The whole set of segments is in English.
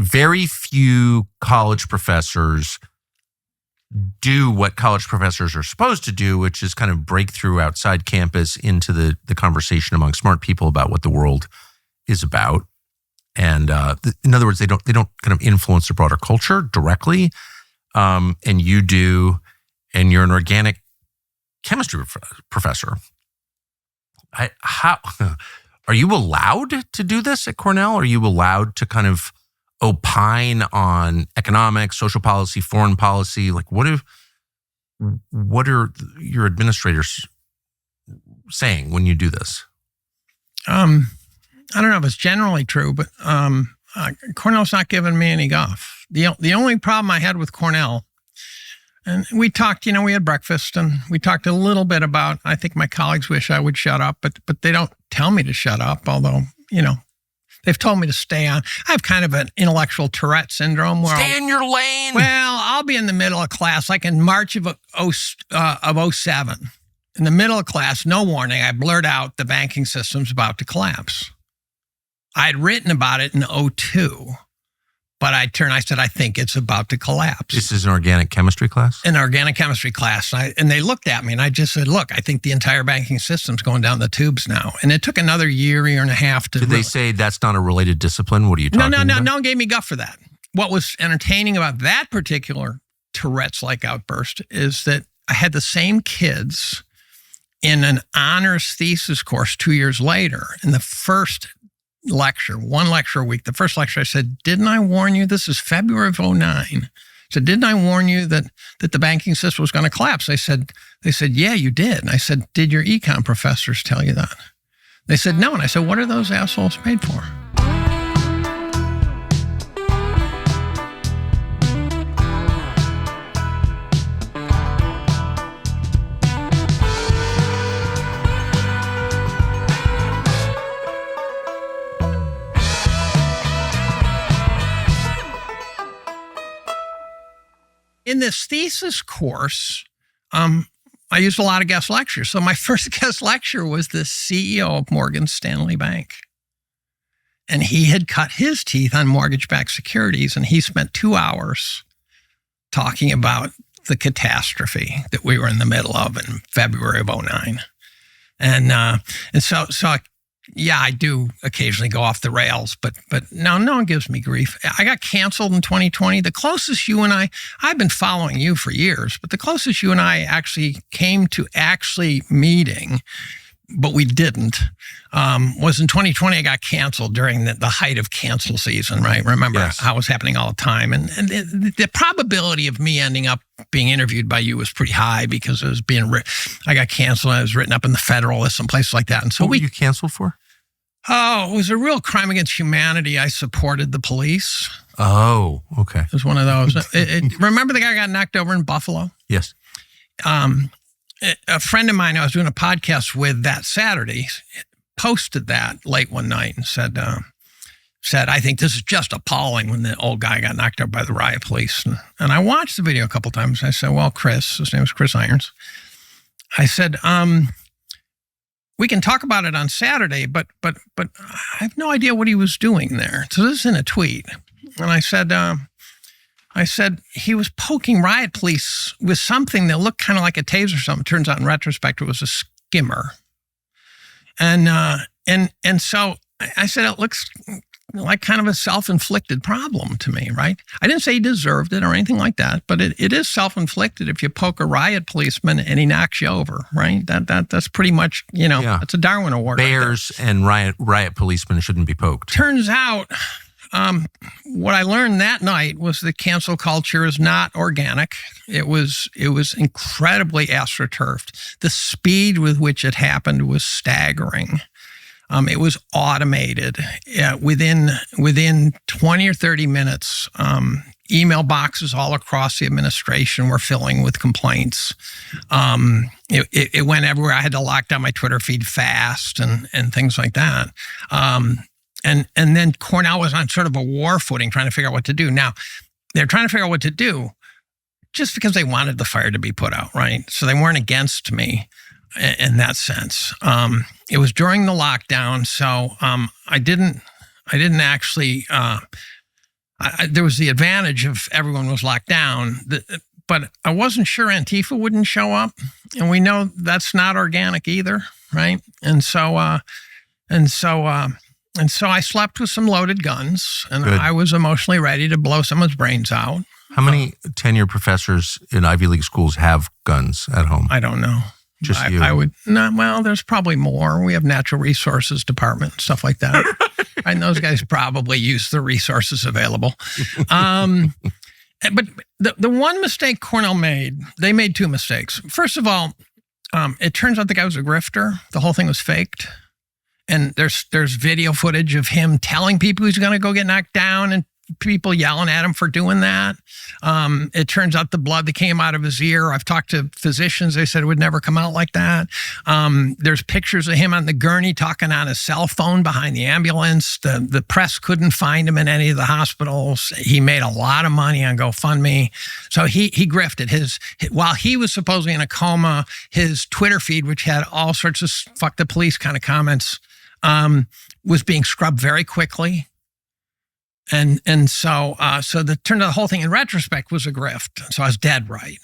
very few college professors do what college professors are supposed to do, which is kind of break through outside campus into the conversation among smart people about what the world is about. And in other words, they don't kind of influence the broader culture directly. And you do, and you're an organic chemistry professor. How are you allowed to do this at Cornell? Are you allowed to kind of opine on economics, social policy, foreign policy? Like, what are your administrators saying when you do this? I don't know if it's generally true, but Cornell's not giving me any guff. The only problem I had with Cornell, and we talked, we had breakfast and we talked a little bit about, I think my colleagues wish I would shut up, but they don't tell me to shut up, although, they've told me to stay on. I have kind of an intellectual Tourette syndrome. Where Stay in your lane. Well, I'll be in the middle of class, like in March of 07. In the middle of class, no warning, I blurt out the banking system's about to collapse. I had written about it in 02, but I said, I think it's about to collapse. This is an organic chemistry class? An organic chemistry class. And they looked at me and I just said, look, I think the entire banking system's going down the tubes now. And it took another year and a half to... Did they say that's not a related discipline? What are you talking about? No one gave me guff for that. What was entertaining about that particular Tourette's-like outburst is that I had the same kids in an honors thesis course 2 years later. In the first lecture, one lecture a week, the first lecture, I said, didn't I warn you? This is February of 09. I said, didn't I warn you that the banking system was going to collapse? They said, yeah, you did. And I said, did your econ professors tell you that? They said, no. And I said, what are those assholes paid for? In this thesis course, I used a lot of guest lectures. So my first guest lecture was the CEO of Morgan Stanley Bank. And he had cut his teeth on mortgage-backed securities. And he spent 2 hours talking about the catastrophe that we were in the middle of in February of 09. And so yeah, I do occasionally go off the rails, but no one gives me grief. I got canceled in 2020. The closest you and I've been following you for years, but the closest you and I actually came to actually meeting, but we didn't, was in 2020. I got canceled during the height of cancel season, right? Remember how it was happening all the time. And the probability of me ending up being interviewed by you was pretty high because it was I got canceled. I was written up in the Federalist and places like that. And so what were you canceled for? Oh, it was a real crime against humanity. I supported the police. Oh, okay. It was one of those. Remember the guy who got knocked over in Buffalo? Yes. A friend of mine I was doing a podcast with that Saturday posted that late one night and said, I think this is just appalling when the old guy got knocked out by the riot police. And I watched the video a couple times. I said, well, his name was Chris Irons. I said, we can talk about it on Saturday, but I have no idea what he was doing there. So this is in a tweet. And I said, he was poking riot police with something that looked kind of like a taser or something. Turns out in retrospect, it was a skimmer. And so I said, it looks like kind of a self-inflicted problem to me, right? I didn't say he deserved it or anything like that, but it is self-inflicted if you poke a riot policeman and he knocks you over, right? That's pretty much, It's a Darwin Award. Bears and riot policemen shouldn't be poked. Turns out, what I learned that night was that cancel culture is not organic. It was incredibly astroturfed. The speed with which it happened was staggering. It was automated. Within 20 or 30 minutes, email boxes all across the administration were filling with complaints. It went everywhere. I had to lock down my Twitter feed fast and things like that. And then Cornell was on sort of a war footing trying to figure out what to do. Now, they're trying to figure out what to do just because they wanted the fire to be put out, right? So they weren't against me in that sense. It was during the lockdown, so I didn't actually there was the advantage of everyone was locked down, but I wasn't sure Antifa wouldn't show up, and we know that's not organic either, right? And so I slept with some loaded guns, and Good. I was emotionally ready to blow someone's brains out. How many tenured professors in Ivy League schools have guns at home? I don't know. Just you? I would no. Well, there's probably more. We have natural resources department, stuff like that. And those guys probably use the resources available. But the one mistake Cornell made, they made two mistakes. First of all, it turns out the guy was a grifter. The whole thing was faked. And there's video footage of him telling people he's going to go get knocked down and people yelling at him for doing that. It turns out the blood that came out of his ear, I've talked to physicians, they said it would never come out like that. There's pictures of him on the gurney talking on his cell phone behind the ambulance. The press couldn't find him in any of the hospitals. He made a lot of money on GoFundMe. So he grifted. While he was supposedly in a coma, his Twitter feed, which had all sorts of fuck the police kind of comments, was being scrubbed very quickly. And so turned out the whole thing in retrospect was a grift. So I was dead right.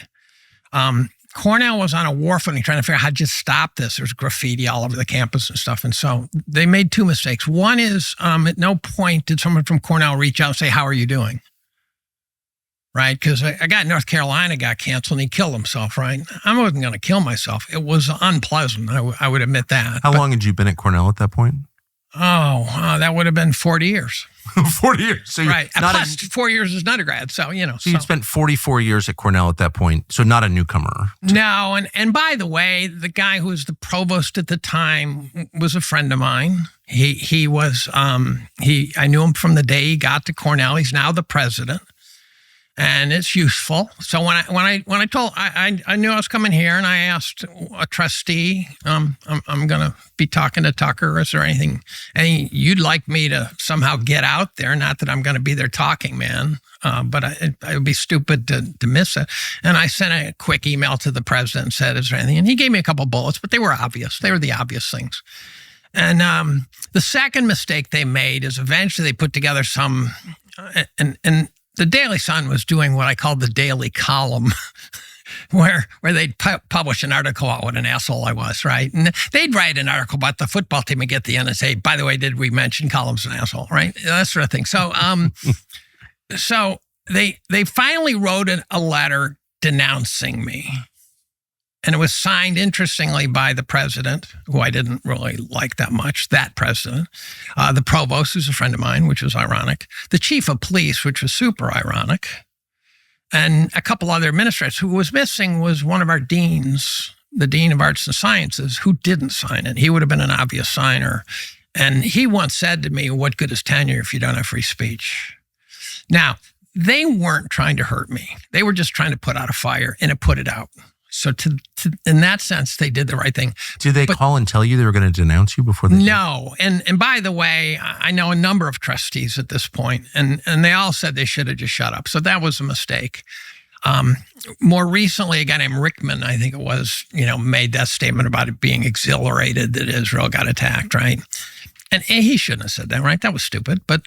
Cornell was on a war footing trying to figure out how to just stop this. There's graffiti all over the campus and stuff. And so they made two mistakes. One is at no point did someone from Cornell reach out and say, how are you doing? Right? Because a guy in North Carolina got canceled and he killed himself, right? I wasn't going to kill myself. It was unpleasant. I would admit that. How long had you been at Cornell at that point? That would have been 40 years. 40 years. So right. Plus 4 years as an undergrad. So, So you'd spent 44 years at Cornell at that point. So not a newcomer. No. And by the way, the guy who was the provost at the time was a friend of mine. I knew him from the day he got to Cornell. He's now the president. And it's useful. So when I knew I was coming here, and I asked a trustee, I'm going to be talking to Tucker. Is there anything you'd like me to somehow get out there? Not that I'm going to be their talking man, but it would be stupid to miss it. And I sent a quick email to the president and said, is there anything? And he gave me a couple bullets, but they were obvious. They were the obvious things. And the second mistake they made is eventually they put together some, and the Daily Sun was doing what I called the daily column, where they'd publish an article about what an asshole I was, right? And they'd write an article about the football team and get the end and say, by the way, did we mention Collum's an asshole, right? That sort of thing. So so they finally wrote a letter denouncing me. And it was signed, interestingly, by the president, who I didn't really like that much, that president, the provost, who's a friend of mine, which was ironic, the chief of police, which was super ironic, and a couple other administrators. Who was missing was one of our deans, the dean of arts and sciences, who didn't sign it. He would have been an obvious signer. And he once said to me, what good is tenure if you don't have free speech? Now, they weren't trying to hurt me. They were just trying to put out a fire, and it put it out. So in that sense, they did the right thing. Did they call and tell you they were going to denounce you before they did? No. And by the way, I know a number of trustees at this point, and they all said they should have just shut up. So that was a mistake. More recently, a guy named Rickman, I think it was, made that statement about it being exhilarated that Israel got attacked, right? And he shouldn't have said that, right? That was stupid. But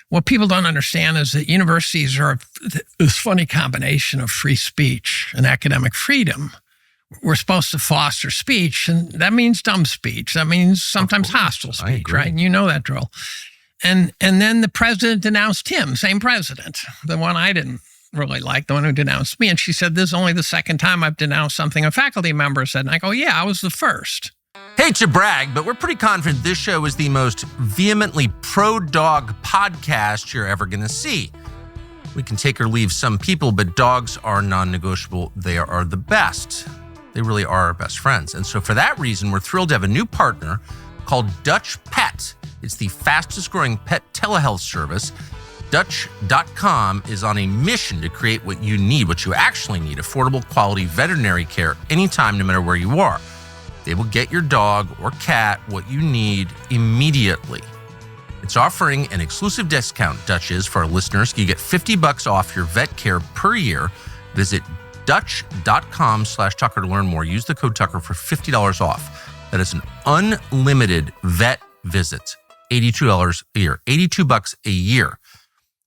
what people don't understand is that universities are this funny combination of free speech and academic freedom. We're supposed to foster speech, and that means dumb speech. That means sometimes hostile speech, right? And you know that drill. And then the president denounced him, same president, the one I didn't really like, the one who denounced me. And she said, this is only the second time I've denounced something a faculty member said. And I go, yeah, I was the first. Hate to brag, but we're pretty confident this show is the most vehemently pro-dog podcast you're ever going to see. We can take or leave some people, but dogs are non-negotiable. They are the best. They really are our best friends. And so for that reason, we're thrilled to have a new partner called Dutch Pet. It's the fastest growing pet telehealth service. Dutch.com is on a mission to create what you need, what you actually need, affordable quality veterinary care anytime, no matter where you are. They will get your dog or cat what you need immediately. It's offering an exclusive discount, Dutch is, for our listeners. You get $50 off your vet care per year. Visit Dutch.com/Tucker to learn more. Use the code Tucker for $50 off. That is an unlimited vet visit. $82 a year, $82 a year.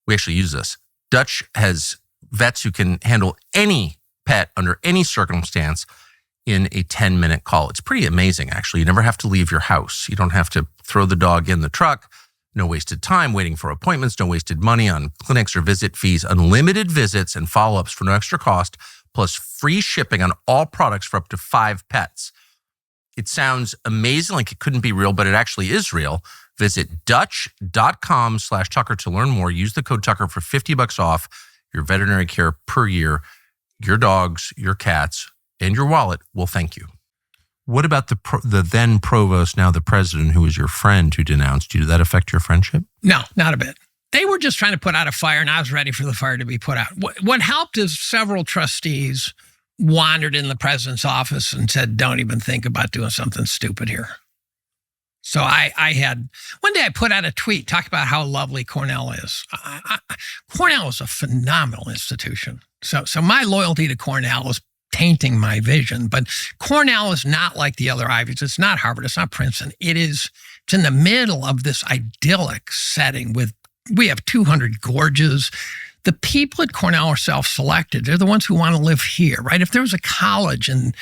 We actually use this. Dutch has vets who can handle any pet under any circumstance in a 10-minute call. It's pretty amazing, actually. You never have to leave your house. You don't have to throw the dog in the truck. No wasted time waiting for appointments, no wasted money on clinics or visit fees, unlimited visits and follow-ups for no extra cost, plus free shipping on all products for up to 5 pets. It sounds amazing, like it couldn't be real, but it actually is real. Visit Dutch.com/Tucker to learn more. Use the code Tucker for $50 off your veterinary care per year. Your dogs, your cats, and your wallet will thank you. What about the then provost, now the president, who was your friend who denounced you? Did that affect your friendship? No, not a bit. They were just trying to put out a fire, and I was ready for the fire to be put out. What helped is several trustees wandered in the president's office and said, don't even think about doing something stupid here. So I had, one day I put out a tweet talking about how lovely Cornell is. Cornell is a phenomenal institution. So my loyalty to Cornell is tainting my vision, but Cornell is not like the other Ivies. It's not Harvard. It's not Princeton. It's in the middle of this idyllic setting we have 200 gorges. The people at Cornell are self-selected. They're the ones who want to live here, right? If there was a college in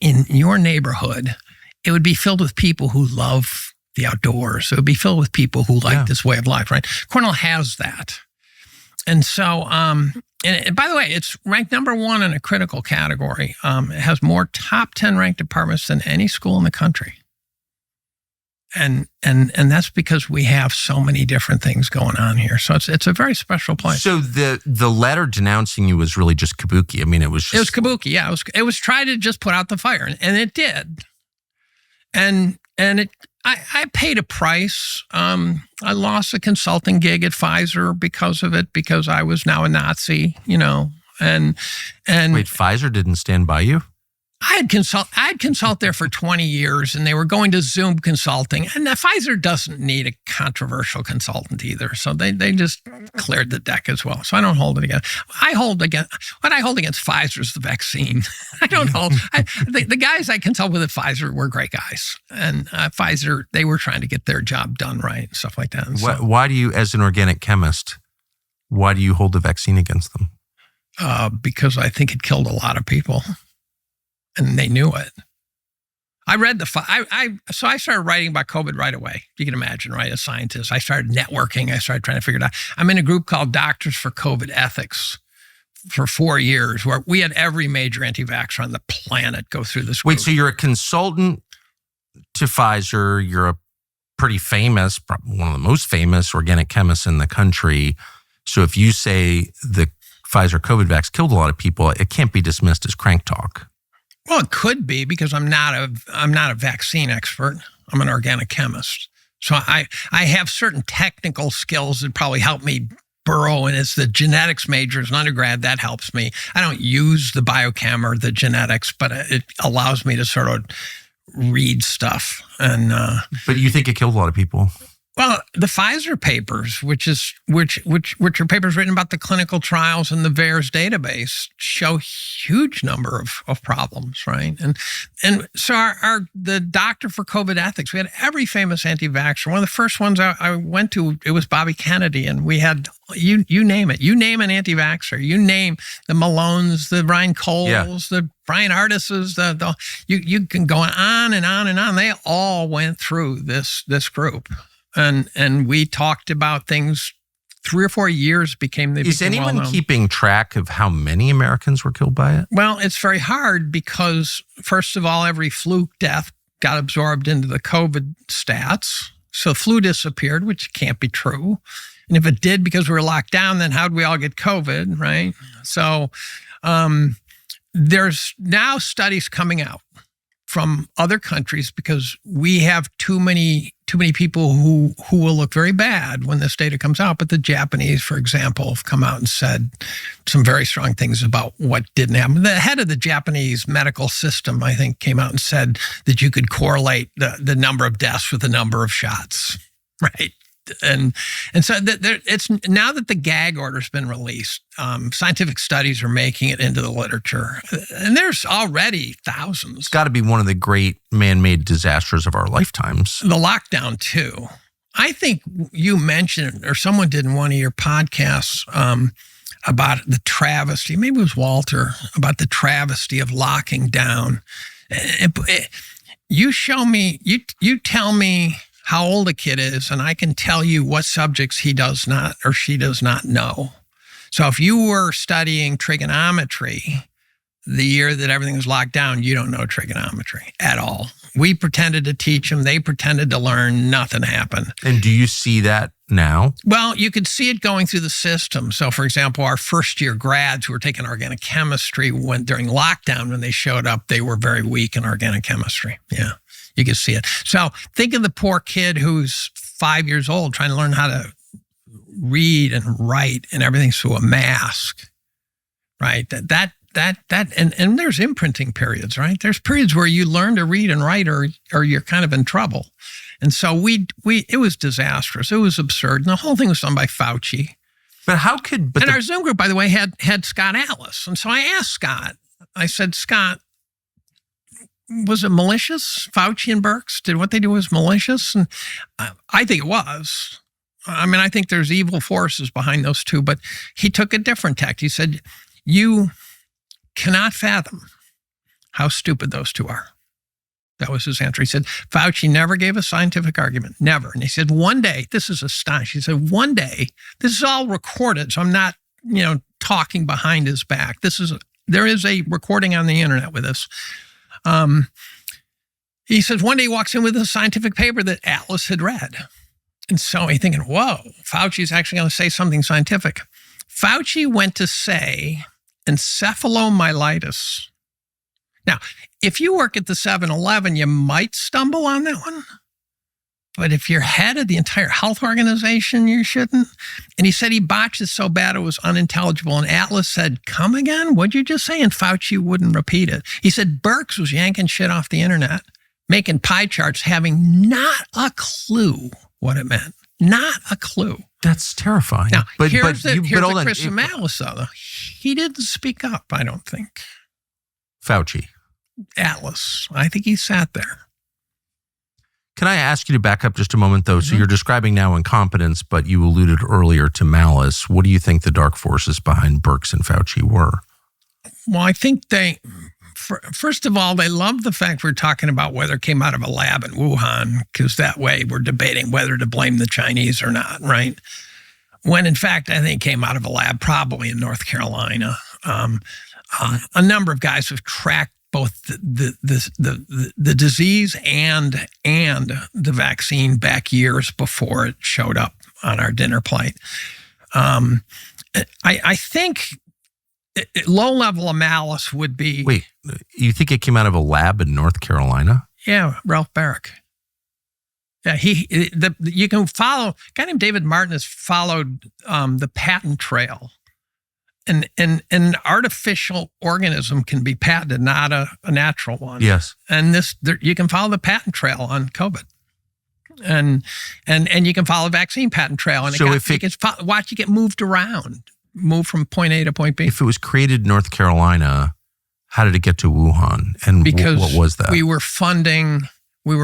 your neighborhood, it would be filled with people who love the outdoors. It would be filled with people who like this way of life, right? Cornell has that. And so, and by the way, it's ranked number 1 in a critical category. It has more top 10 ranked departments than any school in the country. And that's because we have so many different things going on here. So it's a very special place. So the letter denouncing you was really just kabuki. I mean, it was kabuki. Yeah, it was trying to just put out the fire, and it did. And I paid a price. I lost a consulting gig at Pfizer because of it, because I was now a Nazi, and wait, Pfizer didn't stand by you? I'd consult there for 20 years, and they were going to Zoom consulting. And Pfizer doesn't need a controversial consultant either. So they just cleared the deck as well. So I don't hold it against. What I hold against Pfizer is the vaccine. I don't hold. The guys I consult with at Pfizer were great guys. And Pfizer, they were trying to get their job done right and stuff like that. So, why do you, as an organic chemist, why do you hold the vaccine against them? Because I think it killed a lot of people. And they knew it. I read so I started writing about COVID right away. You can imagine, right? As scientists, I started networking. I started trying to figure it out. I'm in a group called Doctors for COVID Ethics for 4 years, where we had every major anti-vaxxer on the planet go through this group. Wait, so you're a consultant to Pfizer. You're a pretty famous, probably one of the most famous organic chemists in the country. So if you say the Pfizer COVID vax killed a lot of people, it can't be dismissed as crank talk. Well, it could be, because I'm not a vaccine expert. I'm an organic chemist. So I have certain technical skills that probably help me burrow. And as the genetics major as an undergrad, that helps me. I don't use the biochem or the genetics, but it allows me to sort of read stuff. And but you think it killed a lot of people? Well, the Pfizer papers, which are papers written about the clinical trials and the VAERS database, show huge number of problems, right? And so the doctor for COVID ethics, we had every famous anti-vaxxer. One of the first ones I went to, it was Bobby Kennedy, and we had you name it. You name an anti-vaxxer. You name the Malones, the Ryan Coles, the Brian Artises, you can go on and on and on. They all went through this group. And we talked about things. 3 or 4 years Is anyone keeping track of how many Americans were killed by it? Well, it's very hard because, first of all, every flu death got absorbed into the COVID stats. So flu disappeared, which can't be true. And if it did because we were locked down, then how'd we all get COVID, right? So there's now studies coming out from other countries because we have too many people who will look very bad when this data comes out. But the Japanese, for example, have come out and said some very strong things about what didn't happen. The head of the Japanese medical system, I think, came out and said that you could correlate the number of deaths with the number of shots, right? And so it's now that the gag order's been released, scientific studies are making it into the literature, and there's already thousands. It's got to be one of the great man-made disasters of our lifetimes. The lockdown too. I think you mentioned, or someone did in one of your podcasts, about the travesty, maybe it was Walter, about the travesty of locking down. You show me, you tell me how old a kid is, and I can tell you what subjects he does not or she does not know. So if you were studying trigonometry the year that everything was locked down, you don't know trigonometry at all. We pretended to teach them. They pretended to learn. Nothing happened. And do you see that now? Well, you could see it going through the system. So, for example, our first year grads who were taking organic chemistry, when during lockdown, when they showed up, they were very weak in organic chemistry. Yeah, you could see it. So think of the poor kid who's 5 years old trying to learn how to read and write, and everything's through a mask, right? And there's imprinting periods, right? There's periods where you learn to read and write, or you're kind of in trouble. And so it was disastrous. It was absurd. And the whole thing was done by Fauci. But how could... But our Zoom group, by the way, had Scott Atlas. And so I asked Scott, I said, Scott, was it malicious? Fauci and Birx, did what they do was malicious? And I think it was. I mean, I think there's evil forces behind those two, but he took a different tact. He said, you cannot fathom how stupid those two are. That was his answer. He said, Fauci never gave a scientific argument, never. And he said, one day, this is astonishing. He said, one day, this is all recorded, so I'm not, talking behind his back. There is a recording on the internet with this. He says, one day he walks in with a scientific paper that Atlas had read. And so he's thinking, whoa, Fauci's actually going to say something scientific. Fauci went to say encephalomyelitis. Now, if you work at the 7-Eleven, you might stumble on that one. But if you're head of the entire health organization, you shouldn't. And he said he botched it so bad it was unintelligible. And Atlas said, come again? What'd you just say? And Fauci wouldn't repeat it. He said Birx was yanking shit off the internet, making pie charts, having not a clue what it meant. Not a clue. That's terrifying. Now, here's the Christian Atlas, though. He didn't speak up, I don't think. Fauci. Atlas. I think he sat there. Can I ask you to back up just a moment, though? Mm-hmm. So you're describing now incompetence, but you alluded earlier to malice. What do you think the dark forces behind Birx and Fauci were? Well, I think first of all, they love the fact we're talking about whether it came out of a lab in Wuhan, because that way we're debating whether to blame the Chinese or not, right? When in fact, I think it came out of a lab probably in North Carolina. A number of guys have tracked both the disease and the vaccine back years before it showed up on our dinner plate. I think low level of malice would be. Wait, you think it came out of a lab in North Carolina? Yeah, Ralph Barrick. Yeah, you can follow. A guy named David Martin has followed the patent trail. An artificial organism can be patented, not a natural one. Yes. And you can follow the patent trail on COVID. And you can follow the vaccine patent trail. And you can watch it get moved around, move from point A to point B. If it was created in North Carolina, how did it get to Wuhan? And what was that? We were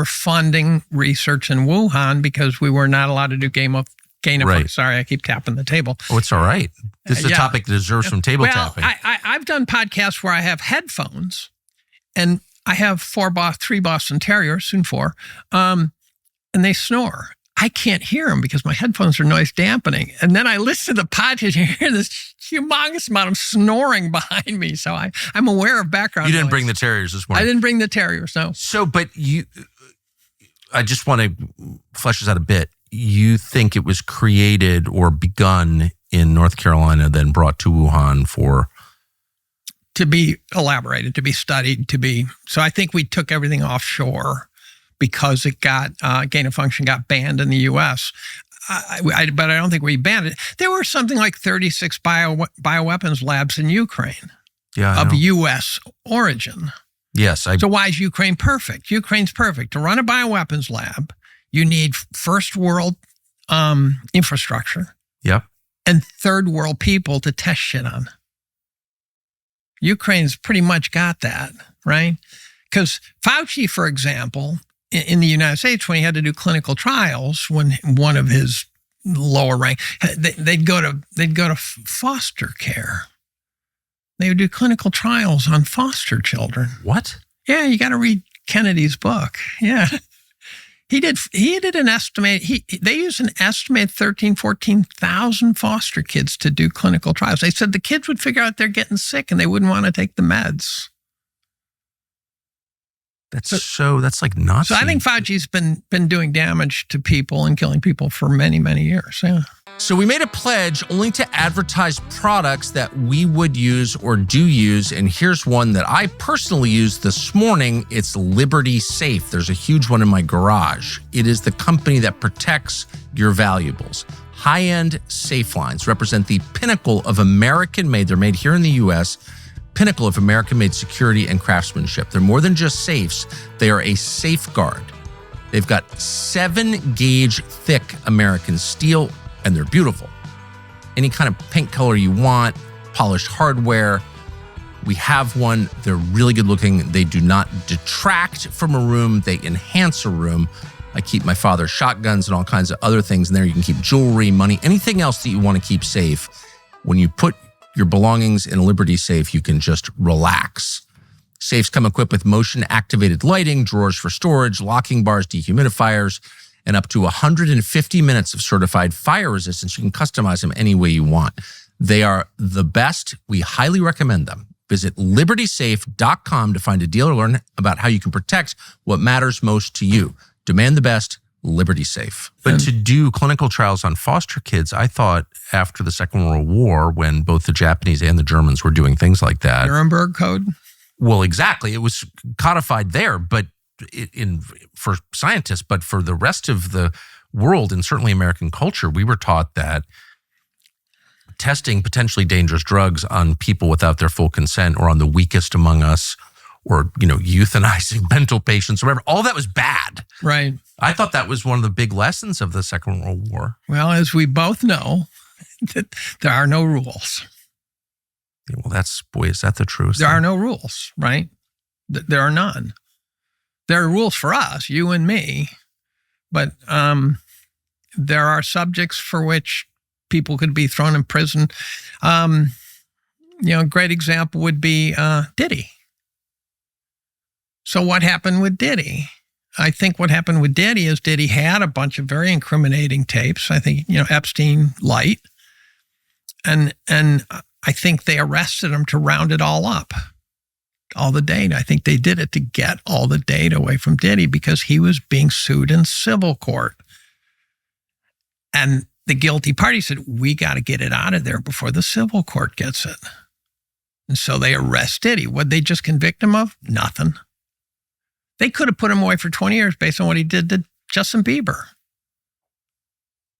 funding research in Wuhan because we were not allowed to do gain of function. Sorry, I keep tapping the table. Oh, it's all right. This is a topic that deserves some table tapping. I've done podcasts where I have headphones, and I have three Boston Terriers, soon 4, and they snore. I can't hear them because my headphones are noise dampening. And then I listen to the podcast and hear this humongous amount of snoring behind me. So I'm aware of background noise. You didn't bring the Terriers this morning. I didn't bring the Terriers, no. So, but I just want to flesh this out a bit. You think it was created or begun in North Carolina, then brought to Wuhan to be elaborated, to be studied, so I think we took everything offshore because it got gain of function got banned in the U.S. But I don't think we banned it. There were something like 36 bioweapons labs in Ukraine of U.S. origin. Yes. So why is Ukraine perfect? Ukraine's perfect. To run a bioweapons lab, you need first world infrastructure. Yep. And third world people to test shit on. Ukraine's pretty much got that, right? Because Fauci, for example, in the United States, when he had to do clinical trials, when one of his lower rank, they'd go to foster care. They would do clinical trials on foster children. What? Yeah, you got to read Kennedy's book. Yeah. He did an estimate. They used an estimated 14,000 foster kids to do clinical trials. They said the kids would figure out they're getting sick and they wouldn't want to take the meds. That's like Nazi. So I think Fauci's been doing damage to people and killing people for many, many years. Yeah. So we made a pledge only to advertise products that we would use or do use. And here's one that I personally used this morning. It's Liberty Safe. There's a huge one in my garage. It is the company that protects your valuables. High-end safe lines represent the pinnacle of American-made. They're made here in the U.S., pinnacle of American-made security and craftsmanship. They're more than just safes. They are a safeguard. They've got 7-gauge thick American steel, and they're beautiful. Any kind of paint color you want, polished hardware. We have one. They're really good looking. They do not detract from a room. They enhance a room. I keep my father's shotguns and all kinds of other things in there. You can keep jewelry, money, anything else that you want to keep safe. When you put your belongings in a Liberty Safe, you can just relax. Safes come equipped with motion-activated lighting, drawers for storage, locking bars, dehumidifiers, and up to 150 minutes of certified fire resistance. You can customize them any way you want. They are the best. We highly recommend them. Visit libertysafe.com to find a deal or learn about how you can protect what matters most to you. Demand the best, Liberty Safe. But to do clinical trials on foster kids, I thought after the Second World War, when both the Japanese and the Germans were doing things like that. Nuremberg Code? Well, exactly. It was codified there, but for scientists, but for the rest of the world and certainly American culture, we were taught that testing potentially dangerous drugs on people without their full consent or on the weakest among us, or, euthanizing mental patients or whatever, all that was bad. Right. I thought that was one of the big lessons of the Second World War. Well, as we both know, that there are no rules. Yeah, well, is that the truth? There are no rules, right? There are none. There are rules for us, you and me, but there are subjects for which people could be thrown in prison. A great example would be Diddy. So what happened with Diddy? I think what happened with Diddy is Diddy had a bunch of very incriminating tapes. I think, Epstein light. And I think they arrested him to round it all up. All the data. I think they did it to get all the data away from Diddy because he was being sued in civil court. And the guilty party said, we got to get it out of there before the civil court gets it. And so they arrest Diddy. What'd they just convict him of? Nothing. They could have put him away for 20 years based on what he did to Justin Bieber.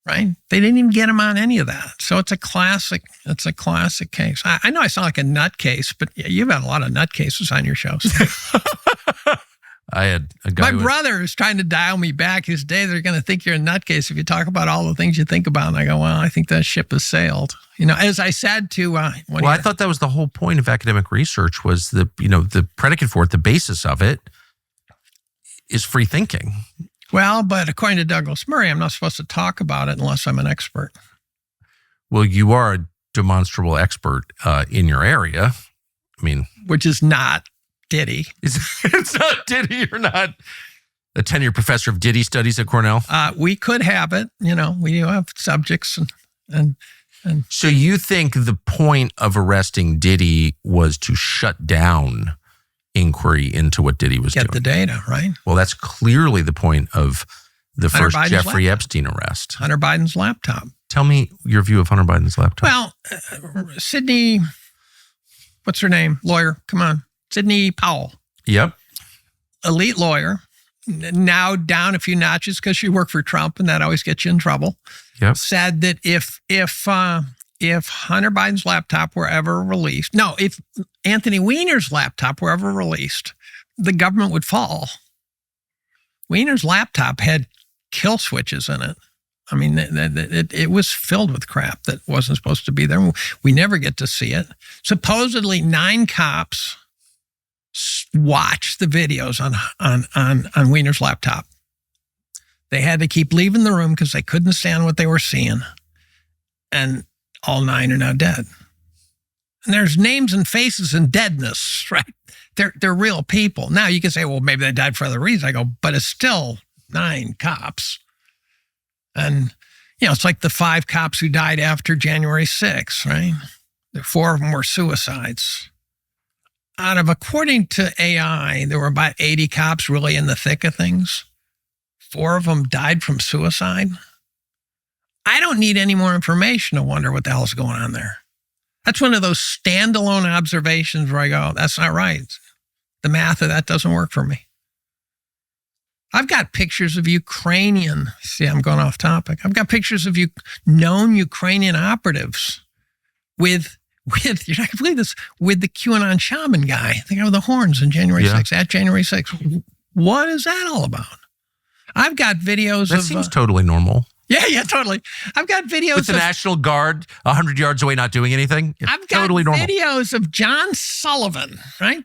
Right? They didn't even get him on any of that. So it's a classic case. I know I sound like a nutcase, but you've had a lot of nutcases on your shows. I had a guy. My brother is trying to dial me back. His day, they're going to think you're a nutcase if you talk about all the things you think about. And I go, well, I think that ship has sailed. As I said to I thought that was the whole point of academic research was the predicate for it, the basis of it is free thinking. Well, but according to Douglas Murray, I'm not supposed to talk about it unless I'm an expert. Well, you are a demonstrable expert in your area. I mean, which is not Diddy. It's not Diddy. You're not a tenured professor of Diddy studies at Cornell. We could have it. We do have subjects and. So you think the point of arresting Diddy was to shut down inquiry into what Diddy was doing? Get the data, right? Well, that's clearly the point of the first Jeffrey Epstein arrest. Hunter Biden's laptop. Tell me your view of Hunter Biden's laptop. Well, Sidney, what's her name? Lawyer, come on. Sidney Powell. Yep. Elite lawyer. Now down a few notches because she worked for Trump, and that always gets you in trouble. Yep. Said that if Hunter Biden's laptop were ever released, if Anthony Weiner's laptop were ever released, the government would fall. Weiner's laptop had kill switches in it. I mean, it was filled with crap that wasn't supposed to be there. We never get to see it. Supposedly 9 cops watch the videos on Wiener's laptop. They had to keep leaving the room because they couldn't stand what they were seeing. And all 9 are now dead. And there's names and faces and deadness, right? They're real people. Now you can say, well, maybe they died for other reasons. I go, but it's still 9 cops. And, it's like the 5 cops who died after January 6th, right? 4 of them were suicides. According to AI, there were about 80 cops really in the thick of things. 4 of them died from suicide. I don't need any more information to wonder what the hell's going on there. That's one of those standalone observations where I go, that's not right. The math of that doesn't work for me. I've got pictures of Ukrainian. See, I'm going off topic. I've got pictures of known Ukrainian operatives with you're not going to believe this, with the QAnon shaman guy, the guy with the horns in January 6th, at January 6th. What is that all about? I've got videos that seems totally normal. Yeah, totally. I've got videos with the National Guard 100 yards away not doing anything. It's I've got totally normal. Videos of John Sullivan, right?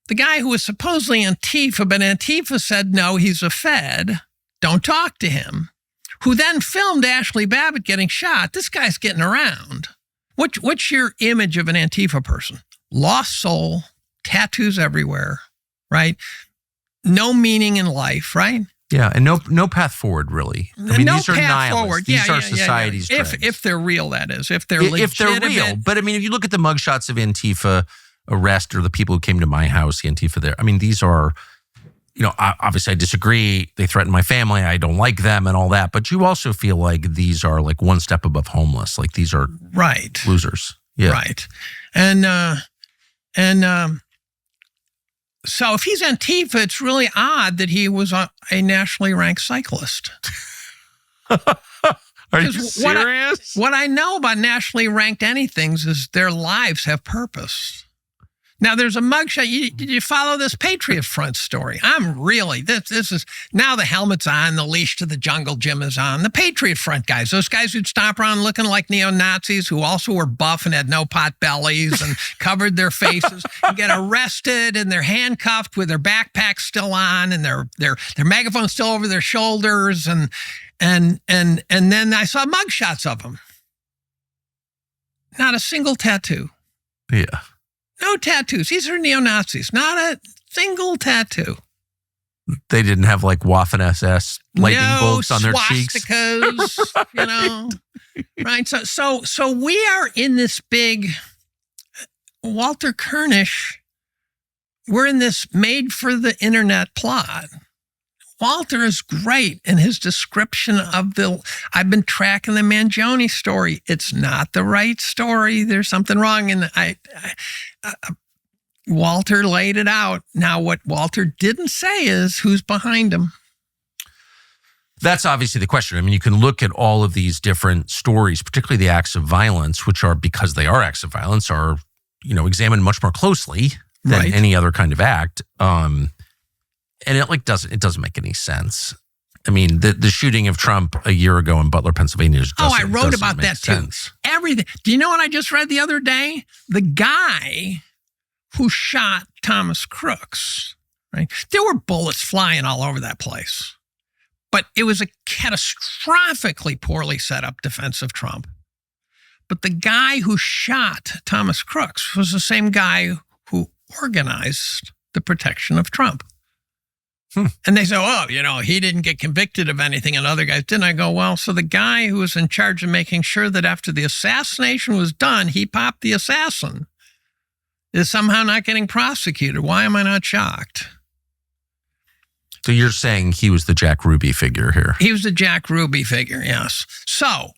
The guy who was supposedly Antifa, but Antifa said, no, he's a Fed. Don't talk to him. Who then filmed Ashley Babbitt getting shot. This guy's getting around. What's your image of an Antifa person? Lost soul, tattoos everywhere, right? No meaning in life, right? Yeah, and no path forward, really. I mean, no these are path nihilists. forward. These are society's trends. If they're real, that is. If they're legitimate. If they're real. But I mean, if you look at the mugshots of Antifa arrest or the people who came to my house, the Antifa there, I mean, these are, obviously I disagree. They threaten my family. I don't like them and all that. But you also feel like these are like one step above homeless. Like these are losers. Yeah. Right. So if he's Antifa, it's really odd that he was a nationally ranked cyclist. Are you serious? What I know about nationally ranked anythings is their lives have purpose. Now, there's a mugshot. Did you follow this Patriot Front story? This is, now the helmet's on, the leash to the jungle gym is on. The Patriot Front guys, those guys who'd stomp around looking like neo-Nazis, who also were buff and had no pot bellies and covered their faces, and get arrested, and they're handcuffed with their backpacks still on and their megaphone still over their shoulders. And then I saw mugshots of them. Not a single tattoo. Yeah. No tattoos. These are neo-Nazis. Not a single tattoo. They didn't have like Waffen-SS lightning bolts on their cheeks. Swastikas, Right. So we are in this big Walter Kernish. We're in this made for the internet plot. Walter is great in his description of I've been tracking the Mangione story. It's not the right story. There's something wrong. And Walter laid it out. Now, what Walter didn't say is who's behind him. That's obviously the question. I mean, you can look at all of these different stories, particularly the acts of violence, which are, because they are acts of violence, are, examined much more closely than any other kind of act. And it doesn't make any sense. I mean, the shooting of Trump a year ago in Butler, Pennsylvania. I wrote about that sense. too. Everything. Do you know what I just read the other day? The guy who shot Thomas Crooks, right? There were bullets flying all over that place, but it was a catastrophically poorly set up defense of Trump. But the guy who shot Thomas Crooks was the same guy who organized the protection of Trump. And they say, he didn't get convicted of anything and other guys didn't. I go, well, so the guy who was in charge of making sure that after the assassination was done, he popped the assassin, is somehow not getting prosecuted. Why am I not shocked? So you're saying he was the Jack Ruby figure here? He was the Jack Ruby figure, yes. So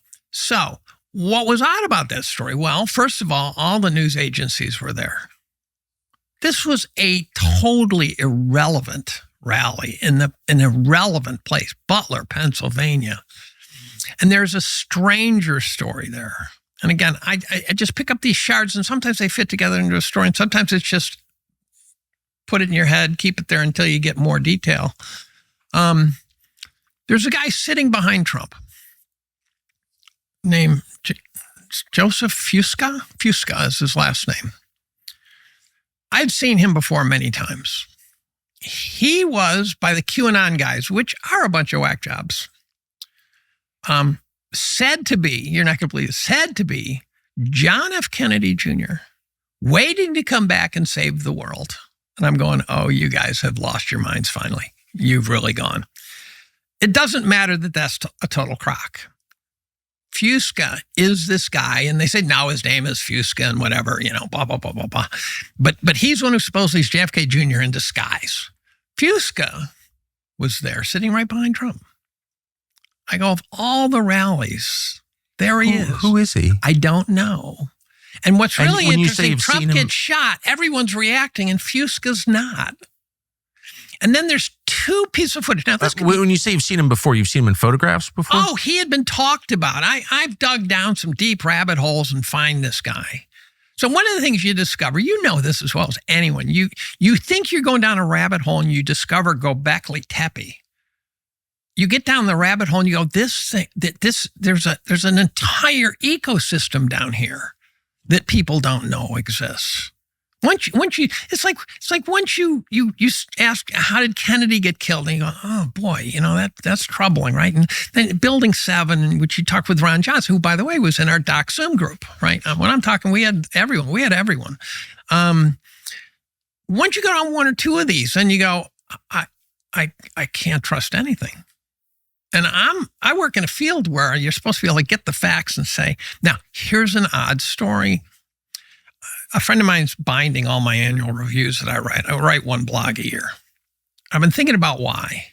what was odd about that story? Well, first of all the news agencies were there. This was a totally irrelevant rally in an irrelevant place, Butler, Pennsylvania. And there's a stranger story there. And again, I just pick up these shards and sometimes they fit together into a story and sometimes it's just put it in your head, keep it there until you get more detail. There's a guy sitting behind Trump named Joseph Fusca. Fusca is his last name. I'd seen him before many times. He was, by the QAnon guys, which are a bunch of whack jobs, said to be, you're not going to believe it, said to be John F. Kennedy Jr., waiting to come back and save the world. And I'm going, oh, you guys have lost your minds finally. You've really gone. It doesn't matter that that's a total crock. Fusca is this guy, and they say now his name is Fusca and whatever, blah, blah, blah, blah, blah. But he's one who supposedly is JFK Jr. in disguise. Fusca was there sitting right behind Trump. I go, of all the rallies, there he is. Who is he? I don't know. And what's really interesting, Trump gets him... shot, everyone's reacting, and Fusca's not. And then there's two pieces of footage. Now, when you say you've seen him before, you've seen him in photographs before? Oh, he had been talked about. I've dug down some deep rabbit holes and find this guy. So one of the things you discover, you know this as well as anyone, you think you're going down a rabbit hole and you discover Göbekli Tepe. You get down the rabbit hole and you go, there's an entire ecosystem down here that people don't know exists. Once you, it's like once you ask, how did Kennedy get killed? And you go, oh boy, that's troubling, right? And then Building 7, in which you talked with Ron Johnson, who, by the way, was in our Doc Zoom group, right? When I'm talking, we had everyone. Once you go on one or two of these, and you go, I can't trust anything. And I work in a field where you're supposed to be able to get the facts and say, now here's an odd story. A friend of mine's binding all my annual reviews that I write. I write one blog a year. I've been thinking about why.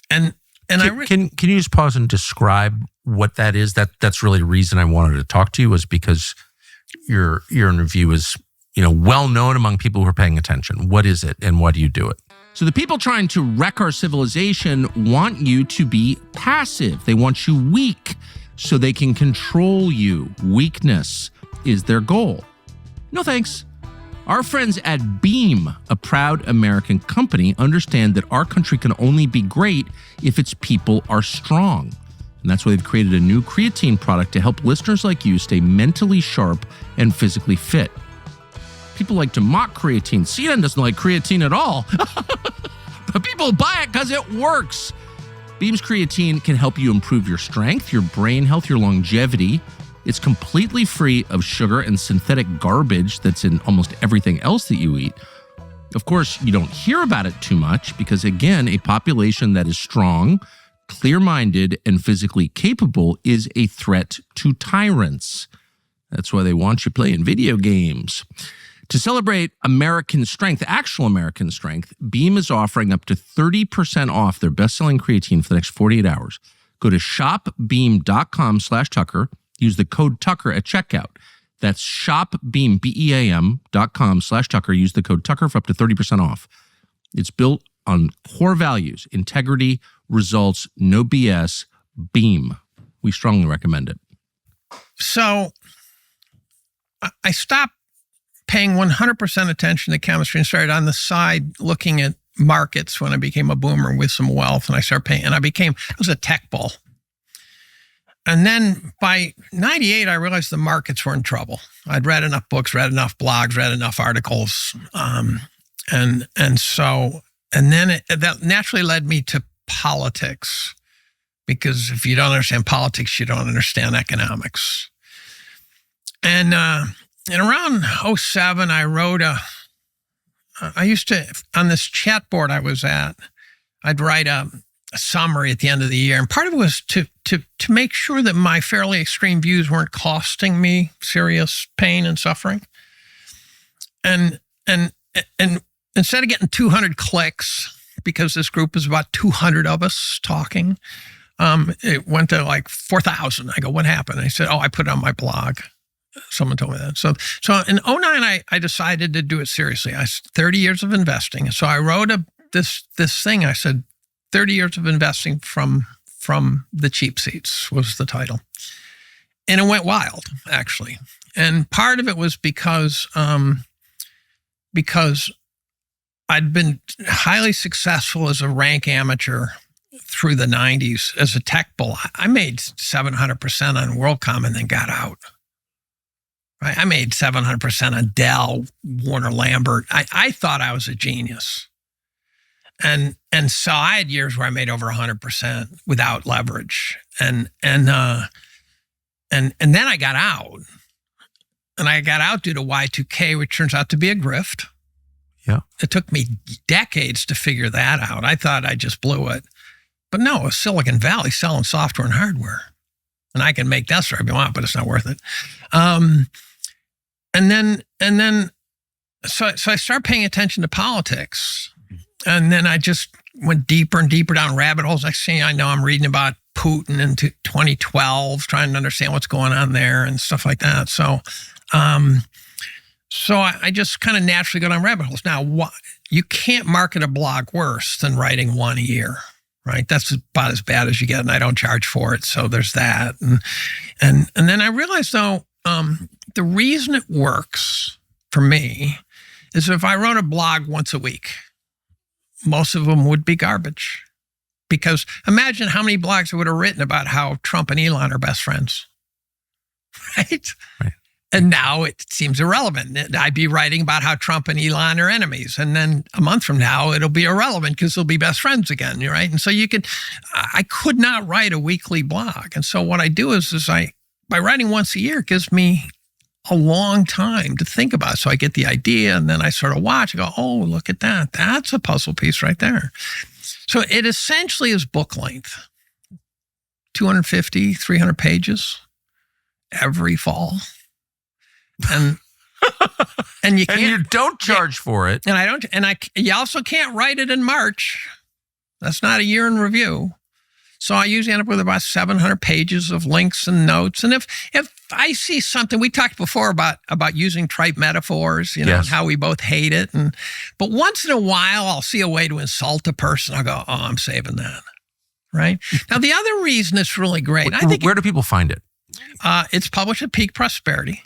And can you just pause and describe what that is? That's really the reason I wanted to talk to you, was because your review is, well known among people who are paying attention. What is it and why do you do it? So the people trying to wreck our civilization want you to be passive. They want you weak so they can control you. Weakness is their goal. No thanks. Our friends at Beam, a proud American company, understand that our country can only be great if its people are strong. And that's why they've created a new creatine product to help listeners like you stay mentally sharp and physically fit. People like to mock creatine. CNN doesn't like creatine at all. But people buy it because it works. Beam's creatine can help you improve your strength, your brain health, your longevity. It's completely free of sugar and synthetic garbage that's in almost everything else that you eat. Of course, you don't hear about it too much because, again, a population that is strong, clear-minded, and physically capable is a threat to tyrants. That's why they want you playing video games. To celebrate American strength, actual American strength, Beam is offering up to 30% off their best-selling creatine for the next 48 hours. Go to shopbeam.com/Tucker. Use the code Tucker at checkout. That's shopbeam, BEAM.com/Tucker. Use the code Tucker for up to 30% off. It's built on core values, integrity, results, no BS. Beam. We strongly recommend it. So I stopped paying 100% attention to chemistry and started on the side looking at markets when I became a boomer with some wealth, and I started paying, and I was a tech bull. And then by 98, I realized the markets were in trouble. I'd read enough books, read enough blogs, read enough articles. And then that naturally led me to politics, because if you don't understand politics, you don't understand economics. And around 07, I wrote I used to, on this chat board I was at, I'd write a summary at the end of the year. And part of it was to make sure that my fairly extreme views weren't costing me serious pain and suffering. And instead of getting 200 clicks, because this group is about 200 of us talking, it went to like 4,000. I go, what happened? I said, I put it on my blog. Someone told me that. So in 09, I decided to do it seriously. 30 years of investing. So I wrote this thing. I said, 30 years of investing from the cheap seats was the title. And it went wild, actually. And part of it was because I'd been highly successful as a rank amateur through the 90s as a tech bull. I made 700% on WorldCom and then got out. Right? I made 700% on Dell, Warner Lambert. I thought I was a genius. And so I had years where I made over 100% without leverage. And then I got out. And I got out due to Y2K, which turns out to be a grift. Yeah. It took me decades to figure that out. I thought I just blew it. But no, it was Silicon Valley selling software and hardware. And I can make that story if you want, but it's not worth it. So I started paying attention to politics. And then I just went deeper and deeper down rabbit holes. Next thing I know, I'm reading about Putin in 2012, trying to understand what's going on there and stuff like that. So I just kind of naturally go down rabbit holes. Now, you can't market a blog worse than writing one a year, right? That's about as bad as you get, and I don't charge for it. So there's that. And then I realized, though, the reason it works for me is if I wrote a blog once a week, most of them would be garbage. Because imagine how many blogs I would have written about how Trump and Elon are best friends, right? And now it seems irrelevant. I'd be writing about how Trump and Elon are enemies. And then a month from now, it'll be irrelevant because they'll be best friends again, right? And so I could not write a weekly blog. And so what I do is by writing once a year, it gives me a long time to think about it. So I get the idea and then I sort of watch and go, oh, look at that. That's a puzzle piece right there. So it essentially is book length, 250, 300 pages every fall. And you can't, and you don't charge for it. And you also can't write it in March. That's not a year in review. So I usually end up with about 700 pages of links and notes. And if I see something, we talked before about using trite metaphors, you know, Yes. and how we both hate it. But once in a while, I'll see a way to insult a person. I'll go, oh, I'm saving that. Right? Now, the other reason it's really great, I think. Where do people find it? It's published at Peak Prosperity.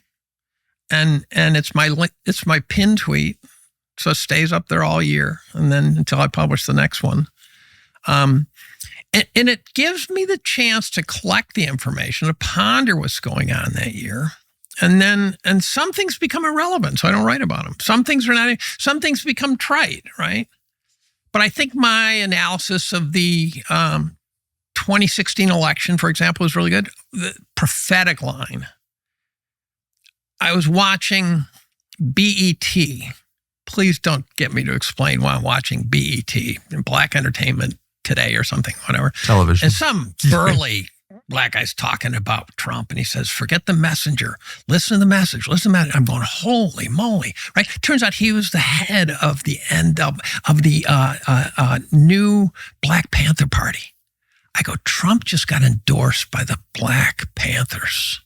And it's my pinned tweet. So it stays up there all year. And then until I publish the next one. And it gives me the chance to collect the information, to ponder what's going on that year. And some things become irrelevant, so I don't write about them. Some things become trite, right? But I think my analysis of the 2016 election, for example, is really good. The prophetic line. I was watching BET. Please don't get me to explain why I'm watching BET, Black Entertainment Today or something, whatever. Television. And some burly black guy's talking about Trump, and he says, forget the messenger. Listen to the message. Listen to the message. I'm going, holy moly, right? Turns out he was the head of the new Black Panther Party. I go, Trump just got endorsed by the Black Panthers.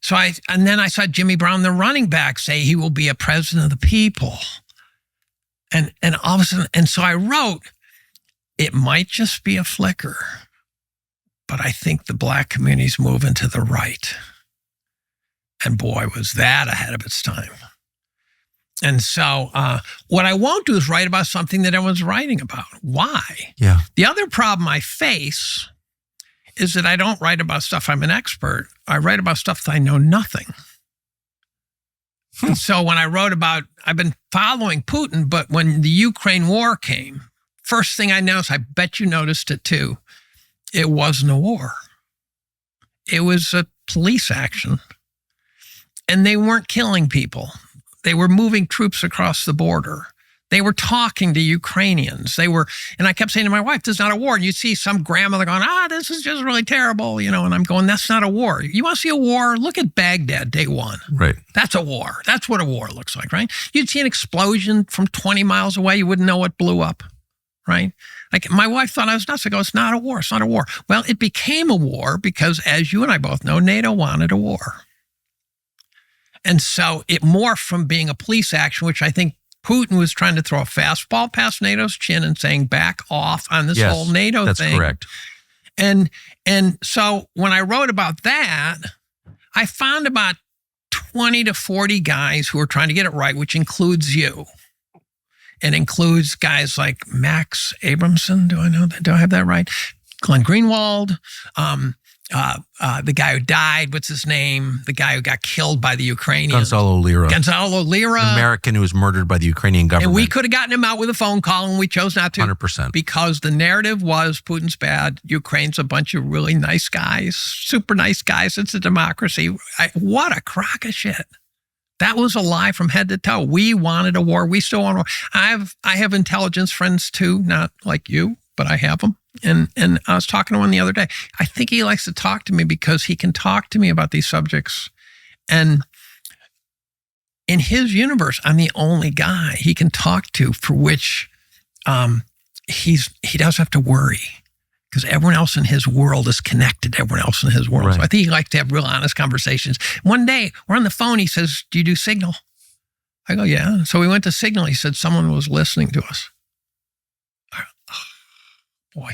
And then I saw Jimmy Brown, the running back, say he will be a president of the people. And all of a sudden, and so I wrote, it might just be a flicker, but I think the Black community's moving to the right. And boy, was that ahead of its time. And so what I won't do is write about something that everyone's writing about. Why? Yeah. The other problem I face is that I don't write about stuff I'm an expert. I write about stuff that I know nothing. And so when I wrote about, I've been following Putin, but when the Ukraine war came, first thing I noticed, I bet you noticed it too, it wasn't a war. It was a police action. And they weren't killing people. They were moving troops across the border. They were talking to Ukrainians. And I kept saying to my wife, this is not a war. And you see some grandmother going, this is just really terrible, you know, and I'm going, that's not a war. You want to see a war? Look at Baghdad, day one. Right. That's a war. That's what a war looks like, right? You'd see an explosion from 20 miles away. You wouldn't know what blew up, right? Like my wife thought I was nuts. I go, it's not a war. It's not a war. Well, it became a war because, as you and I both know, NATO wanted a war. And so it morphed from being a police action, which I think Putin was trying to throw a fastball past NATO's chin and saying, back off on this whole NATO that's thing. Correct. And so when I wrote about that, I found about 20 to 40 guys who are trying to get it right, which includes you. It includes guys like Max Abramson. Do I know that? Do I have that right? Glenn Greenwald, the guy who died, what's his name? The guy who got killed by the Ukrainians. Gonzalo Lira. American who was murdered by the Ukrainian government. And we could have gotten him out with a phone call, and we chose not to. 100%. Because the narrative was Putin's bad. Ukraine's a bunch of really nice guys, super nice guys. It's a democracy. What a crock of shit. That was a lie from head to toe. We wanted a war. We still want a war. I have intelligence friends too, not like you, but I have them. And I was talking to one the other day. I think he likes to talk to me because he can talk to me about these subjects. And in his universe, I'm the only guy he can talk to for which he doesn't have to worry, because everyone else in his world is connected to everyone else in his world. Right. So I think he likes to have real honest conversations. One day, we're on the phone. He says, "Do you do Signal?" I go, "Yeah." So we went to Signal. He said, "Someone was listening to us." Boy.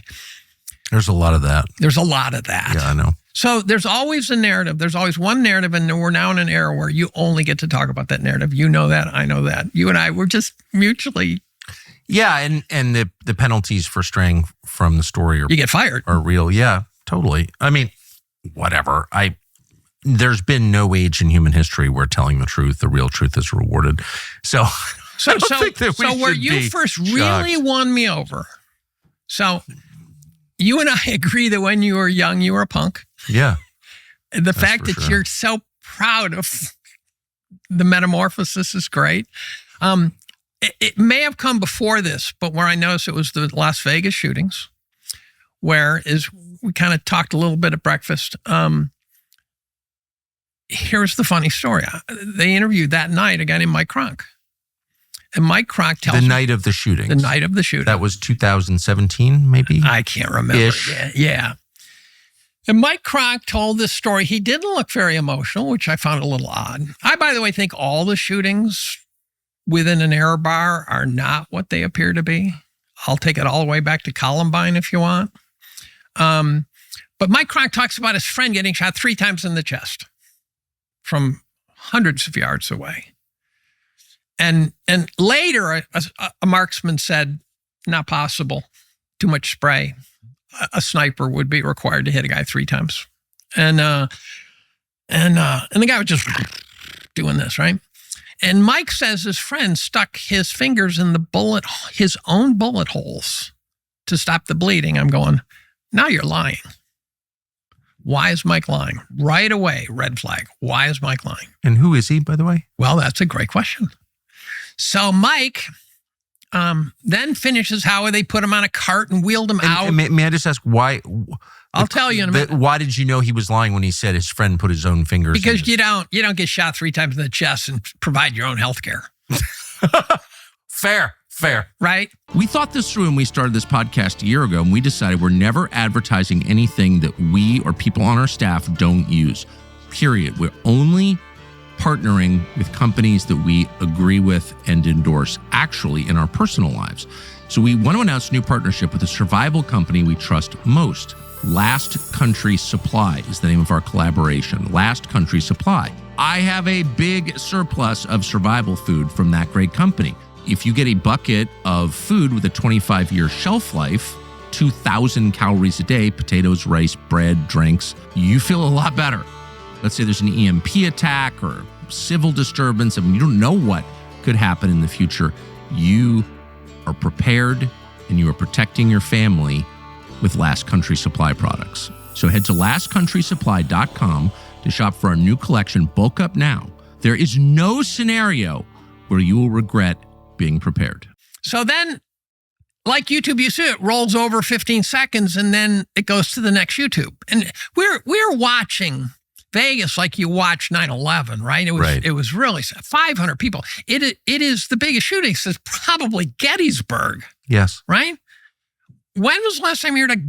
There's a lot of that. There's a lot of that. Yeah, I know. So there's always a narrative. There's always one narrative, and we're now in an era where you only get to talk about that narrative. You know that. I know that. You and I, we're just mutually. Yeah, and the penalties for straying from the story You get fired. are real. Yeah, totally. I mean, whatever. There's been no age in human history where telling the truth, the real truth, is rewarded. So I don't think that we where should you be first shocked. really won me over. So you and I agree that when you were young, you were a punk. Yeah. And the fact for that sure. you're so proud of the metamorphosis is great. It may have come before this, but where I noticed it was the Las Vegas shootings, where we kind of talked a little bit at breakfast. Here's the funny story. They interviewed that night a guy named Mike Kronk. And Mike Kronk tells the me, night of the shooting. the night of the shooting. That was 2017, maybe? I can't remember. Ish. Yeah. And Mike Kronk told this story. He didn't look very emotional, which I found a little odd. I, by the way, think all the shootings within an error bar are not what they appear to be. I'll take it all the way back to Columbine if you want. But Mike Kronk talks about his friend getting shot 3 times in the chest from hundreds of yards away. And later, a marksman said, "Not possible. Too much spray. A sniper would be required to hit a guy 3 times." And the guy was just doing this, right? And Mike says his friend stuck his fingers in his own bullet holes to stop the bleeding. I'm going, now you're lying. Why is Mike lying? Right away, red flag. Why is Mike lying? And who is he, by the way? Well, that's a great question. So Mike then finishes how they put him on a cart and wheeled him out. And may I just ask why? I'll tell you in a minute. Why did you know he was lying when he said his friend put his own fingers in Because his... you don't get shot 3 times in the chest and provide your own health care. Fair. Right? We thought this through when we started this podcast a year ago, and we decided we're never advertising anything that we or people on our staff don't use. Period. We're only partnering with companies that we agree with and endorse, actually, in our personal lives. So we want to announce a new partnership with a survival company we trust most. Last Country Supply is the name of our collaboration. Last Country Supply. I have a big surplus of survival food from that great company. If you get a bucket of food with a 25-year shelf life, 2,000 calories a day, potatoes, rice, bread, drinks, you feel a lot better. Let's say there's an EMP attack or civil disturbance, and you don't know what could happen in the future. You are prepared and you are protecting your family with Last Country Supply products. So head to lastcountrysupply.com to shop for our new collection. Bulk up now. There is no scenario where you will regret being prepared. So then, like YouTube, you see it rolls over 15 seconds and then it goes to the next YouTube. And we're watching Vegas like you watch 9/11, right? It was really 500 people. It is the biggest shooting since probably Gettysburg. Yes. Right? When was the last time you heard a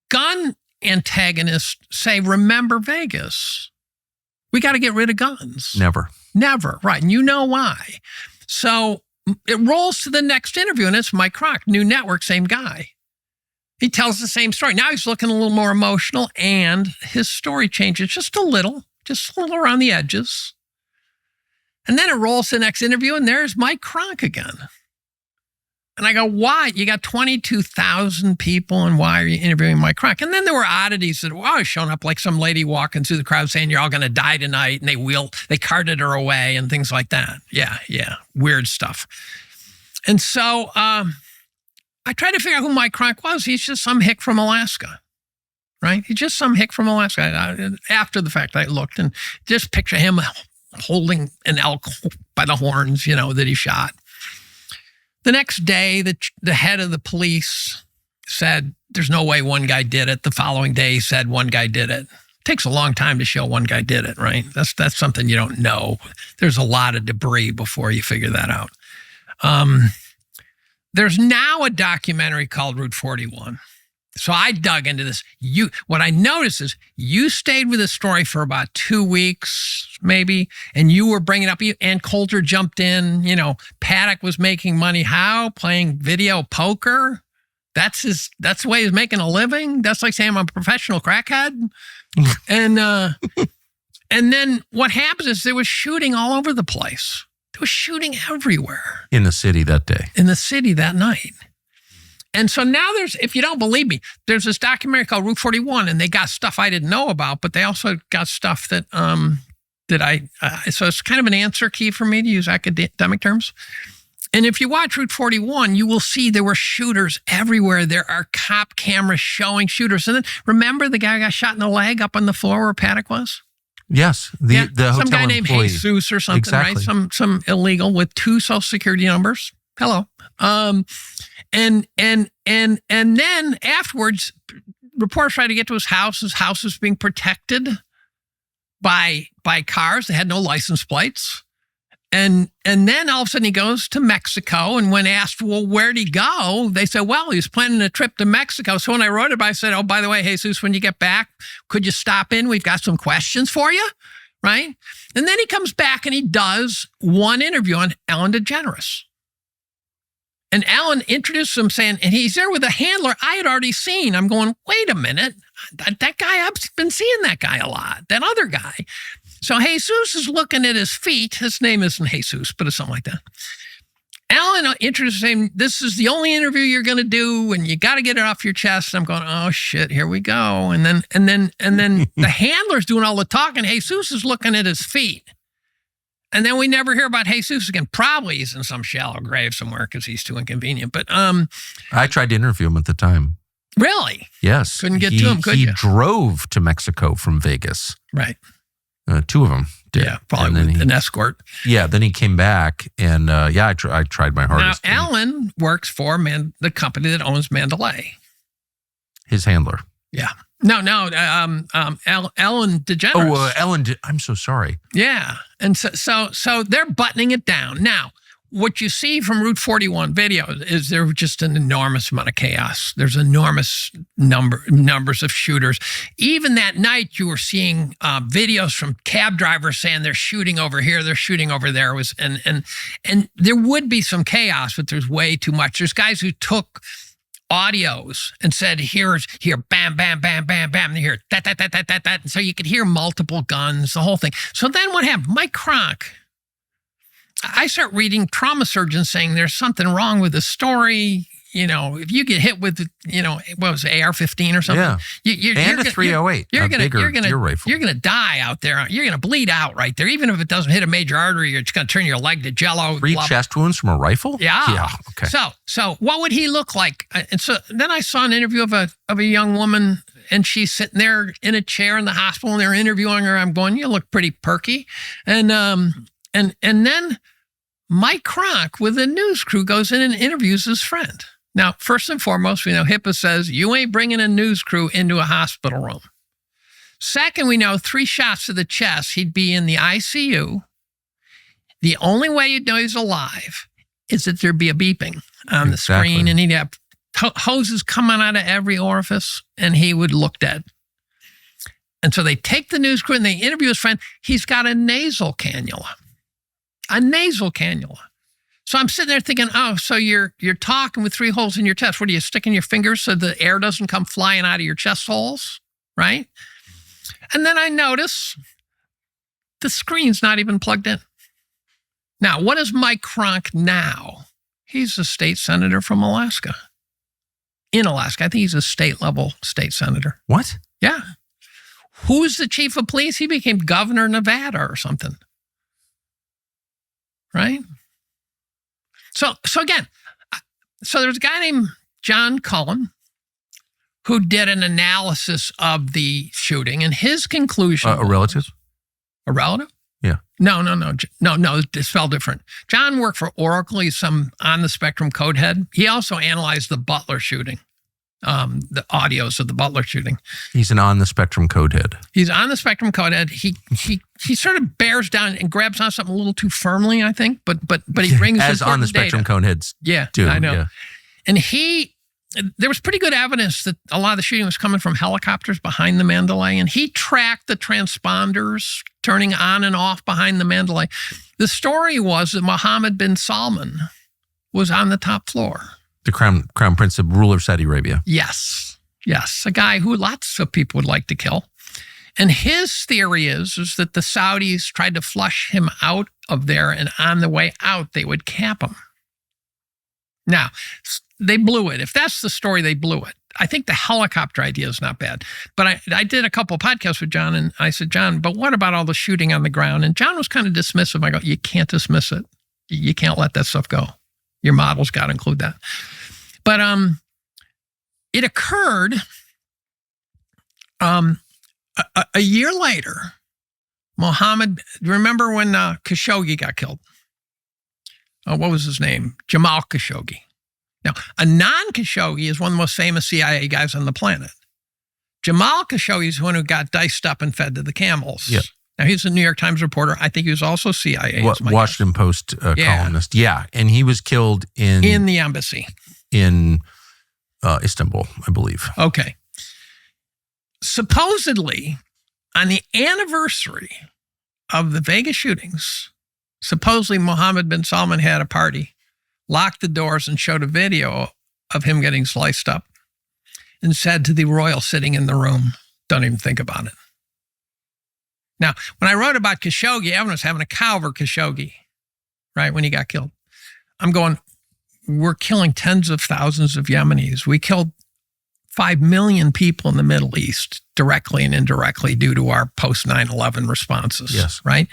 gun antagonist say, "Remember Vegas? We got to get rid of guns"? Never. Right. And you know why. So it rolls to the next interview, and it's Mike Kronk, new network, same guy. He tells the same story. Now he's looking a little more emotional, and his story changes just a little around the edges. And then it rolls to the next interview, and there's Mike Kronk again. And I go, why? You got 22,000 people, and why are you interviewing Mike Kronk? And then there were oddities that were always showing up, like some lady walking through the crowd saying, you're all going to die tonight, and they carted her away and things like that. Yeah, weird stuff. And so I tried to figure out who Mike Kronk was. He's just some hick from Alaska, right? He's just some hick from Alaska. After the fact, I looked and just picture him holding an elk by the horns, that he shot. The next day, the head of the police said, there's no way one guy did it. The following day, he said one guy did it. It takes a long time to show one guy did it, right? That's something you don't know. There's a lot of debris before you figure that out. There's now a documentary called Route 41. So I dug into this. What I noticed is you stayed with the story for about 2 weeks, maybe, and you were bringing up, and Coulter jumped in, Paddock was making money. How? Playing video poker? That's the way he's making a living? That's like saying I'm a professional crackhead? And then what happens is there was shooting all over the place. There was shooting everywhere. In the city that day. In the city that night. And so now if you don't believe me, there's this documentary called Route 41, and they got stuff I didn't know about, but they also got stuff that so it's kind of an answer key for me to use academic terms. And if you watch Route 41, you will see there were shooters everywhere. There are cop cameras showing shooters. And then remember the guy who got shot in the leg up on the floor where Paddock was? Yes, the hotel some guy employee. named Jesus or something, exactly. Right? Some illegal with 2 social security numbers. Hello. And then afterwards, reporters tried to get to his house. His house was being protected by cars. They had no license plates. And then all of a sudden he goes to Mexico. And when asked, well, where'd he go? They said, well, he was planning a trip to Mexico. So when I wrote it, I said, oh, by the way, Jesus, when you get back, could you stop in? We've got some questions for you, right? And then he comes back and he does one interview on Ellen DeGeneres. And Ellen introduced him saying, and he's there with a handler I had already seen. I'm going, wait a minute. That guy, I've been seeing that guy a lot, that other guy. So Jesus is looking at his feet. His name isn't Jesus, but it's something like that. Ellen introduced him, this is the only interview you're going to do, and you got to get it off your chest. And I'm going, oh shit, here we go. And then the handler's doing all the talking. Jesus is looking at his feet. And then we never hear about Jesus again. Probably he's in some shallow grave somewhere because he's too inconvenient. But I tried to interview him at the time. Really? Yes. Couldn't get to him, could you? He drove to Mexico from Vegas. Right. 2 of them did. Yeah, probably with an escort. Yeah, then he came back, and I tried my hardest. Now, Alan works for the company that owns Mandalay. His handler. Yeah. No, Ellen DeGeneres. Oh, Ellen, I'm so sorry. Yeah. And so they're buttoning it down. Now, what you see from Route 41 videos is there just an enormous amount of chaos. There's enormous numbers of shooters. Even that night, you were seeing videos from cab drivers saying they're shooting over here, they're shooting over there. And there would be some chaos, but there's way too much. There's guys who took audios and said, here, bam, bam, bam, bam, bam, and here, that. And so you could hear multiple guns, the whole thing. So then what happened? Mike Kronk, I start reading trauma surgeons saying there's something wrong with the story. If you get hit with, what was it, AR-15 or something? Yeah. And a 308, you're gonna die out there. You're gonna bleed out right there. Even if it doesn't hit a major artery, you're just gonna turn your leg to jello. 3 chest wounds from a rifle? Yeah. Yeah. Okay. So what would he look like? And so then I saw an interview of a young woman, and she's sitting there in a chair in the hospital, and they're interviewing her. I'm going, you look pretty perky. And then Mike Kronk with a news crew goes in and interviews his friend. Now, first and foremost, we know HIPAA says you ain't bringing a news crew into a hospital room. Second, we know 3 shots to the chest, he'd be in the ICU. The only way you'd know he's alive is that there'd be a beeping on the screen, and he'd have hoses coming out of every orifice, and he would look dead. And so they take the news crew and they interview his friend. He's got a nasal cannula. So I'm sitting there thinking, oh, so you're talking with 3 holes in your chest. What are you sticking your fingers so the air doesn't come flying out of your chest holes, right? And then I notice the screen's not even plugged in. Now, what is Mike Kronk now? He's a state senator from Alaska. In Alaska. I think he's a state-level state senator. What? Yeah. Who's the chief of police? He became governor of Nevada or something. Right? So again, there's a guy named John Collum who did an analysis of the shooting, and his conclusion... a relative? A relative? Yeah. No, it's spelled different. John worked for Oracle. He's some on-the-spectrum code head. He also analyzed the Butler shooting, the audios of the Butler shooting. He's an on-the-spectrum code head. He's on the spectrum code head. He sort of bears down and grabs on something a little too firmly, I think, but he brings as on-the-spectrum code heads do. I know. Yeah. And there was pretty good evidence that a lot of the shooting was coming from helicopters behind the Mandalay, and he tracked the transponders turning on and off behind the Mandalay. The story was that Mohammed bin Salman was on the top floor. The crown prince of ruler of Saudi Arabia. Yes, a guy who lots of people would like to kill. And his theory is that the Saudis tried to flush him out of there, and on the way out, they would cap him. Now, they blew it. If that's the story, they blew it. I think the helicopter idea is not bad. But I did a couple of podcasts with John, and I said, John, but what about all the shooting on the ground? And John was kind of dismissive. I go, you can't dismiss it. You can't let that stuff go. Your model's got to include that. But it occurred a year later. Mohammed, remember when Khashoggi got killed? What was his name? Jamal Khashoggi. Now, Anand Khashoggi is one of the most famous CIA guys on the planet. Jamal Khashoggi is the one who got diced up and fed to the camels. Yeah. Now, he's a New York Times reporter. I think he was also CIA. Washington Post columnist. Yeah, and he was killed in the embassy. In Istanbul, I believe. Okay. Supposedly, on the anniversary of the Vegas shootings, supposedly Mohammed bin Salman had a party, locked the doors, and showed a video of him getting sliced up and said to the royal sitting in the room, don't even think about it. Now, when I wrote about Khashoggi, everyone was having a cow over Khashoggi, right, when he got killed. I'm going, we're killing tens of thousands of Yemenis. We killed 5 million people in the Middle East directly and indirectly due to our post 9/11 responses, yes. Right?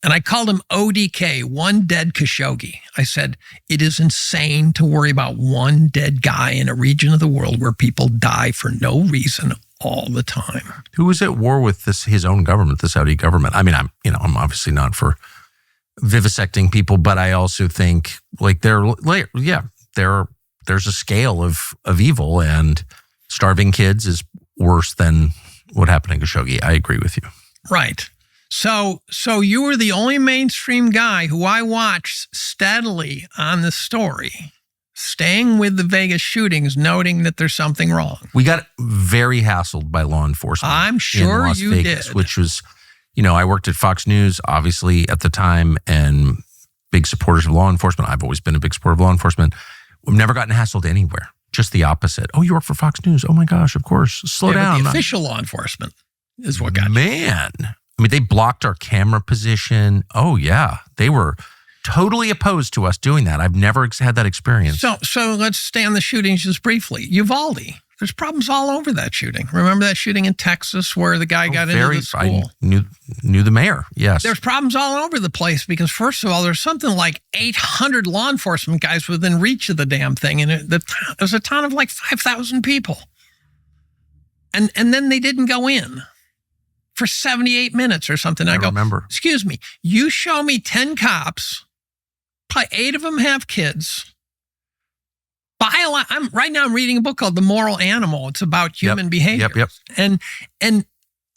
And I called him ODK, one dead Khashoggi. I said, it is insane to worry about one dead guy in a region of the world where people die for no reason all the time. Who was at war with his own government, the Saudi government? I mean, I'm obviously not for vivisecting people, but I also think there's a scale of evil, and starving kids is worse than what happened in Khashoggi. I agree with you. Right. So you were the only mainstream guy who I watched steadily on the story, staying with the Vegas shootings, noting that there's something wrong. We got very hassled by law enforcement. I'm sure in Las you Vegas, did. Which was, I worked at Fox News, obviously, at the time, and big supporters of law enforcement. I've always been a big supporter of law enforcement. We've never gotten hassled anywhere. Just the opposite. Oh, you work for Fox News? Oh my gosh, of course. Slow down. But the official law enforcement is what got Man. I mean, they blocked our camera position. Oh, yeah. They were totally opposed to us doing that. I've never had that experience. So let's stay on the shootings just briefly. Uvalde. There's problems all over that shooting. Remember that shooting in Texas where the guy got into the school? I knew the mayor, yes. There's problems all over the place because, first of all, there's something like 800 law enforcement guys within reach of the damn thing. And there's a town of like 5,000 people. And then they didn't go in for 78 minutes or something. I go, remember. Excuse me, you show me 10 cops, probably 8 of them have kids. Right now I'm reading a book called The Moral Animal. It's about human behavior. Yep. And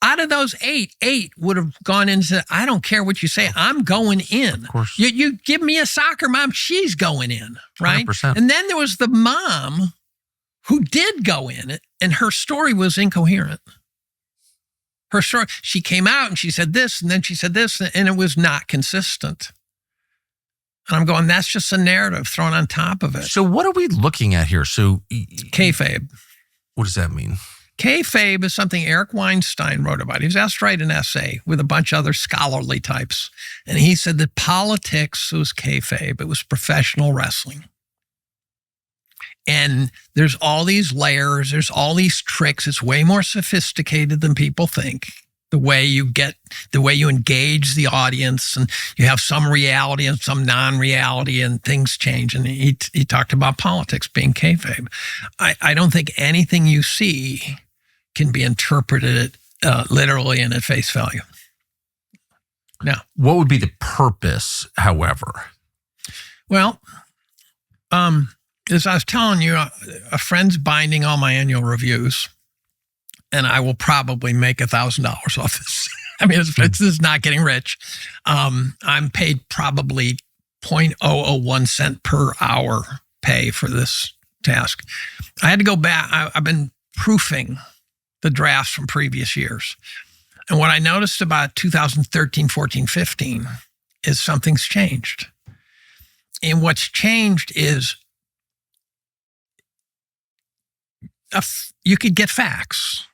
out of those 8 would have gone into, I don't care what you say, I'm going in. Of course. You give me a soccer mom, she's going in, right? 100%. And then there was the mom who did go in, and her story was incoherent. Her story, she came out and she said this, and then she said this, and it was not consistent. And I'm going, that's just a narrative thrown on top of it. So what are we looking at here? So Kayfabe. What does that mean? Kayfabe is something Eric Weinstein wrote about. He was asked to write an essay with a bunch of other scholarly types. And he said that politics was kayfabe. It was professional wrestling. And there's all these layers, there's all these tricks. It's way more sophisticated than people think. The way you engage the audience, and you have some reality and some non-reality, and things change. And he talked about politics being kayfabe. I don't think anything you see can be interpreted literally and at face value. Now, what would be the purpose, however? Well, as I was telling you, a friend's binding all my annual reviews, and I will probably make $1,000 off this. I mean, this is not getting rich. I'm paid probably 0.001 cent per hour pay for this task. I had to go back. I've been proofing the drafts from previous years. And what I noticed about 2013, 14, 15 is something's changed. And what's changed is you could get facts.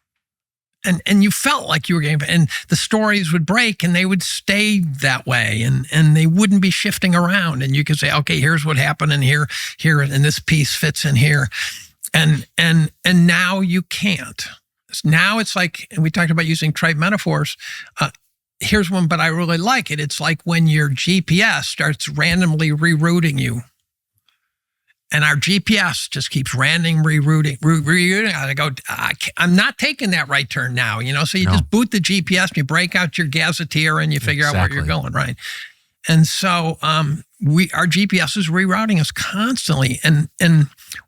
And you felt like you were getting, and the stories would break and they would stay that way, and they wouldn't be shifting around. And you could say, okay, here's what happened, and here, and this piece fits in here. And now you can't. Now it's like, and we talked about using trite metaphors. Here's one, but I really like it. It's like when your GPS starts randomly rerouting you. And our GPS just keeps randomly rerouting. I go, I'm not taking that right turn now, So you just boot the GPS and you break out your gazetteer and you figure out where you're going, right? And so our GPS is rerouting us constantly. And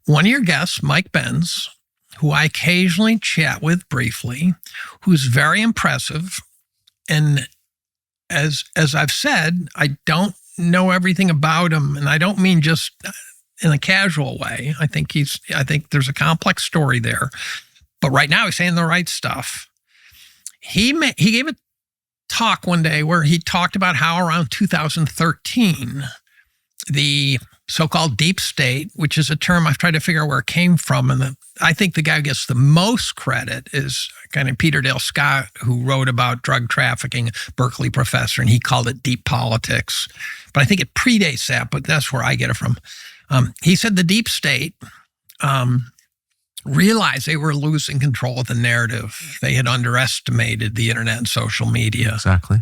one of your guests, Mike Benz, who I occasionally chat with briefly, who's very impressive. And as I've said, I don't know everything about him, and I don't mean just in a casual way. I think there's a complex story there. But right now he's saying the right stuff. He gave a talk one day where he talked about how around 2013, the so-called deep state, which is a term I've tried to figure out where it came from, and I think the guy who gets the most credit is kind of Peter Dale Scott, who wrote about drug trafficking, Berkeley professor, and he called it deep politics. But I think it predates that, but that's where I get it from. He said the deep state realized they were losing control of the narrative. They had underestimated the internet and social media. Exactly.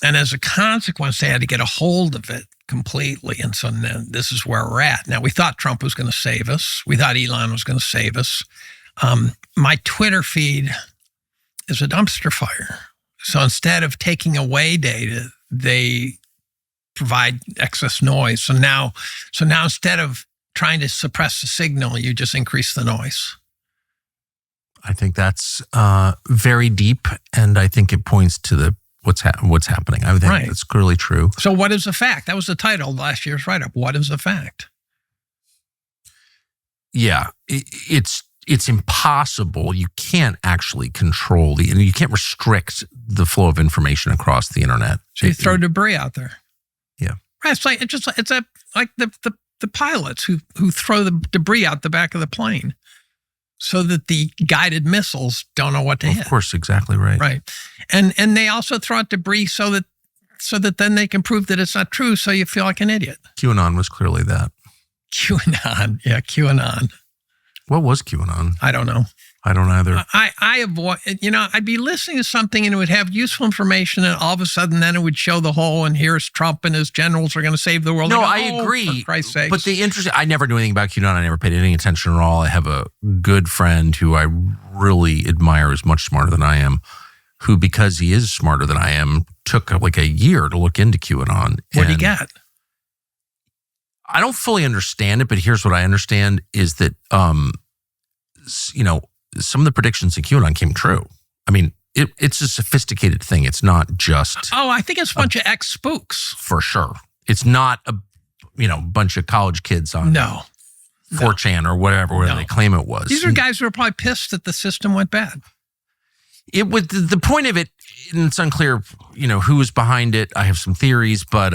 And as a consequence, they had to get a hold of it completely. And so then this is where we're at. Now, we thought Trump was going to save us. We thought Elon was going to save us. My Twitter feed is a dumpster fire. So instead of taking away data, they provide excess noise. So now instead of trying to suppress the signal, you just increase the noise. I think that's very deep, and I think it points to what's happening. I think it's clearly true. So what is a fact? That was the title of last year's write-up. What is a fact? Yeah, it's impossible. You can't actually control you can't restrict the flow of information across the internet. So you throw debris out there. Yeah. Right. It's like the pilots who throw the debris out the back of the plane so that the guided missiles don't know what to hit. Of course, exactly right. Right. And they also throw out debris so that then they can prove that it's not true, so you feel like an idiot. QAnon was clearly that. QAnon. Yeah, QAnon. What was QAnon? I don't know. I don't either. I avoid, I'd be listening to something and it would have useful information, and all of a sudden then it would show the whole, and here's Trump and his generals are going to save the world. No, I agree. For Christ's sakes. But I never knew anything about QAnon. I never paid any attention at all. I have a good friend who I really admire, who's much smarter than I am, who, because he is smarter than I am, took like a year to look into QAnon. What did he get? I don't fully understand it, but here's what I understand is that, some of the predictions in QAnon came true. I mean, it's a sophisticated thing. It's not just... Oh, I think it's a bunch of ex-spooks. For sure. It's not a bunch of college kids on 4chan or whatever they claim it was. These are guys who are probably pissed that the system went bad. It was the point of it, and it's unclear, who was behind it. I have some theories, but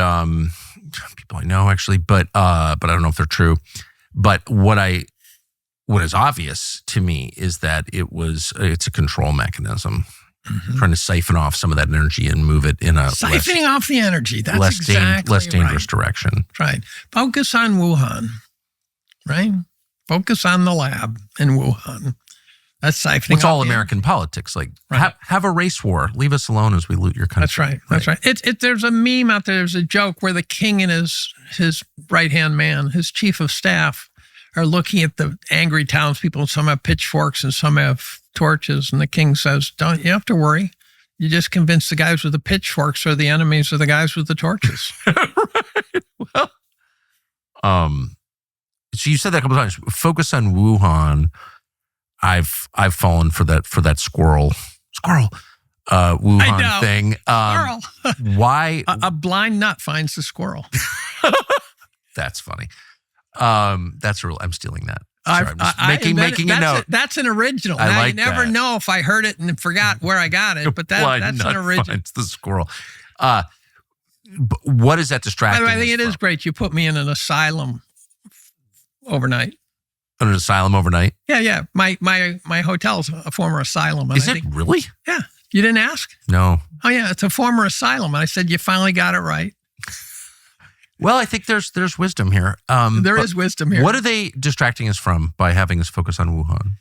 people I know actually, but I don't know if they're true. But what is obvious to me is that it's a control mechanism, trying to siphon off some of that energy and move it in a siphoning off the energy. That's less dangerous direction. Right. Focus on Wuhan, right? Focus on the lab in Wuhan. That's siphoning. It's all American politics. Like, have a race war. Leave us alone as we loot your country. That's right. That's right. There's a meme out there. There's a joke where the king and his right-hand man, his chief of staff, are looking at the angry townspeople. Some have pitchforks and some have torches. And the king says, "Don't you have to worry? You just convince the guys with the pitchforks are the enemies of the guys with the torches." Right. Well, so you said that a couple of times. Focus on Wuhan. I've fallen for that squirrel Wuhan thing. Squirrel. Why? A blind nut finds the squirrel. That's funny. That's real. I'm stealing that. Sorry, I'm just making a note. That's an original. I you never know if I heard it and forgot where I got it, but that's an original. It's the squirrel. What is that distracting? I think it is great. You put me in an asylum overnight. An asylum overnight? Yeah. My hotel's a former asylum. Is it really? Yeah. You didn't ask? No. Oh yeah, it's a former asylum. And I said, you finally got it right. Well, I think there's wisdom here. There is wisdom here. What are they distracting us from by having us focus on Wuhan?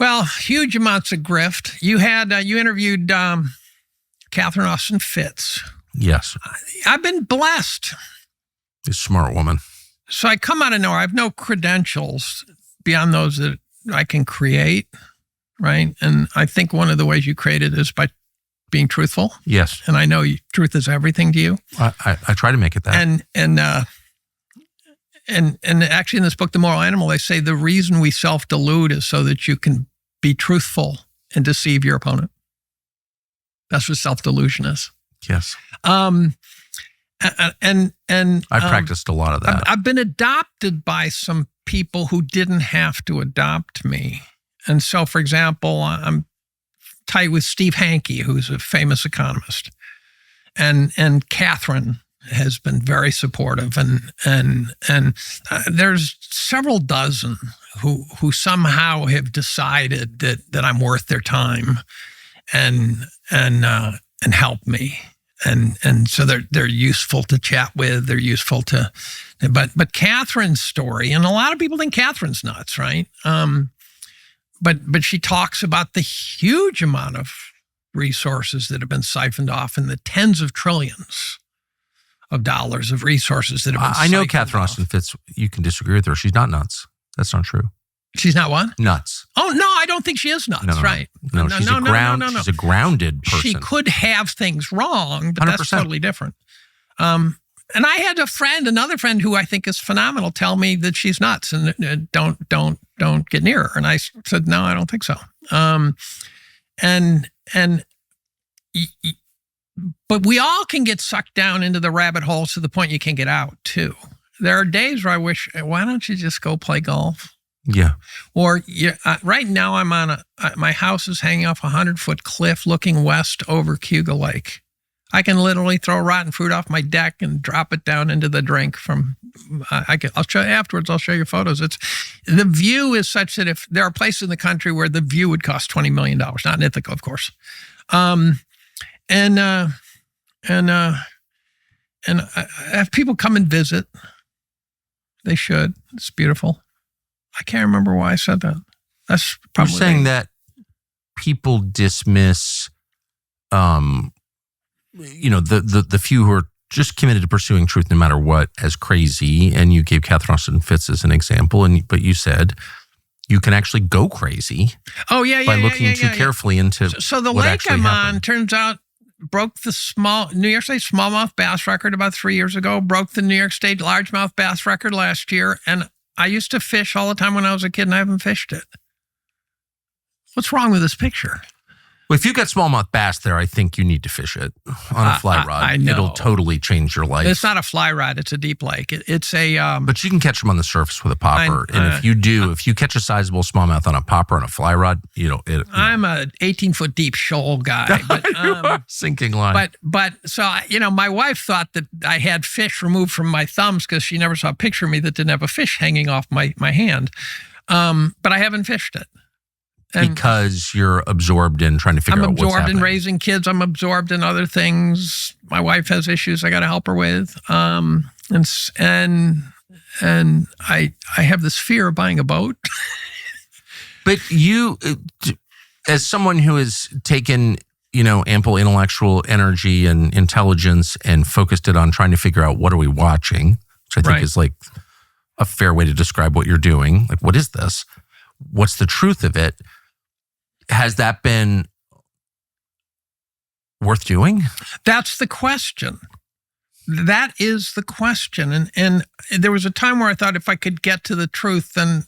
Well, huge amounts of grift. You interviewed Catherine Austin Fitz. Yes. I've been blessed. A smart woman. So I come out of nowhere. I have no credentials beyond those that I can create, right? And I think one of the ways you create it is by being truthful. Yes. And I know truth is everything to you. I try to make it that. And actually in this book, The Moral Animal, they say the reason we self-delude is so that you can be truthful and deceive your opponent. That's what self-delusion is. Yes. And I practiced a lot of that. I've been adopted by some people who didn't have to adopt me. And so, for example, I'm tight with Steve Hanke, who's a famous economist, and Catherine has been very supportive, and there's several dozen who somehow have decided that I'm worth their time, and help me. And so they're useful to chat with. They're useful to, but Catherine's story, and a lot of people think Catherine's nuts, right? But she talks about the huge amount of resources that have been siphoned off in the tens of trillions of dollars of resources that have been siphoned off. I know Catherine Austin Fitz, you can disagree with her. She's not nuts. That's not true. She's not what? Nuts. Oh, no, I don't think she is nuts, right? No, she's a grounded person. She could have things wrong, but 100%. That's totally different. And I had another friend who I think is phenomenal, tell me that she's nuts and don't get near her. And I said, no, I don't think so. But we all can get sucked down into the rabbit holes to the point you can't get out too. There are days where I wish, why don't you just go play golf? Yeah. Or right now I'm on my house is hanging off a 100-foot cliff looking west over Cuga Lake. I can literally throw rotten fruit off my deck and drop it down into the drink from, I'll show you afterwards, I'll show you photos. The view is such that if there are places in the country where the view would cost $20 million, not in Ithaca, of course. And I have people come and visit. They should. It's beautiful. I can't remember why I said that. That's probably You're saying that people dismiss, the few who are just committed to pursuing truth no matter what as crazy. And you gave Catherine Austin Fitz as an example, but you said you can actually go crazy. Oh yeah, by looking too carefully into. So the lake I'm on turns out broke the New York State smallmouth bass record about 3 years ago. Broke the New York State largemouth bass record last year, and I used to fish all the time when I was a kid, and I haven't fished it. What's wrong with this picture? Well, if you've got smallmouth bass there, I think you need to fish it on a fly rod. I know. It'll totally change your life. It's not a fly rod. It's a deep lake. It's a... but you can catch them on the surface with a popper. And if you catch a sizable smallmouth on a popper on a fly rod, I'm a 18-foot deep shoal guy. But, you are sinking line. But so, my wife thought that I had fish removed from my thumbs because she never saw a picture of me that didn't have a fish hanging off my hand. But I haven't fished it. Because you're absorbed in trying to figure out what's happening. I'm absorbed in raising kids. I'm absorbed in other things. My wife has issues I got to help her with. And And I have this fear of buying a boat. But you, as someone who has taken, ample intellectual energy and intelligence and focused it on trying to figure out what are we watching, which I think is like a fair way to describe what you're doing. Like, what is this? What's the truth of it? Has that been worth doing? That's the question. That is the question. And there was a time where I thought if I could get to the truth, then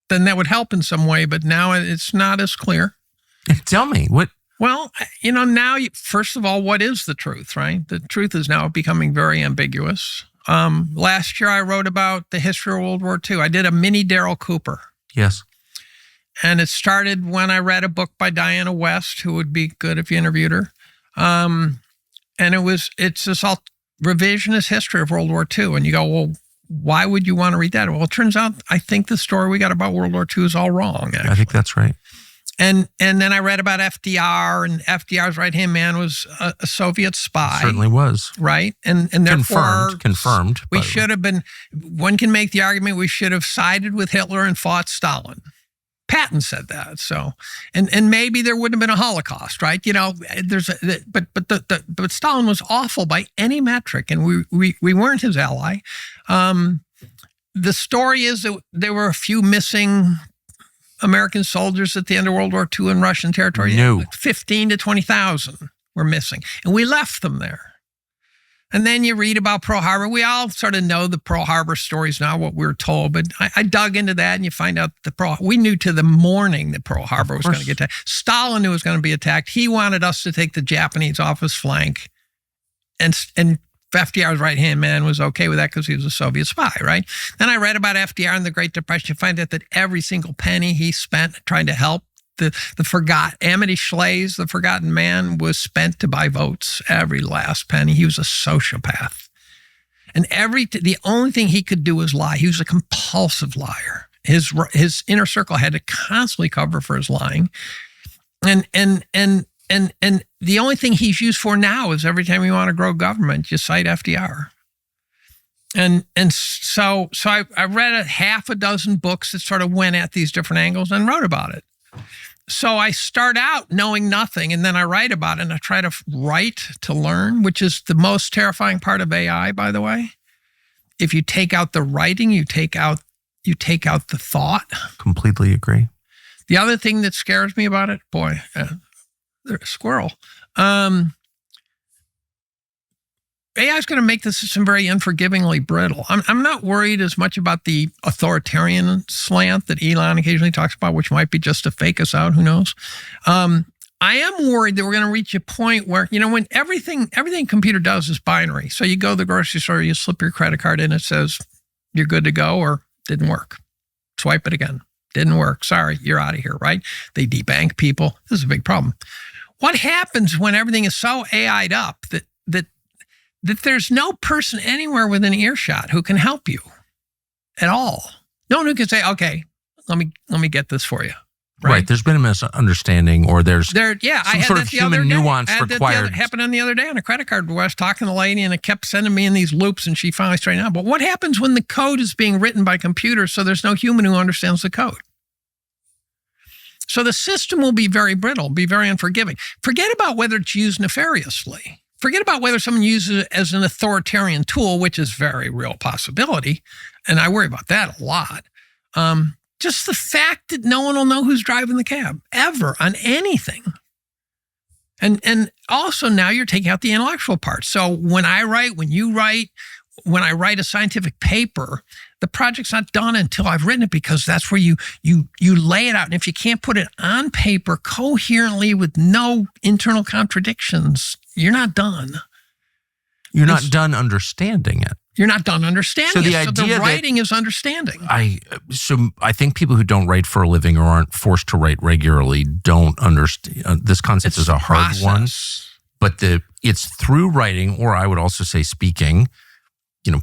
that would help in some way. But now it's not as clear. Tell me what. Well, now, first of all, what is the truth, right? The truth is now becoming very ambiguous. Last year, I wrote about the history of World War II. I did a mini Daryl Cooper. Yes. And it started when I read a book by Diana West, who would be good if you interviewed her. And it's this all revisionist history of World War II. And you go, well, why would you want to read that? Well, it turns out I think the story we got about World War II is all wrong, actually. I think that's right. And then I read about FDR, and FDR's right-hand man was a Soviet spy. Certainly was. Right? And therefore... Confirmed. We should have been... One can make the argument we should have sided with Hitler and fought Stalin. Patton said that. So, and maybe there wouldn't have been a Holocaust, right? But Stalin was awful by any metric, and we weren't his ally. The story is that there were a few missing American soldiers at the end of World War II in Russian territory. No. 15 to 20,000 were missing, and we left them there. And then you read about Pearl Harbor. We all sort of know the Pearl Harbor stories now, what we were told. But I dug into that, and you find out we knew to the morning that Pearl Harbor was going to get attacked. Stalin knew it was going to be attacked. He wanted us to take the Japanese off his flank. And FDR's right-hand man was okay with that because he was a Soviet spy, right? Then I read about FDR in the Great Depression. You find out that every single penny he spent trying to help Amity Schleys, the forgotten man, was spent to buy votes. Every last penny. He was a sociopath. And the only thing he could do was lie. He was a compulsive liar. His inner circle had to constantly cover for his lying. And the only thing he's used for now is every time you want to grow government, you cite FDR. And so I read a half a dozen books that sort of went at these different angles and wrote about it. So I start out knowing nothing, and then I write about it, and I try to write to learn, which is the most terrifying part of AI, by the way. If you take out the writing, you take out the thought. Completely agree. The other thing that scares me about it, boy, there's a squirrel. AI is going to make the system very unforgivingly brittle. I'm not worried as much about the authoritarian slant that Elon occasionally talks about, which might be just to fake us out. Who knows? I am worried that we're going to reach a point where, when everything a computer does is binary. So you go to the grocery store, you slip your credit card in, it says you're good to go or didn't work. Swipe it again. Didn't work. Sorry, you're out of here, right? They debank people. This is a big problem. What happens when everything is so AI'd up that there's no person anywhere within earshot who can help you at all? No one who can say, okay, let me get this for you. Right. There's been a misunderstanding, or there's some sort of human nuance required. It happened the other day on a credit card where I was talking to the lady, and it kept sending me in these loops, and she finally straightened out. But what happens when the code is being written by computers, so there's no human who understands the code? So the system will be very brittle, be very unforgiving. Forget about whether it's used nefariously. Forget about whether someone uses it as an authoritarian tool, which is a very real possibility. And I worry about that a lot. Just the fact that no one will know who's driving the cab ever on anything. And also now you're taking out the intellectual part. So when I write, when I write a scientific paper, the project's not done until I've written it, because that's where you lay it out. And if you can't put it on paper coherently with no internal contradictions, you're not done. You're not done understanding it. You're not done understanding so the it. Idea so the writing is understanding. I think people who don't write for a living or aren't forced to write regularly don't understand. This concept is a hard one. But it's through writing, or I would also say speaking,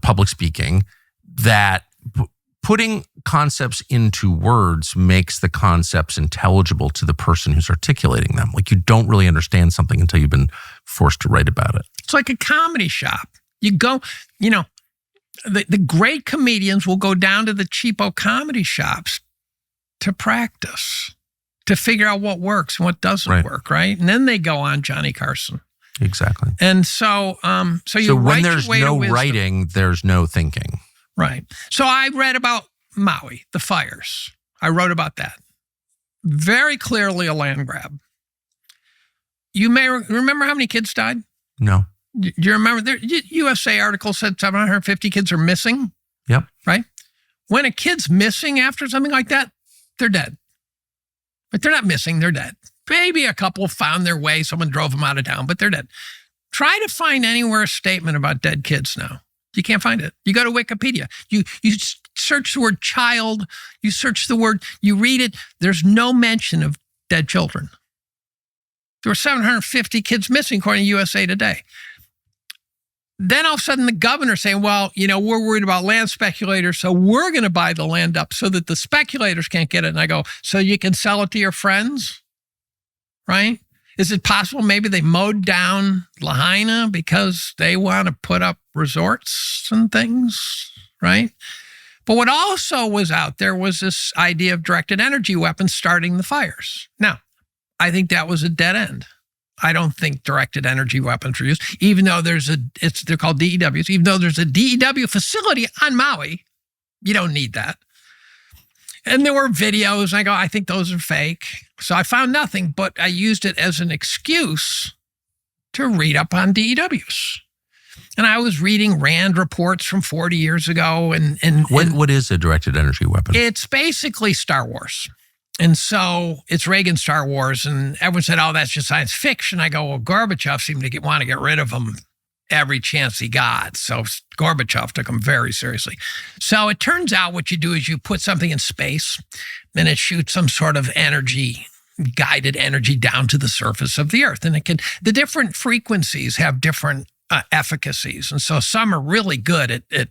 public speaking, that putting concepts into words makes the concepts intelligible to the person who's articulating them. Like, you don't really understand something until you've been forced to write about it. It's like a comedy shop. You go, the great comedians will go down to the cheapo comedy shops to practice, to figure out what works and what doesn't work, right? And then they go on Johnny Carson. Exactly. And so you so write when there's your way no to wisdom. writing, there's no thinking. Right. So I read about Maui, the fires. I wrote about that. Very clearly a land grab. You may remember how many kids died? No. Do you remember? The USA article said 750 kids are missing. Yep. Right? When a kid's missing after something like that, they're dead. But they're not missing, they're dead. Maybe a couple found their way, someone drove them out of town, but they're dead. Try to find anywhere a statement about dead kids now. You can't find it. You go to Wikipedia. You search the word child, you search the word, you read it, there's no mention of dead children. There were 750 kids missing according to USA Today. Then all of a sudden the governor's saying, well, we're worried about land speculators, so we're going to buy the land up so that the speculators can't get it. And I go, so you can sell it to your friends, right? Is it possible maybe they mowed down Lahaina because they want to put up resorts and things, right? But what also was out there was this idea of directed energy weapons starting the fires. Now, I think that was a dead end. I don't think directed energy weapons were used, even though they're called DEWs, even though there's a DEW facility on Maui, you don't need that. And there were videos, and I think those are fake. So I found nothing, but I used it as an excuse to read up on DEWs. And I was reading RAND reports from 40 years ago. And what is a directed energy weapon? It's basically Star Wars. And so it's Reagan's Star Wars, and everyone said, oh, that's just science fiction. I go, well, Gorbachev seemed to want to get rid of them every chance he got. So Gorbachev took them very seriously. So it turns out what you do is you put something in space, and it shoots some sort of energy, guided energy down to the surface of the Earth. And the different frequencies have different efficacies. And so some are really good at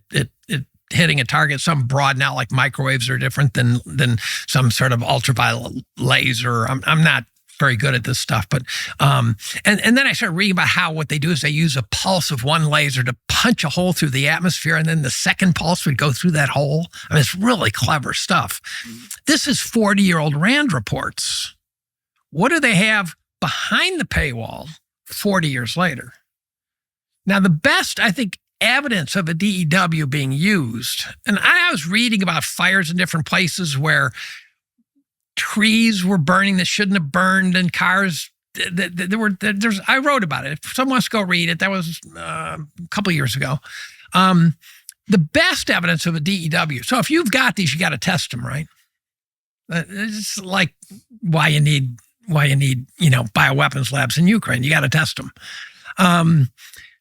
hitting a target. Some broaden out, like microwaves are different than some sort of ultraviolet laser. I'm not very good at this stuff, but and then I started reading about what they do is they use a pulse of one laser to punch a hole through the atmosphere, and then the second pulse would go through that hole. I mean, it's really clever stuff. This is 40-year-old RAND reports. What do they have behind the paywall 40 years later? Now, the best, I think, evidence of a DEW being used, and I was reading about fires in different places where trees were burning that shouldn't have burned, and cars. I wrote about it. If someone wants to go read it, that was a couple of years ago. The best evidence of a DEW. So if you've got these, you got to test them, right? It's like why you need bioweapons labs in Ukraine. You got to test them.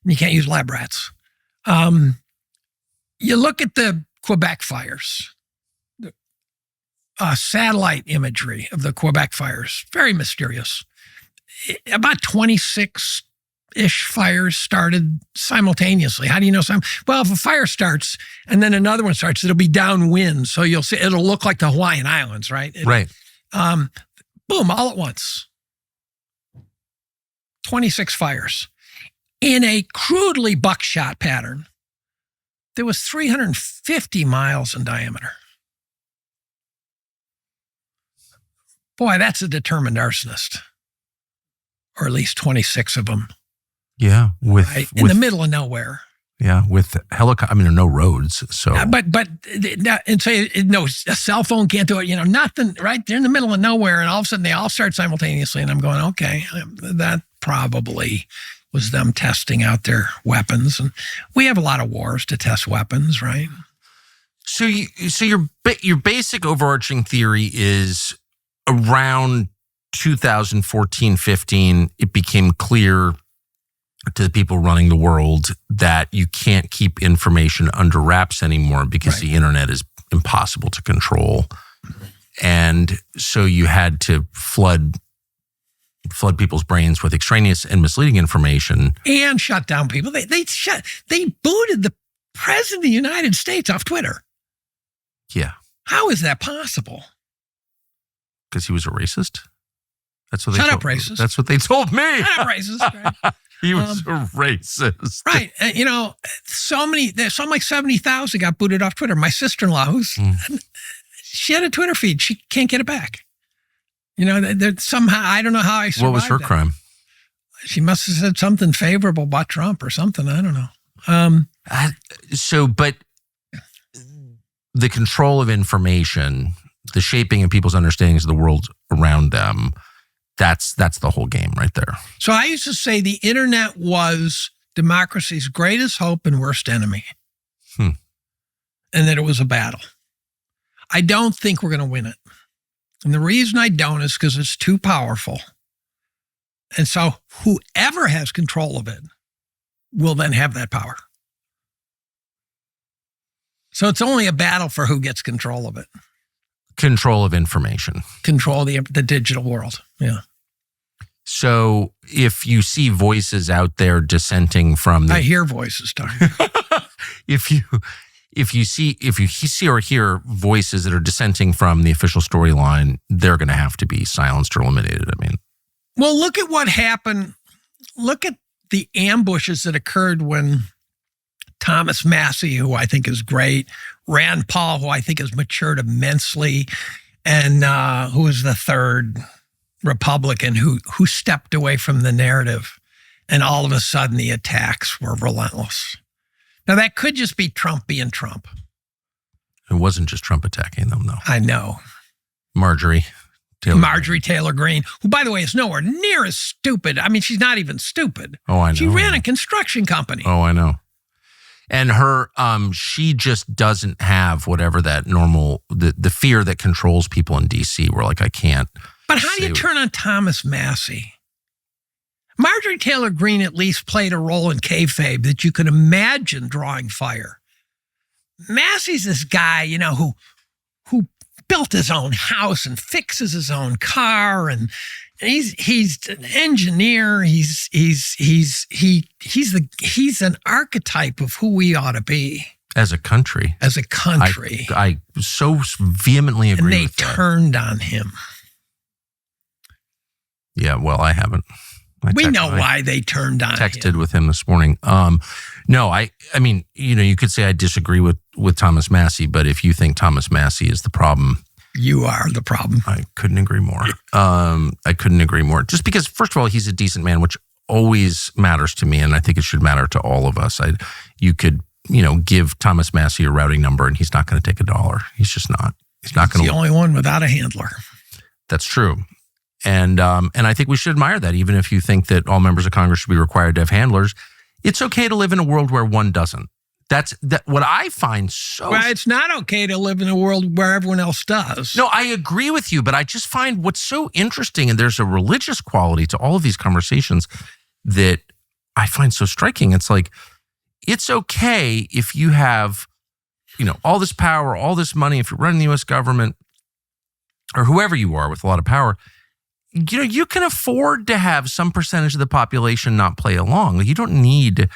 You can't use lab rats. You look at the Quebec fires, satellite imagery of the Quebec fires, very mysterious. About 26-ish fires started simultaneously. How do you know some? Well, if a fire starts and then another one starts, it'll be downwind. So you'll see, it'll look like the Hawaiian Islands, right? Right. Boom, all at once. 26 fires. In a crudely buckshot pattern, there was 350 miles in diameter. Boy, that's a determined arsonist. Or at least 26 of them. Yeah. In the middle of nowhere. Yeah. With no roads. So. And say, a cell phone can't do it, nothing, right? They're in the middle of nowhere, and all of a sudden they all start simultaneously. And I'm going, okay, that probably was them testing out their weapons. And we have a lot of wars to test weapons, right? So your basic overarching theory is around 2014-15, it became clear to the people running the world that you can't keep information under wraps anymore because the internet is impossible to control. And so you had to flood people's brains with extraneous and misleading information. And shut down people. They booted the president of the United States off Twitter. Yeah. How is that possible? Because he was a racist? That's what Shut up, racist. That's what they told me. Shut up, racist. Right? He was a racist. Right. You know, there's something like 70,000 got booted off Twitter. My sister-in-law, she had a Twitter feed. She can't get it back. You know, somehow, I don't know how I survived. What was her crime? She must have said something favorable about Trump or something. I don't know. But the control of information, the shaping of people's understandings of the world around them, that's the whole game right there. So I used to say the internet was democracy's greatest hope and worst enemy. And that it was a battle. I don't think we're going to win it. And the reason I don't is because it's too powerful. And so whoever has control of it will then have that power. So it's only a battle for who gets control of it. Control of information. Control the digital world. Yeah. So if you see voices out there dissenting from I hear voices talking. if you see or hear voices that are dissenting from the official storyline, they're going to have to be silenced or eliminated. I mean, well, look at what happened. Look at the ambushes that occurred when Thomas Massie, who I think is great, Rand Paul, who I think has matured immensely, and who is the third Republican who stepped away from the narrative, and all of a sudden the attacks were relentless. Now that could just be Trump being Trump. It wasn't just Trump attacking them, though. I know. Marjorie Taylor Greene, who, by the way, is nowhere near as stupid. I mean, she's not even stupid. Oh, I know. She ran a construction company. Oh, I know. And her, she just doesn't have whatever that normal, the fear that controls people in D.C. Where like, I can't. But how do you turn on Thomas Massie? Marjorie Taylor Greene at least played a role in Kayfabe that you could imagine drawing fire. Massie's this guy, you know, who built his own house and fixes his own car, and he's an engineer. He's an archetype of who we ought to be as a country. I so vehemently agree with that. And they turned on him. Yeah, well, I haven't. We know why they turned on him. Texted with him this morning. No, I mean, you know, you could say I disagree with Thomas Massie, but if you think Thomas Massie is the problem, you are the problem. I couldn't agree more. I couldn't agree more. Just because, first of all, he's a decent man, which always matters to me, and I think it should matter to all of us. You could, you know, give Thomas Massie a routing number, and he's not going to take $1. He's just not. He's not going to. The only one without a handler. That's true. And I think we should admire that, even if you think that all members of Congress should be required to have handlers. It's okay to live in a world where one doesn't. That's what I find so. Well, it's not okay to live in a world where everyone else does. No, I agree with you, but I just find what's so interesting, and there's a religious quality to all of these conversations that I find so striking. It's like, it's okay if you have, you know, all this power, all this money, if you're running the U.S. government or whoever you are with a lot of power. You know, you can afford to have some percentage of the population not play along. Like, you don't need, it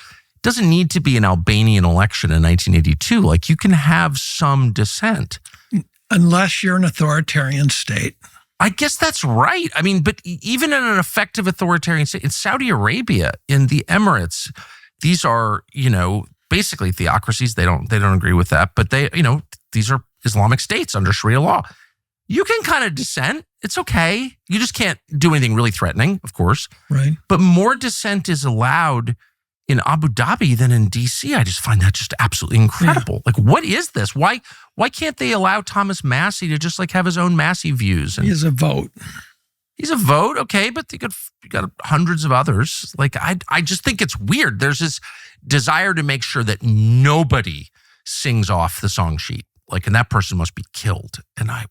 doesn't need to be an Albanian election in 1982. Like, you can have some dissent. Unless you're an authoritarian state. I guess that's right. I mean, but even in an effective authoritarian state, in Saudi Arabia, in the Emirates, these are, you know, basically theocracies. They don't agree with that, but they, you know, these are Islamic states under Sharia law. You can kind of dissent. It's okay. You just can't do anything really threatening, of course. Right. But more dissent is allowed in Abu Dhabi than in DC. I just find that just absolutely incredible. Yeah. Like, what is this? Why can't they allow Thomas Massie to just like have his own Massie views? And he's a vote. He's a vote, okay, but you got hundreds of others. Like, I just think it's weird. There's this desire to make sure that nobody sings off the song sheet. Like, and that person must be killed. And I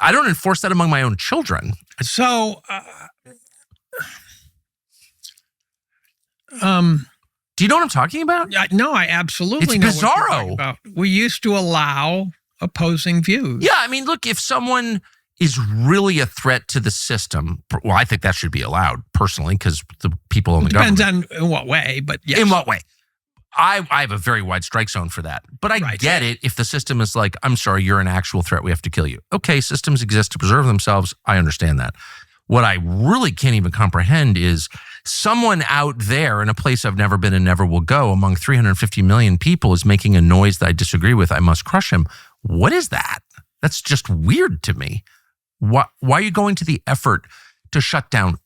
don't enforce that among my own children. So, do you know what I'm talking about? No, I absolutely know. It's bizarro. What you're talking about. We used to allow opposing views. Yeah, I mean, look, if someone is really a threat to the system, well, I think that should be allowed personally, because the people in the government. Depends on in what way, but yes. In what way? I have a very wide strike zone for that. But I get it if the system is like, I'm sorry, you're an actual threat, we have to kill you. Okay, systems exist to preserve themselves. I understand that. What I really can't even comprehend is someone out there in a place I've never been and never will go among 350 million people is making a noise that I disagree with. I must crush him. What is that? That's just weird to me. Why are you going to the effort to shut down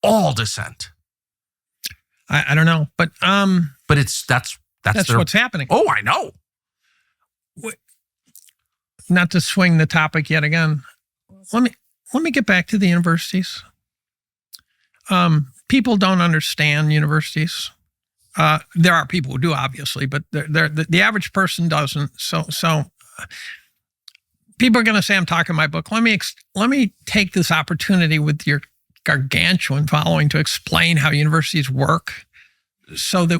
all dissent? I don't know, but that's what's happening. Oh, I know. Not to swing the topic yet again. Let me get back to the universities. People don't understand universities. There are people who do, obviously, but the average person doesn't. So people are going to say I'm talking my book. Let me take this opportunity with your gargantuan following to explain how universities work.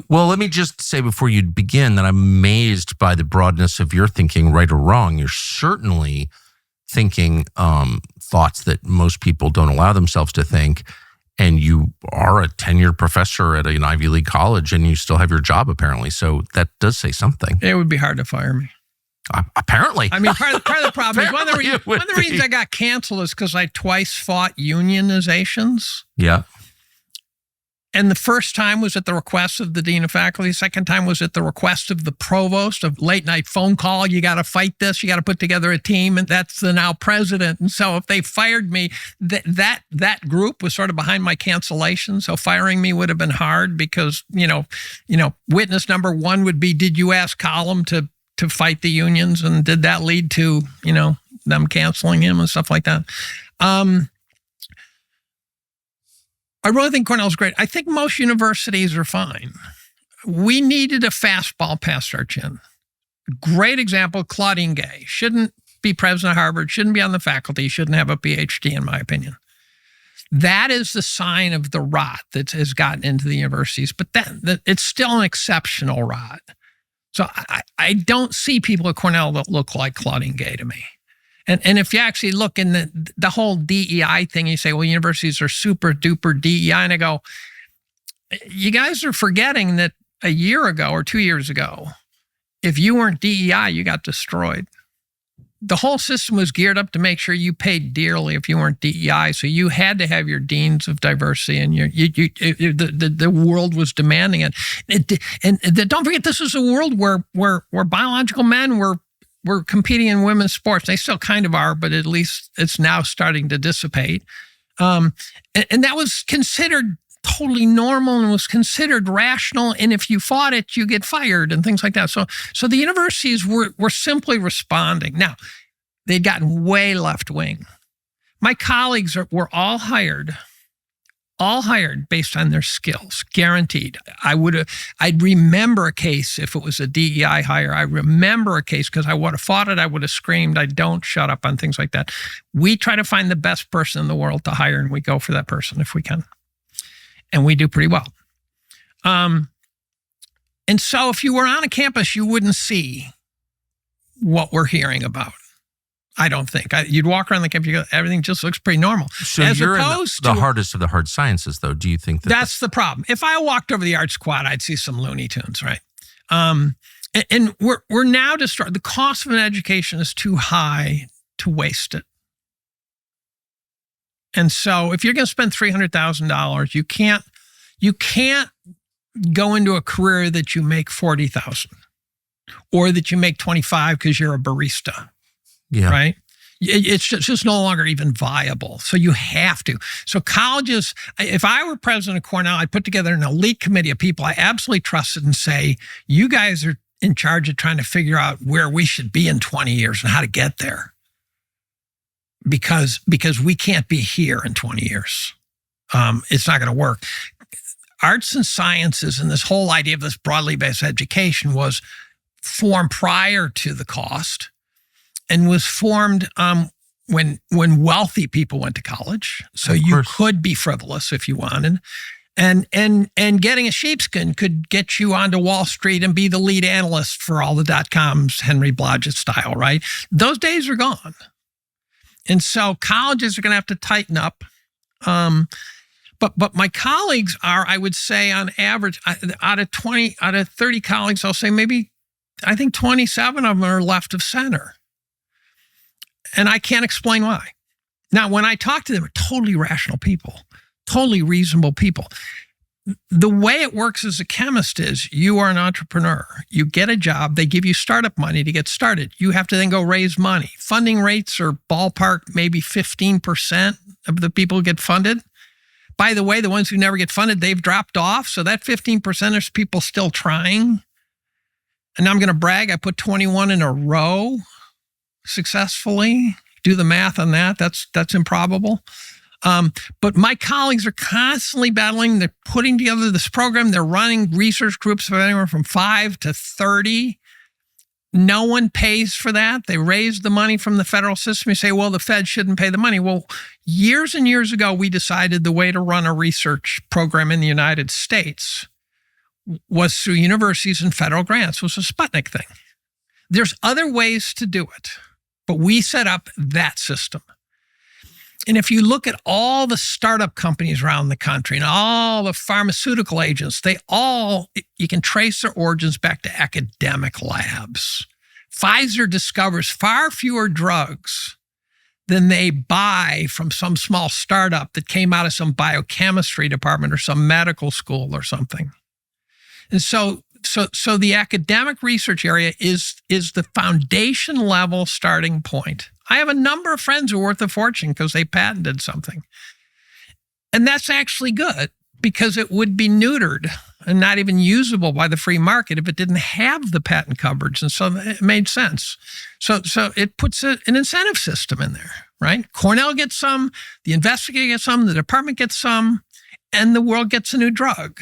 Well, let me just say before you begin that I'm amazed by the broadness of your thinking, right or wrong. You're certainly thinking thoughts that most people don't allow themselves to think. And you are a tenured professor at an Ivy League college and you still have your job, apparently. So that does say something. It would be hard to fire me. Apparently. I mean, part of the problem is one of the reasons I got canceled is because I twice fought unionizations. Yeah. And the first time was at the request of the dean of faculty. The second time was at the request of the provost, of late night phone call. You got to fight this. You got to put together a team. And that's the now president. And so if they fired me, that group was sort of behind my cancellation. So firing me would have been hard because, witness number one would be, did you ask Collum to fight the unions? And did that lead to, them canceling him and stuff like that? I really think Cornell's great. I think most universities are fine. We needed a fastball past our chin. Great example, Claudine Gay. Shouldn't be president of Harvard, shouldn't be on the faculty, shouldn't have a PhD, in my opinion. That is the sign of the rot that has gotten into the universities, but it's still an exceptional rot. So I don't see people at Cornell that look like Claudine Gay to me. And if you actually look in the whole DEI thing, you say, well, universities are super duper DEI. And I go, you guys are forgetting that a year ago or 2 years ago, if you weren't DEI, you got destroyed. The whole system was geared up to make sure you paid dearly if you weren't DEI. So you had to have your deans of diversity, and the world was demanding it. And don't forget, this is a world where biological men were competing in women's sports. They still kind of are, but at least it's now starting to dissipate. And that was considered totally normal and was considered rational. And if you fought it, you get fired and things like that. So the universities were simply responding. Now, they'd gotten way left wing. My colleagues were all hired based on their skills, guaranteed. I'd remember a case if it was a DEI hire. I remember a case because I would have fought it. I would have screamed. I don't shut up on things like that. We try to find the best person in the world to hire, and we go for that person if we can. And we do pretty well. And so if you were on a campus, you wouldn't see what we're hearing about. I don't think. You'd walk around the campus, everything just looks pretty normal. So you're in the hardest of the hard sciences, though. Do you think that's the problem? If I walked over the art squad, I'd see some Looney Tunes, right? And we're now destroyed. The cost of an education is too high to waste it. And so if you're going to spend $300,000, you can't go into a career that you make $40,000 or that you make $25,000 because you're a barista. Yeah. Right? It's just no longer even viable. So you have to. So colleges, if I were president of Cornell, I'd put together an elite committee of people I absolutely trusted and say, you guys are in charge of trying to figure out where we should be in 20 years and how to get there. Because we can't be here in 20 years. It's not going to work. Arts and sciences and this whole idea of this broadly based education was formed prior to the cost and was formed when wealthy people went to college. So you could be frivolous if you wanted. And getting a sheepskin could get you onto Wall Street and be the lead analyst for all the dot-coms, Henry Blodgett style, right? Those days are gone. And so colleges are going to have to tighten up. But my colleagues are, I would say on average, out of 30 colleagues, I'll say I think 27 of them are left of center. And I can't explain why. Now, when I talk to them, they're totally rational people, totally reasonable people. The way it works as a chemist is you are an entrepreneur. You get a job. They give you startup money to get started. You have to then go raise money. Funding rates are ballpark maybe 15% of the people who get funded. By the way, the ones who never get funded, they've dropped off. So that 15%, there's people still trying. And I'm going to brag. I put 21 in a row successfully. Do the math on that. That's improbable. But my colleagues are constantly battling. They're putting together this program. They're running research groups of anywhere from 5 to 30. No one pays for that. They raise the money from the federal system. You say, well, the Fed shouldn't pay the money. Well, years and years ago, we decided the way to run a research program in the United States was through universities and federal grants. It was a Sputnik thing. There's other ways to do it, but we set up that system. And if you look at all the startup companies around the country and all the pharmaceutical agents, you can trace their origins back to academic labs. Pfizer discovers far fewer drugs than they buy from some small startup that came out of some biochemistry department or some medical school or something. And so the academic research area is the foundation level starting point. I have a number of friends who are worth a fortune because they patented something. And that's actually good because it would be neutered and not even usable by the free market if it didn't have the patent coverage. And so it made sense. So it puts an incentive system in there, right? Cornell gets some, the investigator gets some, the department gets some, and the world gets a new drug.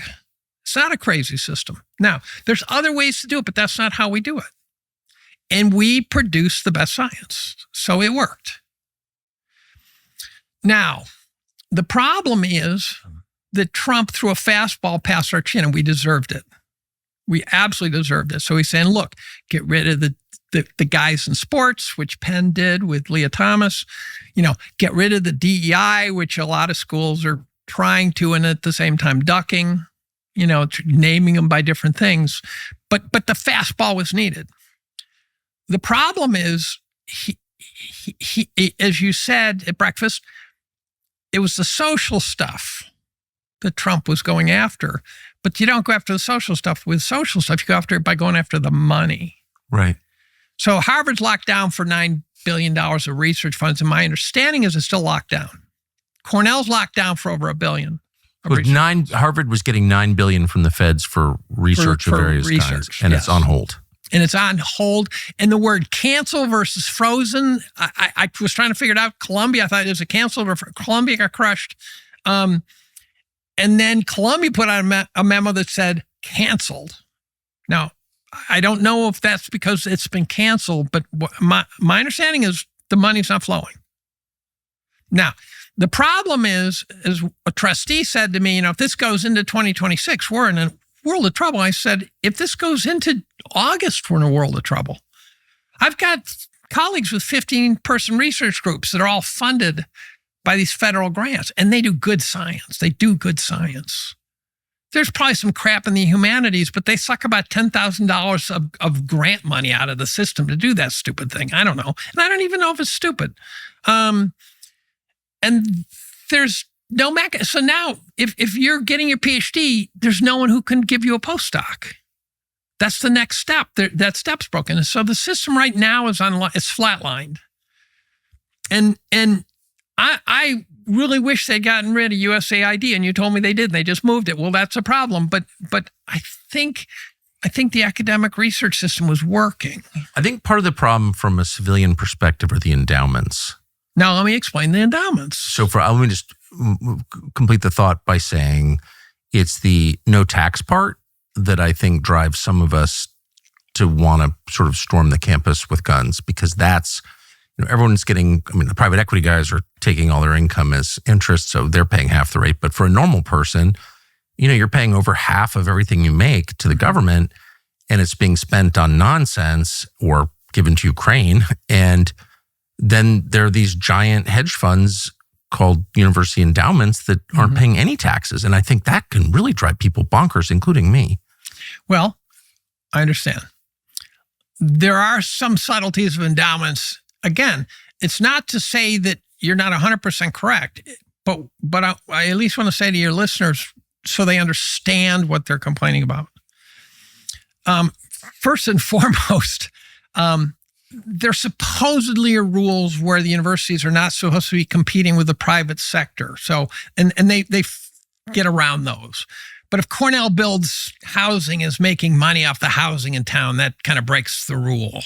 It's not a crazy system. Now, there's other ways to do it, but that's not how we do it. And we produce the best science. So it worked. Now, the problem is that Trump threw a fastball past our chin and we deserved it. We absolutely deserved it. So he's saying, look, get rid of the guys in sports, which Penn did with Leah Thomas. Get rid of the DEI, which a lot of schools are trying to, and at the same time ducking, naming them by different things. But the fastball was needed. The problem is, he, as you said at breakfast, it was the social stuff that Trump was going after. But you don't go after the social stuff with social stuff. You go after it by going after the money. Right. So Harvard's locked down for $9 billion of research funds. And my understanding is it's still locked down. Cornell's locked down for over $1 billion. Harvard was getting $9 billion from the feds for research of various kinds, and yes. It's on hold. And it's on hold. And the word cancel versus frozen, I was trying to figure it out. Columbia, I thought it was a cancel. Columbia got crushed. And then Columbia put out a memo that said canceled. Now, I don't know if that's because it's been canceled, but my understanding is the money's not flowing. Now, the problem is, as a trustee said to me, if this goes into 2026, we're in a world of trouble. I said, if this goes into August, we're in a world of trouble. I've got colleagues with 15-person research groups that are all funded by these federal grants, and they do good science. They do good science. There's probably some crap in the humanities, but they suck about $10,000 of grant money out of the system to do that stupid thing. I don't know. And I don't even know if it's stupid. And there's no so now, if you're getting your PhD, there's no one who can give you a postdoc. That's the next step. That step's broken. And so the system right now is it's flatlined. And I really wish they'd gotten rid of USAID, and you told me they did. They just moved it. Well, that's a problem. But I think the academic research system was working. I think part of the problem from a civilian perspective are the endowments. Now, let me explain the endowments. So let me just complete the thought by saying it's the no tax part that I think drives some of us to want to sort of storm the campus with guns, because that's, everyone's getting, the private equity guys are taking all their income as interest, so they're paying half the rate. But for a normal person, you're paying over half of everything you make to the government, and it's being spent on nonsense or given to Ukraine. And then there are these giant hedge funds called university endowments that aren't paying any taxes. And I think that can really drive people bonkers, including me. Well, I understand. There are some subtleties of endowments. Again, it's not to say that you're not 100% correct, but I at least want to say to your listeners, so they understand what they're complaining about. First and foremost, there supposedly are rules where the universities are not supposed to be competing with the private sector. So, and they get around those. But if Cornell builds housing, is making money off the housing in town, that kind of breaks the rule,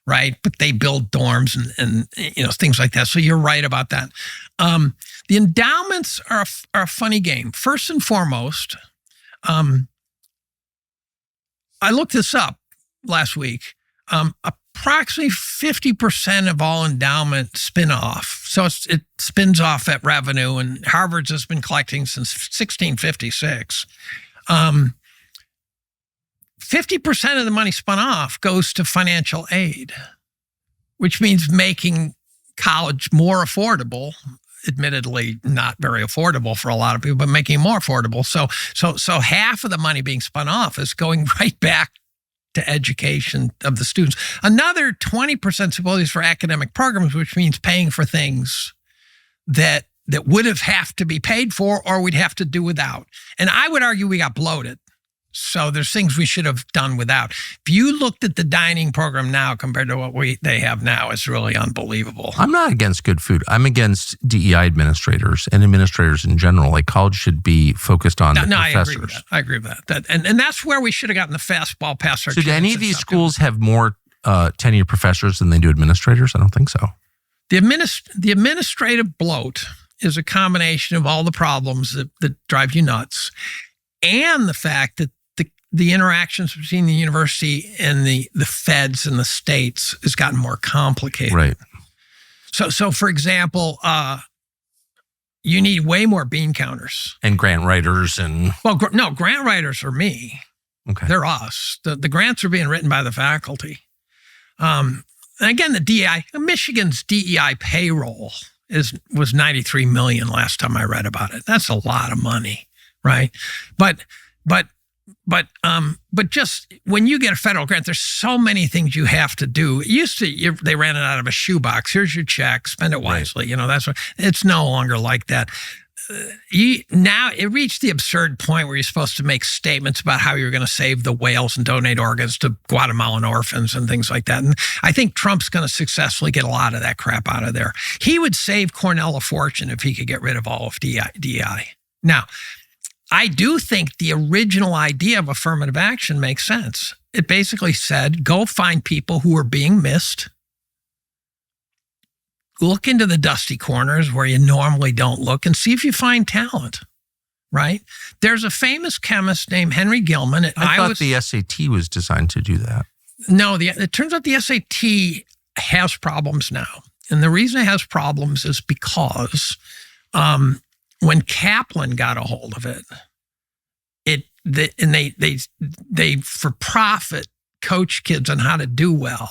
right? But they build dorms and things like that. So you're right about that. The endowments are a funny game. First and foremost, I looked this up last week. Approximately 50% of all endowment spin off. So it spins off at revenue, and Harvard's has been collecting since 1656. 50% of the money spun off goes to financial aid, which means making college more affordable. Admittedly, not very affordable for a lot of people, but making it more affordable. So half of the money being spun off is going right back to education of the students. Another 20% supposedly is for academic programs, which means paying for things that would have to be paid for or we'd have to do without. And I would argue we got bloated. So there's things we should have done without. If you looked at the dining program now compared to what they have now, it's really unbelievable. I'm not against good food. I'm against DEI administrators and administrators in general. Like, college should be focused on the professors. I agree with that. And that's where we should have gotten the fastball past our. So do any of these schools have more tenured professors than they do administrators? I don't think so. The administrative bloat is a combination of all the problems that drive you nuts, and the fact that the interactions between the university and the feds and the states has gotten more complicated. Right. So for example, you need way more bean counters. And grant writers and... Well, no, grant writers are me. Okay. They're us. The grants are being written by the faculty. And again, the DEI, Michigan's DEI payroll was $93 million last time I read about it. That's a lot of money, right? But just when you get a federal grant, there's so many things you have to do. It used to, they ran it out of a shoebox. Here's your check, spend it wisely. Right. That's what, it's no longer like that. Now it reached the absurd point where you're supposed to make statements about how you're going to save the whales and donate organs to Guatemalan orphans and things like that. And I think Trump's going to successfully get a lot of that crap out of there. He would save Cornell a fortune if he could get rid of all of DEI. Now, I do think the original idea of affirmative action makes sense. It basically said, go find people who are being missed. Look into the dusty corners where you normally don't look and see if you find talent, right? There's a famous chemist named Henry Gilman. I thought the SAT was designed to do that. No, it turns out the SAT has problems now. And the reason it has problems is because when Kaplan got a hold of it, they for profit coach kids on how to do well.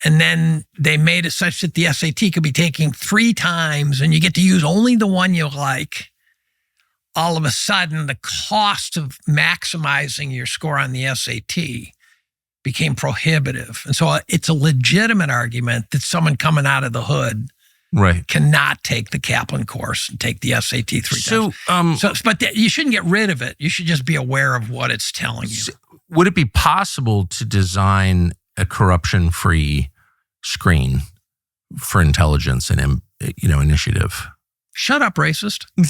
And then they made it such that the SAT could be taken 3 times and you get to use only the one you like. All of a sudden, the cost of maximizing your score on the SAT became prohibitive. And so it's a legitimate argument that someone coming out of the hood cannot take the Kaplan course and take the SAT 3 times. But you shouldn't get rid of it. You should just be aware of what it's telling you. Would it be possible to design a corruption-free screen for intelligence and initiative? Shut up, racist. No,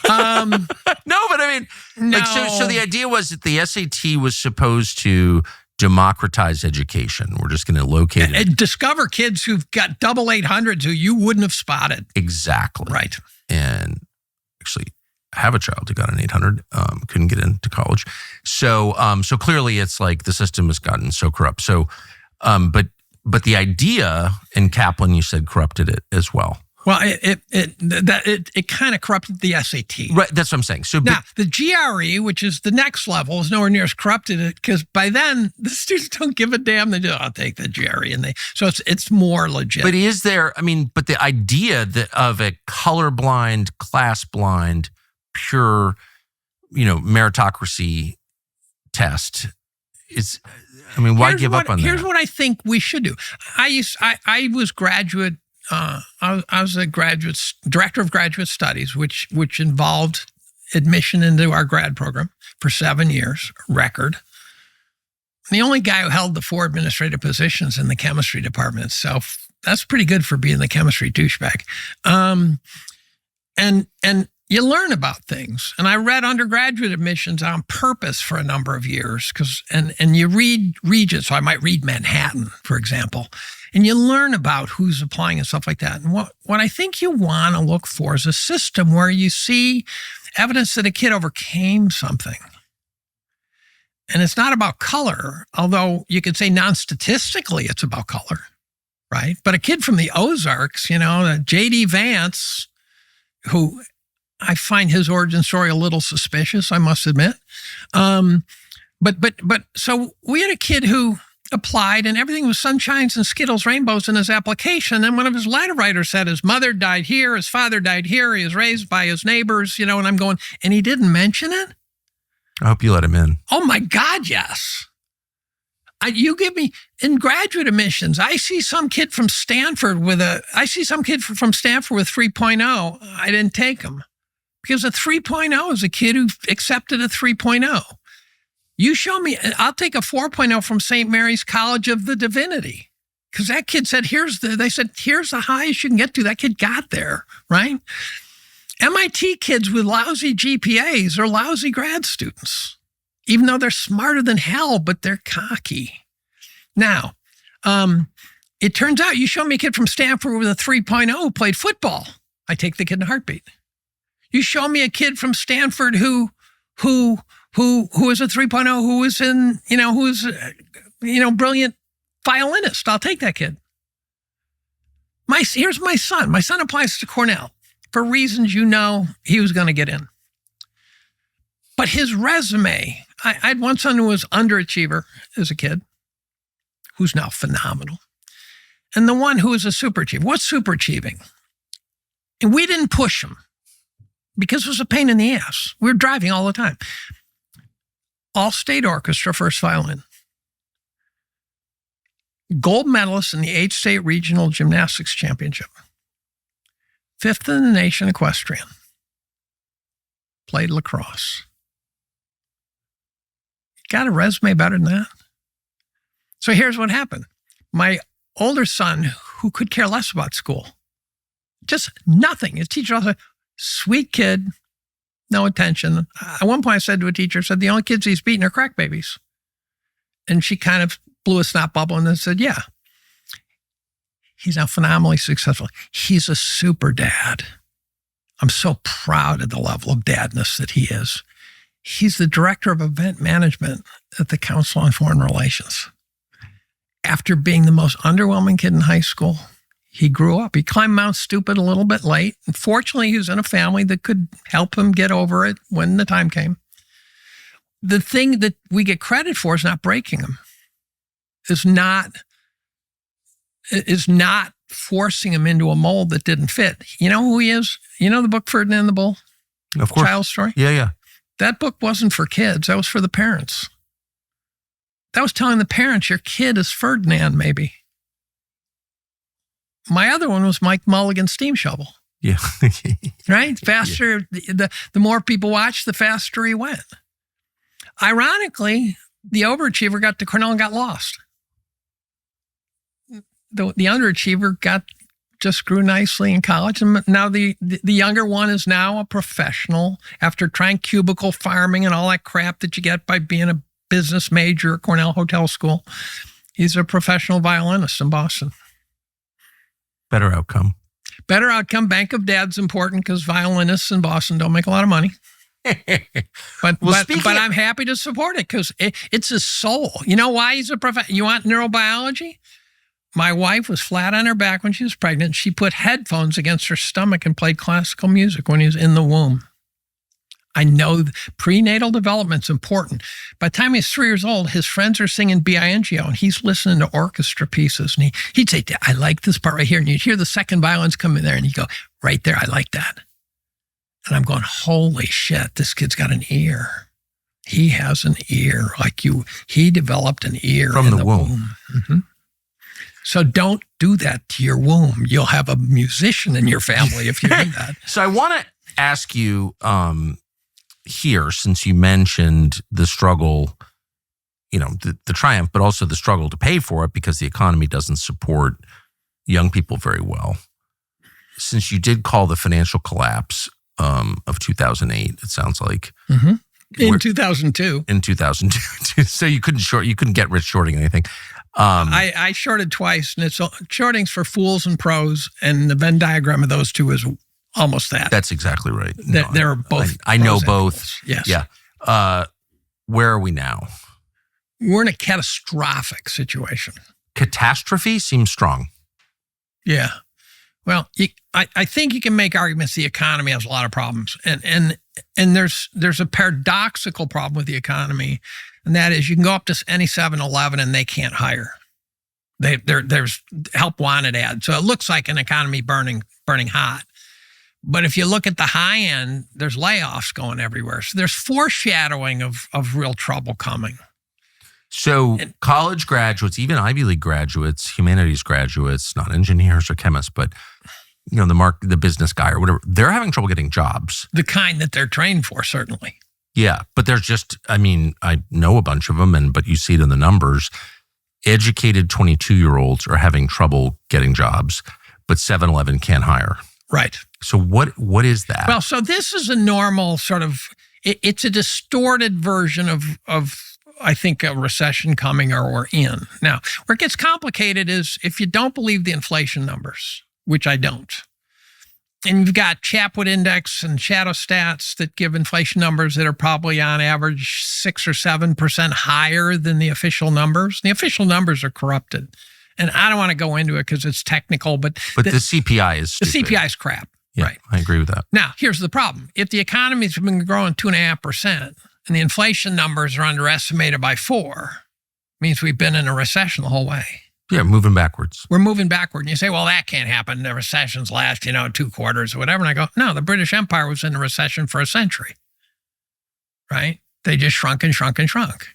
but I mean, no. So the idea was that the SAT was supposed to democratize education. We're just going to locate it. And discover kids who've got double 800s who you wouldn't have spotted. Exactly. Right. And actually, I have a child who got an 800, couldn't get into college. So clearly it's like the system has gotten so corrupt. So, but the idea, and Kaplan, you said, corrupted it as well. Well, it kind of corrupted the SAT. Right, that's what I'm saying. So now, the GRE, which is the next level, is nowhere near as corrupted because by then the students don't give a damn. They just, I'll take the GRE, so it's more legit. But is there? I mean, but the idea of a colorblind, class blind, pure, meritocracy test is. I mean, why give up on that? Here's what I think we should do. I was graduate. I was a director of graduate studies, which involved admission into our grad program for 7 years, record. The only guy who held the 4 administrative positions in the chemistry department. So that's pretty good for being the chemistry douchebag. And you learn about things. And I read undergraduate admissions on purpose for a number of years and you read Regents. So I might read Manhattan, for example, and you learn about who's applying and stuff like that. And what I think you want to look for is a system where you see evidence that a kid overcame something. And it's not about color, although you could say non-statistically it's about color, right? But a kid from the Ozarks, J.D. Vance, who I find his origin story a little suspicious, I must admit. But so we had a kid who applied and everything was sunshines and Skittles, rainbows in his application. And one of his letter writers said his mother died here, his father died here, he was raised by his neighbors, and I'm going, and he didn't mention it? I hope you let him in. Oh my God, yes. You give me, in graduate admissions, I see some kid from Stanford with 3.0. I didn't take him because a 3.0 is a kid who accepted a 3.0. You show me, I'll take a 4.0 from St. Mary's College of the Divinity. Because that kid said, here's the highest you can get to. That kid got there, right? MIT kids with lousy GPAs are lousy grad students, even though they're smarter than hell, but they're cocky. Now, it turns out you show me a kid from Stanford with a 3.0 who played football. I take the kid in a heartbeat. You show me a kid from Stanford who is a 3.0, who is brilliant violinist. I'll take that kid. Here's my son. My son applies to Cornell for reasons he was going to get in. But his resume, I had one son who was underachiever as a kid, who's now phenomenal. And the one who was a superachiever. What's superachieving? And we didn't push him because it was a pain in the ass. We were driving all the time. All-state orchestra, first violin. Gold medalist in the 8th state regional gymnastics championship. 5th in the nation equestrian. Played lacrosse. Got a resume better than that? So here's what happened. My older son, who could care less about school, just nothing. His teacher also, sweet kid, no attention. At one point I said to a teacher, the only kids he's beaten are crack babies. And she kind of blew a snot bubble and then said, yeah. He's now phenomenally successful. He's a super dad. I'm so proud of the level of dadness that he is. He's the director of event management at the Council on Foreign Relations. After being the most underwhelming kid in high school, he grew up. He climbed Mount Stupid a little bit late. And fortunately, he was in a family that could help him get over it when the time came. The thing that we get credit for is not breaking him. Is not forcing him into a mold that didn't fit. You know who he is? You know the book Ferdinand the Bull? Of course. Child's story? Yeah. That book wasn't for kids. That was for the parents. That was telling the parents, your kid is Ferdinand, maybe. My other one was Mike Mulligan's Steam Shovel. Yeah. Right? Faster, the more people watched, the faster he went. Ironically, the overachiever got to Cornell and got lost. The underachiever just grew nicely in college. And now the younger one is now a professional after trying cubicle farming and all that crap that you get by being a business major at Cornell Hotel School. He's a professional violinist in Boston. Better outcome. Better outcome. Bank of Dad's important because violinists in Boston don't make a lot of money. But I'm happy to support it because it's his soul. You know why he's a professional? You want neurobiology? My wife was flat on her back when she was pregnant. She put headphones against her stomach and played classical music when he was in the womb. I know prenatal development's important. By the time he's 3 years old, his friends are singing B.I.N.G.O. and he's listening to orchestra pieces. And he'd say, I like this part right here. And you'd hear the second violins come in there and you go, right there, I like that. And I'm going, holy shit, this kid's got an ear. He has an ear like you. He developed an ear from the womb. Mm-hmm. So don't do that to your womb. You'll have a musician in your family if you do that. So I want to ask you, here, since you mentioned the struggle, the triumph, but also the struggle to pay for it because the economy doesn't support young people very well. Since you did call the financial collapse of 2008, it sounds like. Mm-hmm. In 2002. In 2002. So you couldn't get rich shorting anything. I shorted twice, and it's shorting's for fools and pros, and the Venn diagram of those two is almost that. That's exactly right. They're both. I know both. Yes. Yeah. Where are we now? We're in a catastrophic situation. Catastrophe seems strong. Yeah. Well, I think you can make arguments the economy has a lot of problems, and there's a paradoxical problem with the economy, and that is you can go up to any 7-Eleven and they can't hire. There's help wanted ads, so it looks like an economy burning hot. But if you look at the high end, there's layoffs going everywhere. So there's foreshadowing of real trouble coming. So college graduates, even Ivy League graduates, humanities graduates, not engineers or chemists, but the business guy or whatever, they're having trouble getting jobs. The kind that they're trained for, certainly. Yeah, but there's just, I know a bunch of them, but you see it in the numbers. Educated 22-year-olds are having trouble getting jobs, but 7-Eleven can't hire. Right. So what is that? Well, so this is a normal sort of, it's a distorted version of I think a recession coming or we're in. Now, where it gets complicated is if you don't believe the inflation numbers, which I don't, and you've got Chapwood Index and shadow stats that give inflation numbers that are probably on average 6 or 7% higher than the official numbers. The official numbers are corrupted. And I don't want to go into it because it's technical, but the CPI is stupid. The CPI is crap. Yeah, right. I agree with that. Now, here's the problem. If the economy's been growing 2.5%, and the inflation numbers are underestimated by 4, means we've been in a recession the whole way. Yeah, moving backwards. We're moving backward. And you say, well, that can't happen. The recessions last, 2 quarters or whatever. And I go, no, the British Empire was in a recession for a century, right? They just shrunk and shrunk and shrunk.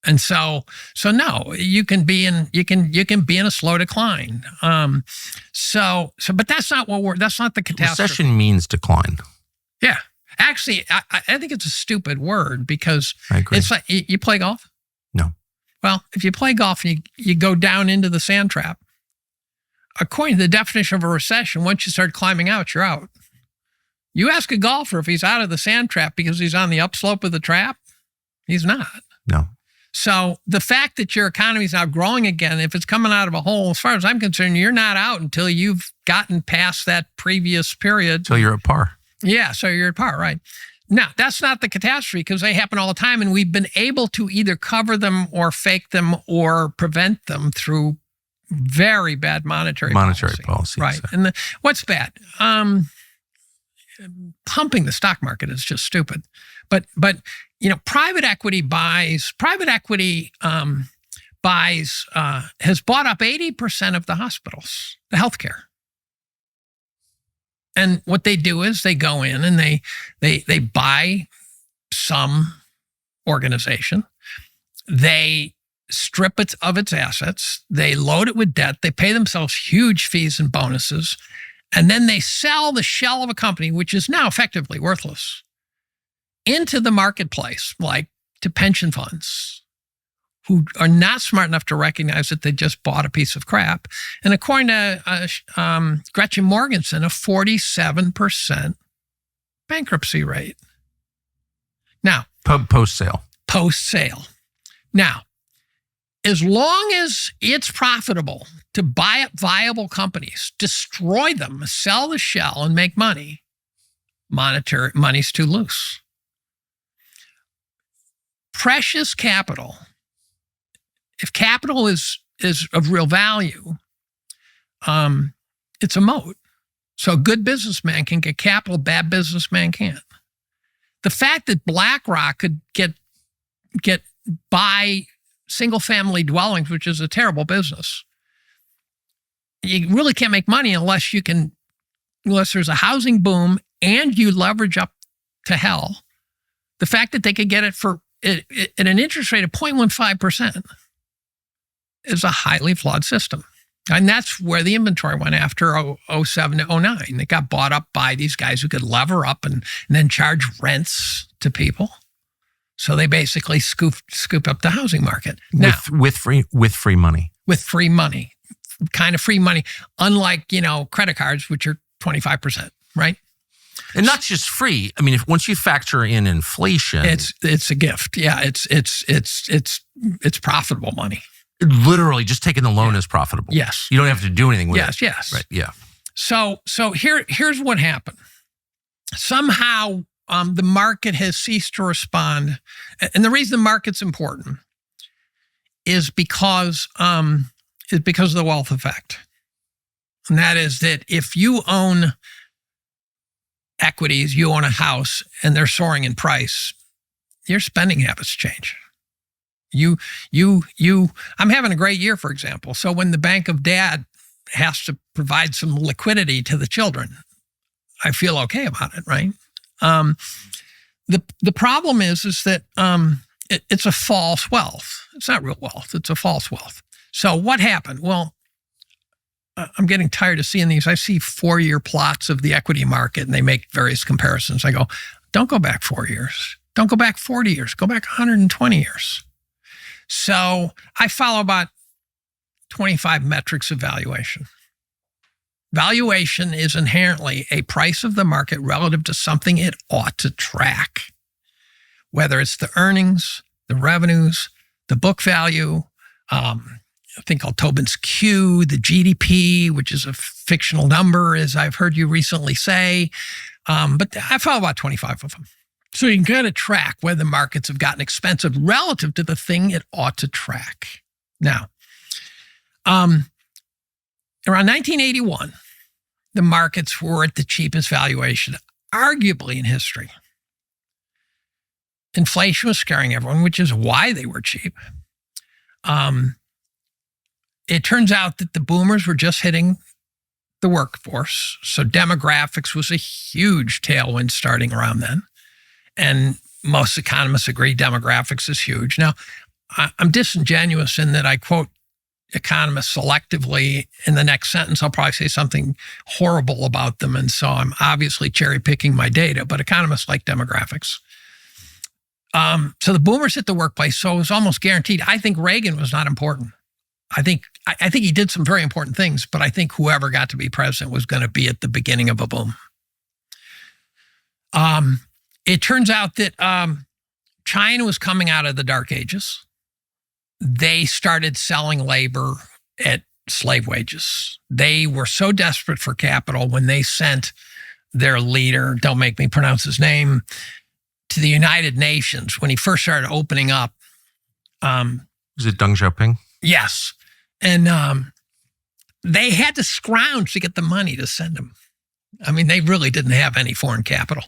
And so no, you can be in a slow decline. But that's not the catastrophe. Recession means decline. Yeah. Actually, I think it's a stupid word because I agree. It's like, you play golf? No. Well, if you play golf and you go down into the sand trap, according to the definition of a recession, once you start climbing out, you're out. You ask a golfer if he's out of the sand trap because he's on the upslope of the trap, he's not. No. So the fact that your economy is now growing again, if it's coming out of a hole, as far as I'm concerned, you're not out until you've gotten past that previous period. So you're at par. Yeah, so you're at par, right. Now, that's not the catastrophe because they happen all the time, and we've been able to either cover them or fake them or prevent them through very bad monetary policy. Right. And what's bad? Pumping the stock market is just stupid. But private equity has bought up 80% of the hospitals, the healthcare. And what they do is they go in and they buy some organization. They strip it of its assets. They load it with debt. They pay themselves huge fees and bonuses. And then they sell the shell of a company, which is now effectively worthless, into the marketplace, like to pension funds who are not smart enough to recognize that they just bought a piece of crap. And according to Gretchen Morgenson, a 47% bankruptcy rate. Now, post-sale. Now, as long as it's profitable to buy up viable companies, destroy them, sell the shell, and make money, money's too loose. Precious capital. If capital is of real value, it's a moat. So a good businessman can get capital, bad businessman can't. The fact that BlackRock could buy single-family dwellings, which is a terrible business, you really can't make money unless there's a housing boom and you leverage up to hell. The fact that they could get it at an interest rate of 0.15%. is a highly flawed system. And that's where the inventory went after 07 to 09. It got bought up by these guys who could lever up and then charge rents to people. So they basically scoop up the housing market. Now, with free money. With free money. Kind of free money. Unlike, credit cards, which are 25%, right? And not just free. I mean, once you factor in inflation, it's a gift. Yeah, it's profitable money. Literally, just taking the loan is profitable. Yes, you don't have to do anything with it. Yes. Right. Yeah. So here's what happened. Somehow, the market has ceased to respond, and the reason the market's important is because of the wealth effect, and that is that if you own equities, you own a house, and they're soaring in price, your spending habits change. I'm having a great year, for example. So when the bank of dad has to provide some liquidity to the children, I feel okay about it, right? The problem is that it's a false wealth. It's not real wealth. It's a false wealth. So what happened? Well, I'm getting tired of seeing these. I see 4-year plots of the equity market, and they make various comparisons. I go, don't go back 4 years. Don't go back 40 years. Go back 120 years. So I follow about 25 metrics of valuation. Valuation is inherently a price of the market relative to something it ought to track, whether it's the earnings, the revenues, the book value, a thing called Tobin's Q, the GDP, which is a fictional number, as I've heard you recently say. But I follow about 25 of them. So you can kind of track whether the markets have gotten expensive relative to the thing it ought to track. Now, around 1981, the markets were at the cheapest valuation, arguably in history. Inflation was scaring everyone, which is why they were cheap. It turns out that the boomers were just hitting the workforce. So demographics was a huge tailwind starting around then. And most economists agree demographics is huge. Now, I'm disingenuous in that I quote economists selectively. In the next sentence, I'll probably say something horrible about them. And so I'm obviously cherry picking my data, but economists like demographics. So the boomers hit the workplace. So it was almost guaranteed. I think Reagan was not important. I think he did some very important things, but I think whoever got to be president was going to be at the beginning of a boom. It turns out that China was coming out of the Dark Ages. They started selling labor at slave wages. They were so desperate for capital when they sent their leader, don't make me pronounce his name, to the United Nations when he first started opening up. Was it Deng Xiaoping? Yes. And they had to scrounge to get the money to send him. I mean, they really didn't have any foreign capital.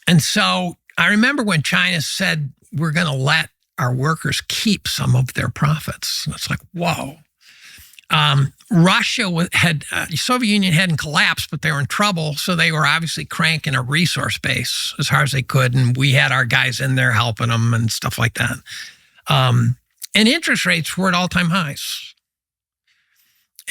And so I remember when China said, we're going to let our workers keep some of their profits. It's like, whoa. Russia had, Soviet Union hadn't collapsed, but they were in trouble. So they were obviously cranking a resource base as hard as they could. And we had our guys in there helping them and stuff like that. And interest rates were at all-time highs.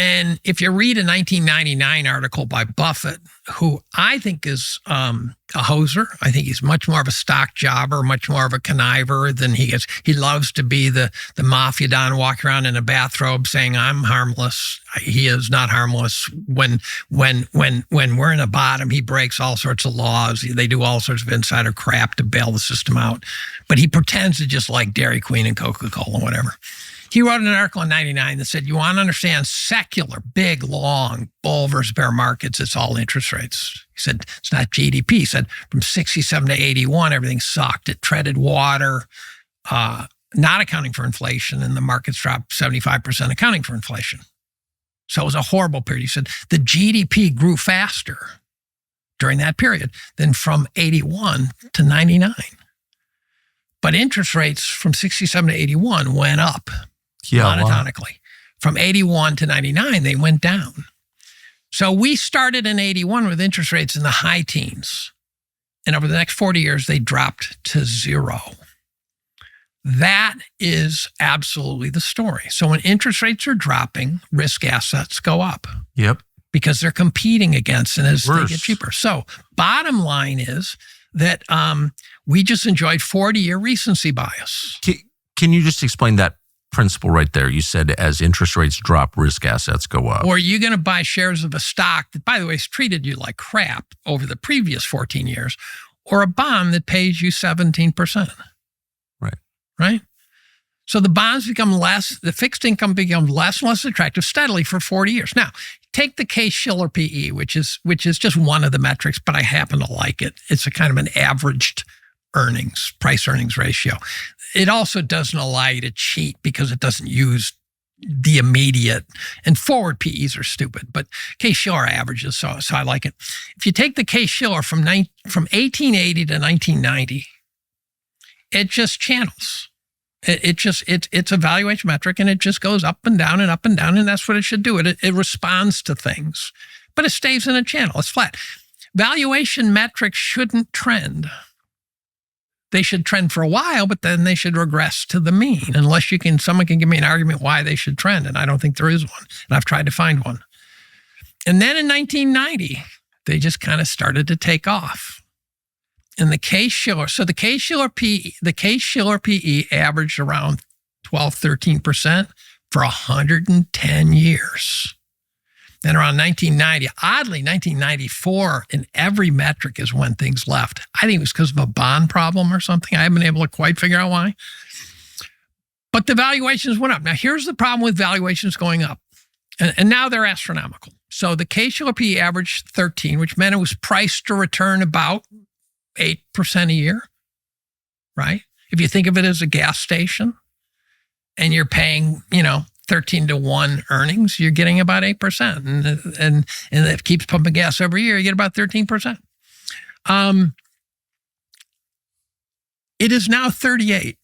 And if you read a 1999 article by Buffett, who I think is a hoser, I think he's much more of a stock jobber, much more of a conniver than he is. He loves to be the mafia don, walk around in a bathrobe saying, I'm harmless. He is not harmless. When we're in a bottom, he breaks all sorts of laws. They do all sorts of insider crap to bail the system out. But he pretends to just like Dairy Queen and Coca-Cola and whatever. He wrote an article in 99 that said, you want to understand secular, big, long, bull versus bear markets, it's all interest rates. He said, it's not GDP. He said, from 67 to 81, everything sucked. It treaded water, not accounting for inflation, and the markets dropped 75% accounting for inflation. So it was a horrible period. He said, the GDP grew faster during that period than from 81 to 99. But interest rates from 67 to 81 went up. Monotonically. From 81 to 99, they went down. So we started in 81 with interest rates in the high teens. And over the next 40 years, they dropped to zero. That is absolutely the story. So when interest rates are dropping, risk assets go up. Yep. Because they're competing against and as they get cheaper. So bottom line is that We just enjoyed 40-year recency bias. Can you just explain that principle right there? You said as interest rates drop, risk assets go up. Or are you going to buy shares of a stock that, by the way, has treated you like crap over the previous 14 years, or a bond that pays you 17%? Right? So the bonds become less, the fixed income becomes less and less attractive steadily for 40 years. Now, take the Case-Shiller PE, which is just one of the metrics, but I happen to like it. It's a kind of an averaged price-earnings ratio. It also doesn't allow you to cheat because it doesn't use the immediate, and forward PEs are stupid, but Case-Shiller averages, so I like it. If you take the Case-Shiller from 1880 to 1990, it just channels. It's a valuation metric, and it just goes up and down and up and down, and that's what it should do. It responds to things, but it stays in a channel. It's flat. Valuation metrics shouldn't trend. They should trend for a while, but then they should regress to the mean, unless someone can give me an argument why they should trend, and I don't think there is one, and I've tried to find one. And then in 1990, they just kind of started to take off. And the Case-Shiller, so the Case-Shiller PE averaged around 12, 13% for 110 years. Then around 1990, oddly, 1994, in every metric is when things left. I think it was because of a bond problem or something. I haven't been able to quite figure out why. But the valuations went up. Now, here's the problem with valuations going up. And now they're astronomical. So the Case-Shiller PE averaged 13, which meant it was priced to return about 8% a year, right? If you think of it as a gas station and you're paying, 13 to 1 earnings, you're getting about 8%. And it keeps pumping gas every year, you get about 13%. It is now 38.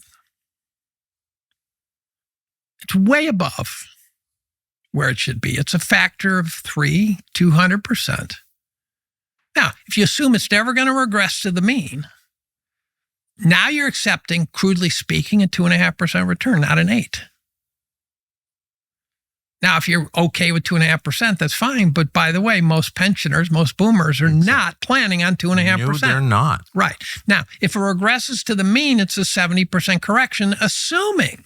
It's way above where it should be. It's a factor of 3, 200%. Now, if you assume it's never going to regress to the mean, now you're accepting, crudely speaking, a 2.5% return, not an 8. Now, if you're okay with 2.5%, that's fine. But by the way, most pensioners, most boomers are not planning on 2.5%. No, they're not. Right. Now, if it regresses to the mean, it's a 70% correction, assuming,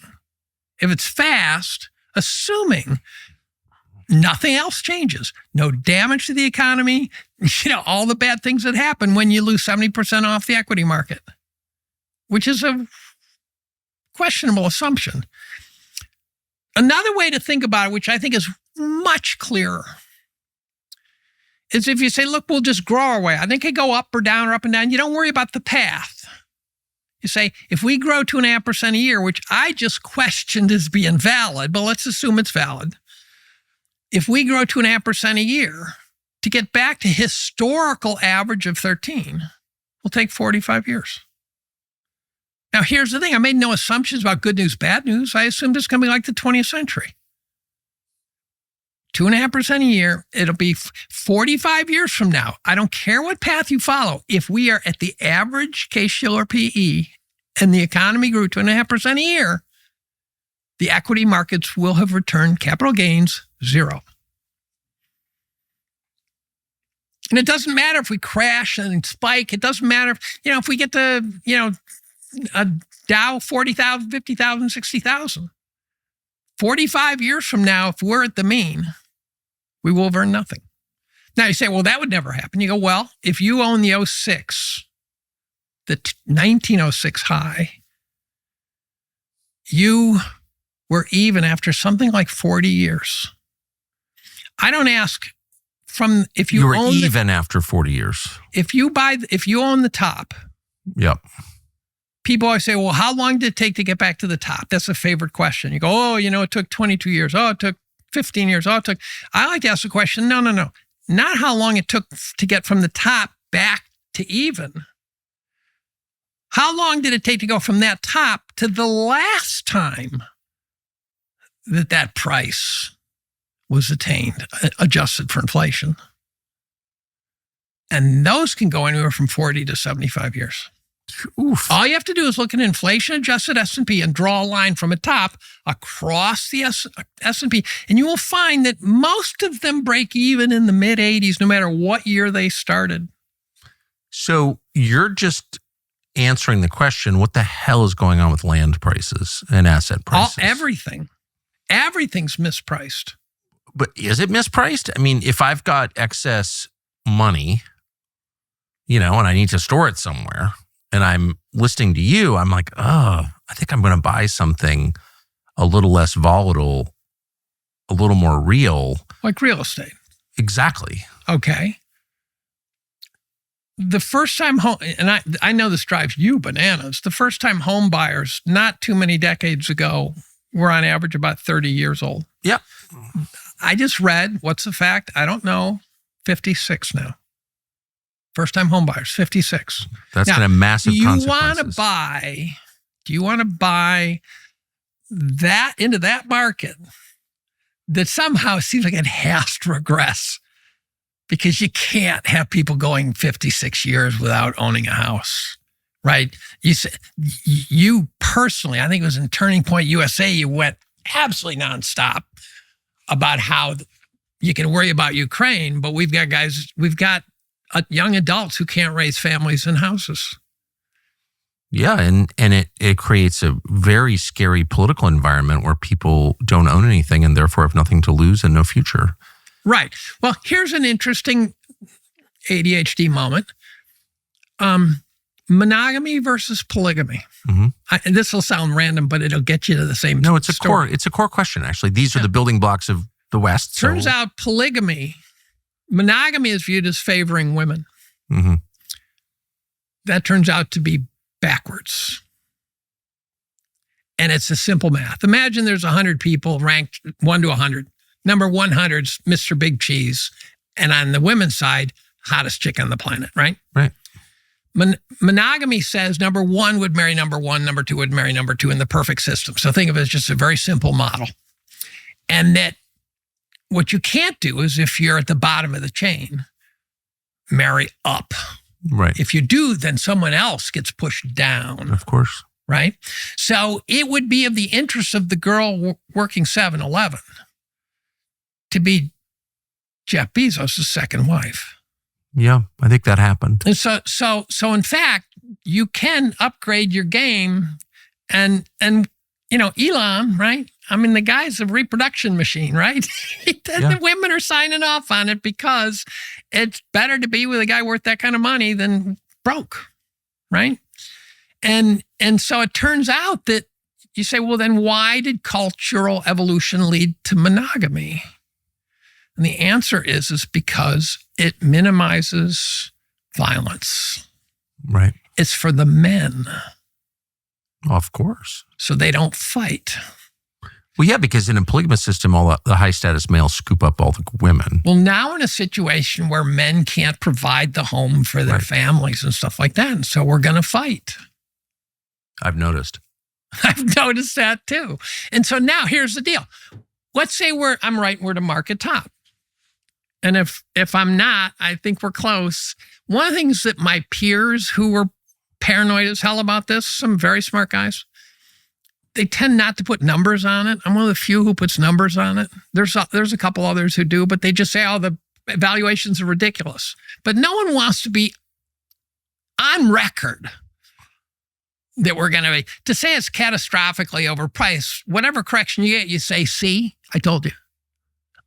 if it's fast, assuming nothing else changes. No damage to the economy, all the bad things that happen when you lose 70% off the equity market, which is a questionable assumption. Another way to think about it, which I think is much clearer, is if you say, look, we'll just grow our way. I think it go up or down or up and down. You don't worry about the path. You say, if we grow 2.5% a year, which I just questioned as being valid, but let's assume it's valid. If we grow 2.5% a year, to get back to historical average of 13 will take 45 years. Now, here's the thing. I made no assumptions about good news, bad news. I assumed it's going to be like the 20th century. 2.5% a year. It'll be 45 years from now. I don't care what path you follow. If we are at the average Case-Shiller PE and the economy grew 2.5% a year, the equity markets will have returned capital gains 0. And it doesn't matter if we crash and spike. It doesn't matter if we get to, a Dow 40,000, 50,000, 60,000. 45 years from now, if we're at the mean, we will have earned nothing. Now you say, well, that would never happen. You go, well, if you own the 06, the 1906 high, you were even after something like 40 years. I don't ask if you were even after 40 years. If you own the top. Yep. People always say, well, how long did it take to get back to the top? That's a favorite question. You go, oh, it took 22 years. Oh, it took 15 years. Oh, I like to ask the question, no. Not how long it took to get from the top back to even. How long did it take to go from that top to the last time that price was attained, adjusted for inflation? And those can go anywhere from 40 to 75 years. Oof. All you have to do is look at inflation-adjusted S&P and draw a line from a top across the S&P, and you will find that most of them break even in the mid-80s, no matter what year they started. So you're just answering the question, what the hell is going on with land prices and asset prices? Everything's mispriced. But is it mispriced? I mean, if I've got excess money, and I need to store it somewhere, and I'm listening to you, I'm like, I think I'm going to buy something a little less volatile, a little more real. Like real estate. Exactly. Okay. The first time home, and I know this drives you bananas, the first time home buyers, not too many decades ago, were on average about 30 years old. Yep. I just read, what's the fact? I don't know, 56 now. First time home buyers, 56. That's going to have massive consequences. Do you want to buy that into that market that somehow seems like it has to regress? Because you can't have people going 56 years without owning a house, right? You personally, I think it was in Turning Point USA, you went absolutely nonstop about how you can worry about Ukraine, but we've got young adults who can't raise families and houses. Yeah, and it creates a very scary political environment where people don't own anything and therefore have nothing to lose and no future. Right. Well, here's an interesting ADHD moment. Monogamy versus polygamy. Mm-hmm. This will sound random, but it'll get you to the same No, it's story. a core question, actually. These are the building blocks of the West. Turns out monogamy is viewed as favoring women. Mm-hmm. That turns out to be backwards. And it's a simple math. Imagine there's 100 people ranked 1 to 100. Number 100's Mr. Big Cheese. And on the women's side, hottest chick on the planet, right? Right. Monogamy says number 1 would marry number 1, number 2 would marry number 2 in the perfect system. So think of it as just a very simple model. And that what you can't do is, if you're at the bottom of the chain, marry up. Right. If you do, then someone else gets pushed down. Of course. Right? So it would be of the interest of the girl working 7-Eleven to be Jeff Bezos' second wife. Yeah, I think that happened. And so in fact, you can upgrade your game and Elon, right? I mean, the guy's a reproduction machine, right? The women are signing off on it because it's better to be with a guy worth that kind of money than broke, right? And so it turns out that you say, well, then why did cultural evolution lead to monogamy? And the answer is because it minimizes violence. Right. It's for the men. Of course. So they don't fight. Well, yeah, because in a polygamous system, all the high status males scoop up all the women. Well, now in a situation where men can't provide the home for their families and stuff like that, and so we're going to fight. I've noticed. I've noticed that too. And so now here's the deal. Let's say I'm right, we're to market top. And if I'm not, I think we're close. One of the things that my peers who were paranoid as hell about this, some very smart guys, they tend not to put numbers on it. I'm one of the few who puts numbers on it. There's a couple others who do, but they just say, the valuations are ridiculous. But no one wants to be on record that we're going to say it's catastrophically overpriced. Whatever correction you get, you say, see, I told you.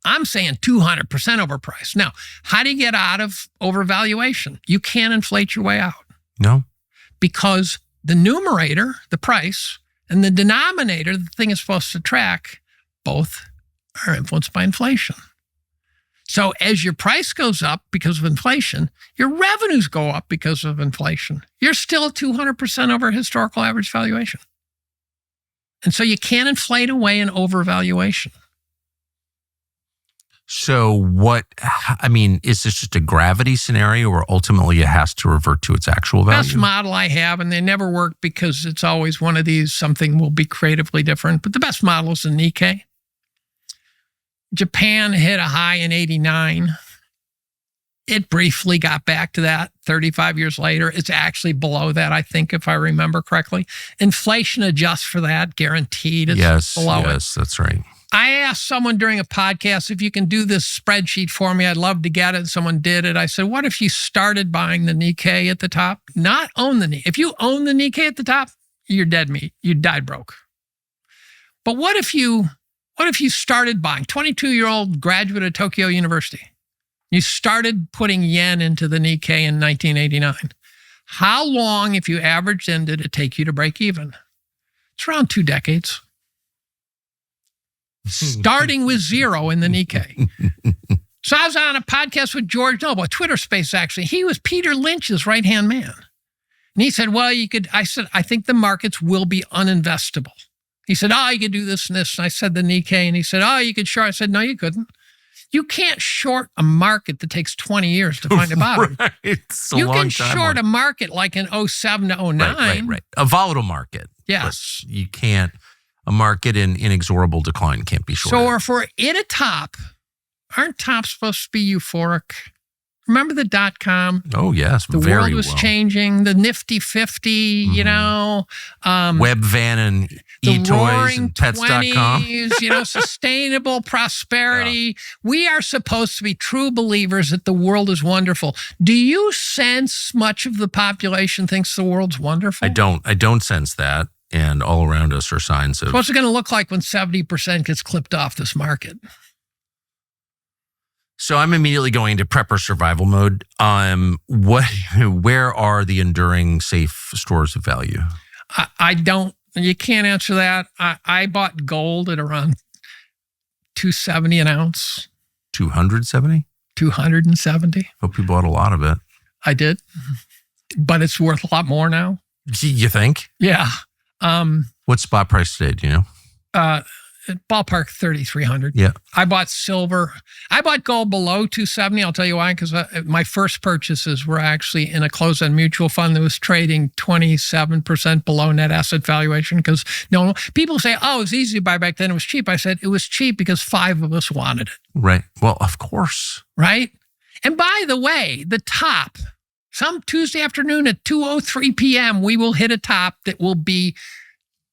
I'm saying 200% overpriced. Now, how do you get out of overvaluation? You can't inflate your way out. No. Because the numerator, the price, and the denominator, the thing is supposed to track, both are influenced by inflation. So as your price goes up because of inflation, your revenues go up because of inflation. You're still 200% over historical average valuation. And so you can't inflate away an overvaluation. So is this just a gravity scenario where ultimately it has to revert to its actual value? Best model I have, and they never work because it's always one of these, something will be creatively different, but the best model is the Nikkei. Japan hit a high in 89. It briefly got back to that 35 years later. It's actually below that, I think, if I remember correctly. Inflation adjusts for that, guaranteed. It's below it. Yes, that's right. I asked someone during a podcast, if you can do this spreadsheet for me, I'd love to get it. And someone did it. I said, what if you started buying the Nikkei at the top? Not own the Nikkei. If you own the Nikkei at the top, you're dead meat. You died broke. But what if you started buying, 22-year-old graduate of Tokyo University, you started putting yen into the Nikkei in 1989. How long, if you averaged in, did it take you to break even? It's around 2 decades. Starting with zero in the Nikkei. So I was on a podcast with George Noble, a Twitter space actually. He was Peter Lynch's right-hand man. And he said, well, I said, I think the markets will be uninvestable. He said, you could do this and this. And I said, the Nikkei. And he said, you could short. I said, no, you couldn't. You can't short a market that takes 20 years to find a bottom. Right. It's a you long can time short on. a market like in 07 to 09. Right. A volatile market. Yes. But you can't, a market in inexorable decline can't be shorted. So if we're at a top, aren't tops supposed to be euphoric? Remember the .com? Oh, yes. The very world was well. changing. The Nifty 50, you know. Web van and the e-toys roaring and pets.com. 20s, you know, sustainable prosperity. Yeah. We are supposed to be true believers that the world is wonderful. Do you sense much of the population thinks the world's wonderful? I don't sense that. And all around us are signs of... So what's it going to look like when 70% gets clipped off this market? So I'm immediately going into prepper survival mode. Where are the enduring safe stores of value? I don't, you can't answer that. I bought gold at around $270 an ounce. 270? 270. Hope you bought a lot of it. I did, but it's worth a lot more now. You think? Yeah. What's spot price today? Do you know? Ballpark 3,300. Yeah. I bought silver. I bought gold below 270. I'll tell you why, because my first purchases were actually in a closed-end mutual fund that was trading 27% below net asset valuation. Because people say, it's easy to buy back then. It was cheap. I said it was cheap because 5 of us wanted it. Right. Well, of course. Right. And by the way, the top, some Tuesday afternoon at 2:03 p.m., we will hit a top that will be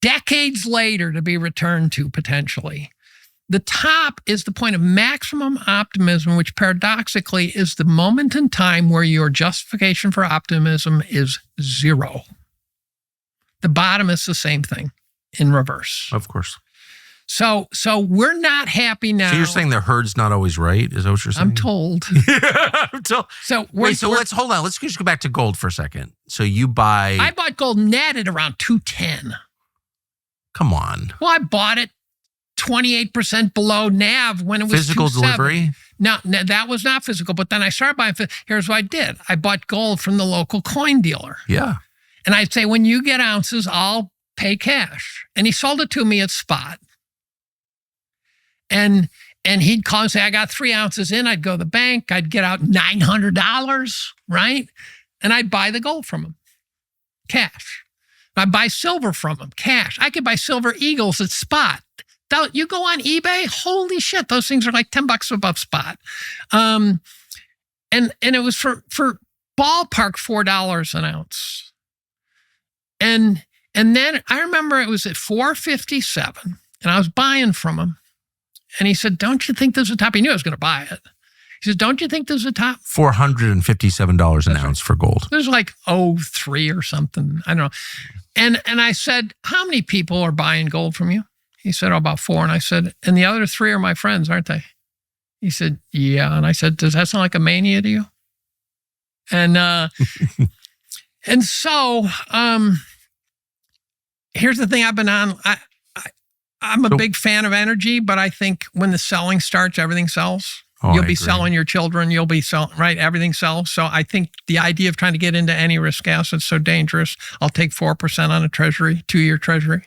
decades later to be returned to potentially. The top is the point of maximum optimism, which paradoxically is the moment in time where your justification for optimism is zero. The bottom is the same thing in reverse. Of course. So we're not happy now. So you're saying the herd's not always right? Is that what you're saying? I'm told. I'm told. So let's hold on. Let's just go back to gold for a second. So you buy... I bought gold net at around 210. Come on. Well, I bought it 28% below NAV when it was physical 270. delivery? No, that was not physical. But then I started buying. Here's what I did. I bought gold from the local coin dealer. Yeah. And I'd say, when you get ounces, I'll pay cash. And he sold it to me at spot. And he'd call and say, I got 3 ounces in. I'd go to the bank. I'd get out $900, right? And I'd buy the gold from him. Cash. I buy silver from them, cash. I could buy silver eagles at spot. You go on eBay, holy shit, those things are like $10 above spot. And it was for ballpark $4 an ounce. And then I remember it was at $4.57, and I was buying from him. And he said, don't you think there's a top? He knew I was going to buy it. He says, don't you think there's a top? $457 an ounce for gold. There's like 03 or something. I don't know. And I said, how many people are buying gold from you? He said, about 4. And I said, and the other 3 are my friends, aren't they? He said, yeah. And I said, does that sound like a mania to you? And and so here's the thing I've been on. I'm a big fan of energy, but I think when the selling starts, everything sells. You'll be selling your children. You'll be selling, right? Everything sells. So I think the idea of trying to get into any risk asset is so dangerous. I'll take 4% on a treasury, 2-year treasury.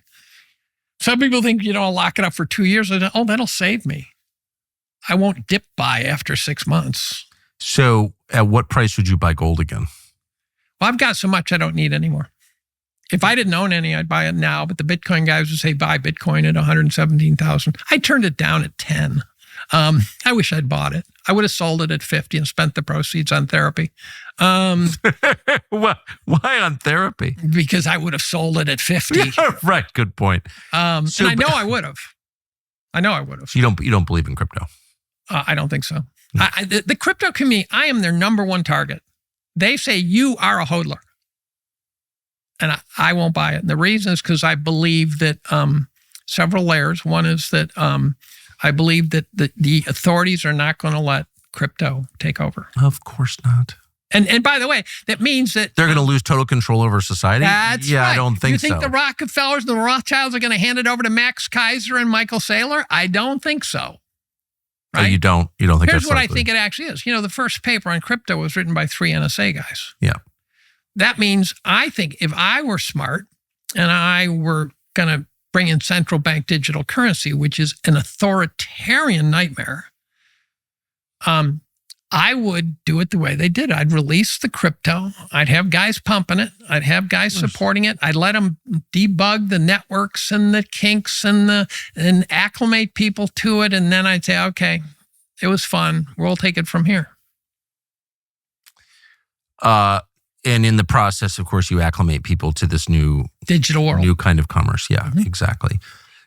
Some people think, I'll lock it up for 2 years. That'll save me. I won't dip buy after 6 months. So at what price would you buy gold again? Well, I've got so much I don't need anymore. If I didn't own any, I'd buy it now. But the Bitcoin guys would say buy Bitcoin at 117,000. I turned it down at 10. I wish I'd bought it. I would have sold it at 50 and spent the proceeds on therapy. Why on therapy? Because I would have sold it at 50. Yeah, right. Good point. And I know I would have. You don't believe in crypto? I don't think so. The crypto community, I am their number one target. They say you are a hodler. And I won't buy it. And the reason is because I believe that several layers. One is that I believe that the authorities are not going to let crypto take over. Of course not. And by the way, that means that they're going to lose total control over society. That's right. I don't think so. You think the Rockefellers and the Rothschilds are going to hand it over to Max Kaiser and Michael Saylor? I don't think so. Right? Oh, you don't think Here's that's what likely. I think it actually is. The first paper on crypto was written by 3 NSA guys. Yeah. That means I think if I were smart and I were going to bring in central bank digital currency, which is an authoritarian nightmare, I would do it the way they did. I'd release the crypto. I'd have guys pumping it. I'd have guys supporting it. I'd let them debug the networks and the kinks and acclimate people to it. And then I'd say, okay, it was fun. We'll take it from here. And in the process, of course, you acclimate people to this new digital world, new kind of commerce. Yeah, exactly.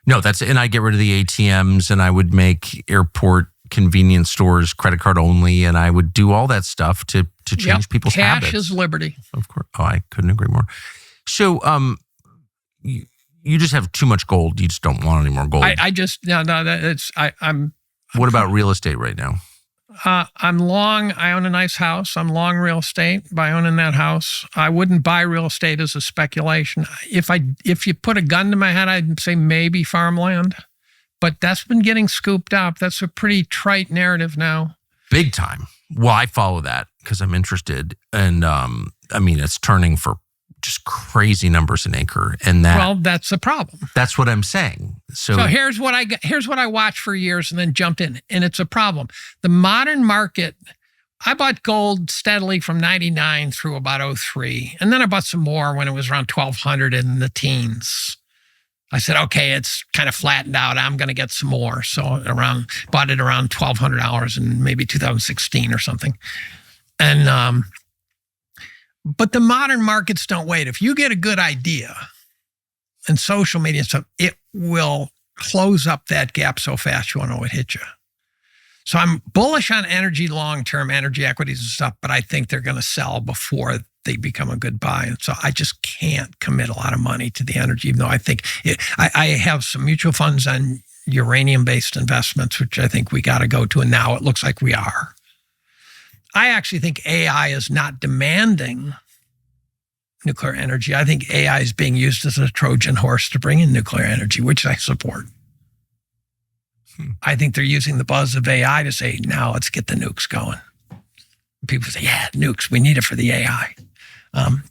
No, and I get rid of the ATMs and I would make airport convenience stores credit card only, and I would do all that stuff to change people's habits. Cash is liberty. Of course. Oh, I couldn't agree more. So, you just have too much gold. You just don't want any more gold. I'm. What about real estate right now? I'm long. I own a nice house. I'm long real estate by owning that house. I wouldn't buy real estate as a speculation. If you put a gun to my head, I'd say maybe farmland. But that's been getting scooped up. That's a pretty trite narrative now. Big time. Well, I follow that because I'm interested. And it's turning for just crazy numbers an acre. And that's a problem. That's what I'm saying. So here's what I watched for years and then jumped in. And it's a problem. The modern market, I bought gold steadily from 99 through about 03. And then I bought some more when it was around 1,200 in the teens. I said, okay, it's kind of flattened out. I'm going to get some more. So bought it around $1,200 in maybe 2016 or something. And, but the modern markets don't wait. If you get a good idea and social media and stuff, it will close up that gap so fast you won't know it hit you. So I'm bullish on energy long-term, energy equities and stuff, but I think they're going to sell before they become a good buy. And so I just can't commit a lot of money to the energy, even though I think I have some mutual funds on uranium-based investments, which I think we got to go to. And now it looks like we are. I actually think AI is not demanding nuclear energy. I think AI is being used as a Trojan horse to bring in nuclear energy, which I support. I think they're using the buzz of AI to say, now let's get the nukes going. People say, yeah, nukes, we need it for the AI.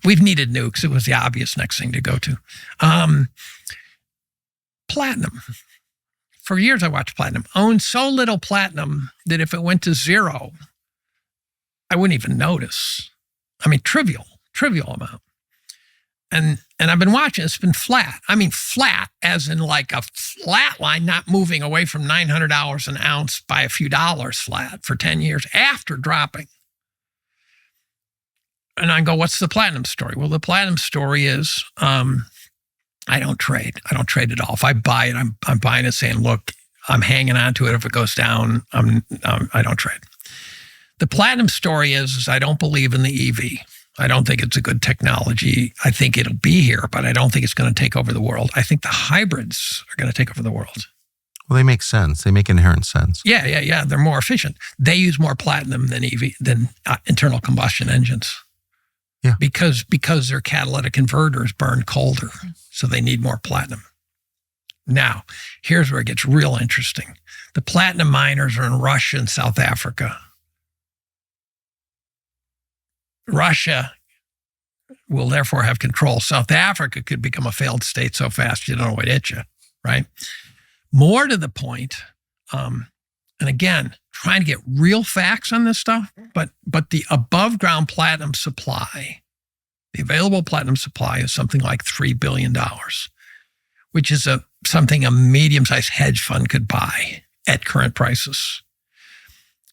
We've needed nukes. It was the obvious next thing to go to. Platinum. For years, I watched platinum. Owned so little platinum that if it went to zero, I wouldn't even notice. I mean, trivial amount. And I've been watching, it's been flat. I mean, flat as in like a flat line, not moving away from $900 an ounce by a few dollars flat for 10 years after dropping. And I go, what's the platinum story? Well, the platinum story is I don't trade. I don't trade at all. If I buy it, I'm buying it saying, look, I'm hanging on to it. If it goes down, I don't trade. The platinum story is I don't believe in the EV. I don't think it's a good technology. I think it'll be here, but I don't think it's going to take over the world. I think the hybrids are going to take over the world. Well, they make sense. They make inherent sense. Yeah. They're more efficient. They use more platinum than internal combustion engines. Yeah. Because their catalytic converters burn colder, so they need more platinum. Now, here's where it gets real interesting. The platinum miners are in Russia and South Africa. Russia will therefore have control. South Africa could become a failed state so fast you don't know what hit you, right? More to the point, and again, trying to get real facts on this stuff, but the above ground platinum supply, the available platinum supply is something like $3 billion, which is something a medium-sized hedge fund could buy at current prices.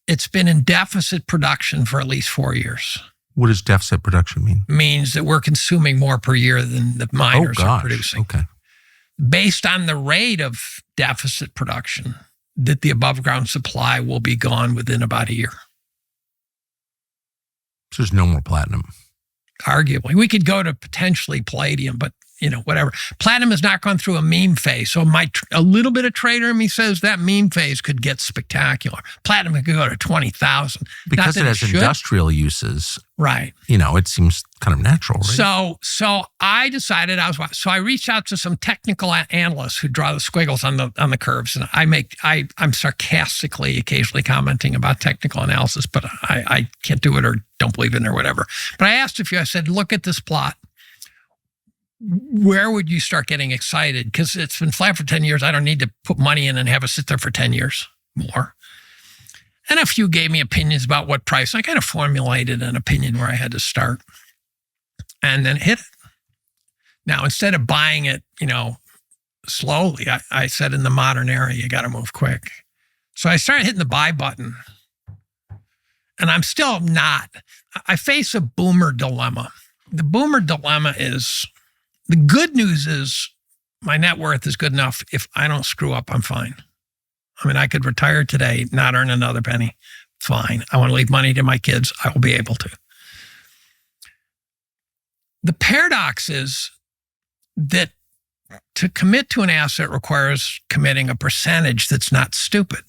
It's been in deficit production for at least 4 years. What does deficit production mean? Means that we're consuming more per year than the miners are producing. Okay. Based on the rate of deficit production, that the above ground supply will be gone within about a year. So there's no more platinum. Arguably. We could go to potentially palladium, but whatever. Platinum has not gone through a meme phase. So a little bit of trader in me says that meme phase could get spectacular. Platinum could go to 20,000. Because it has industrial uses. Right. It seems kind of natural, right? So I decided I reached out to some technical analysts who draw the squiggles on the curves. And I'm sarcastically occasionally commenting about technical analysis, but I can't do it or don't believe in it or whatever. But I asked I said, look at this plot. Where would you start getting excited? Because it's been flat for 10 years. I don't need to put money in and have it sit there for 10 years more. And a few gave me opinions about what price. I kind of formulated an opinion where I had to start and then hit it. Now, instead of buying it, slowly, I said in the modern era, you got to move quick. So I started hitting the buy button. And I'm still not. I face a boomer dilemma. The boomer dilemma is, the good news is my net worth is good enough. If I don't screw up, I'm fine. I could retire today, not earn another penny. Fine. I want to leave money to my kids. I will be able to. The paradox is that to commit to an asset requires committing a percentage that's not stupid.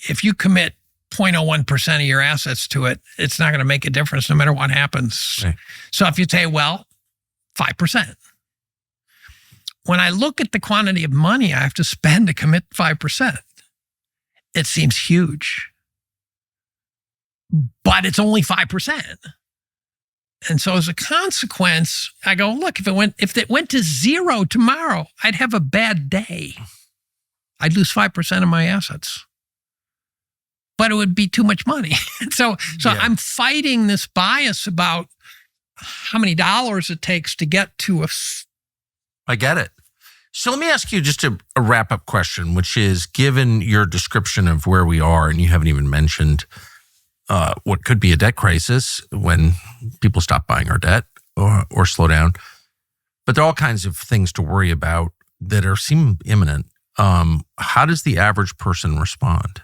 If you commit 0.01% of your assets to it, it's not going to make a difference no matter what happens. Right. So if you say, 5%. When I look at the quantity of money I have to spend to commit 5%, it seems huge. But it's only 5%. And so as a consequence, I go, look, if it went to zero tomorrow, I'd have a bad day. I'd lose 5% of my assets. But it would be too much money. So I'm fighting this bias about how many dollars it takes to get to I get it. So let me ask you just a wrap-up question, which is, given your description of where we are, and you haven't even mentioned what could be a debt crisis when people stop buying our debt or slow down, but there are all kinds of things to worry about that seem imminent. How does the average person respond?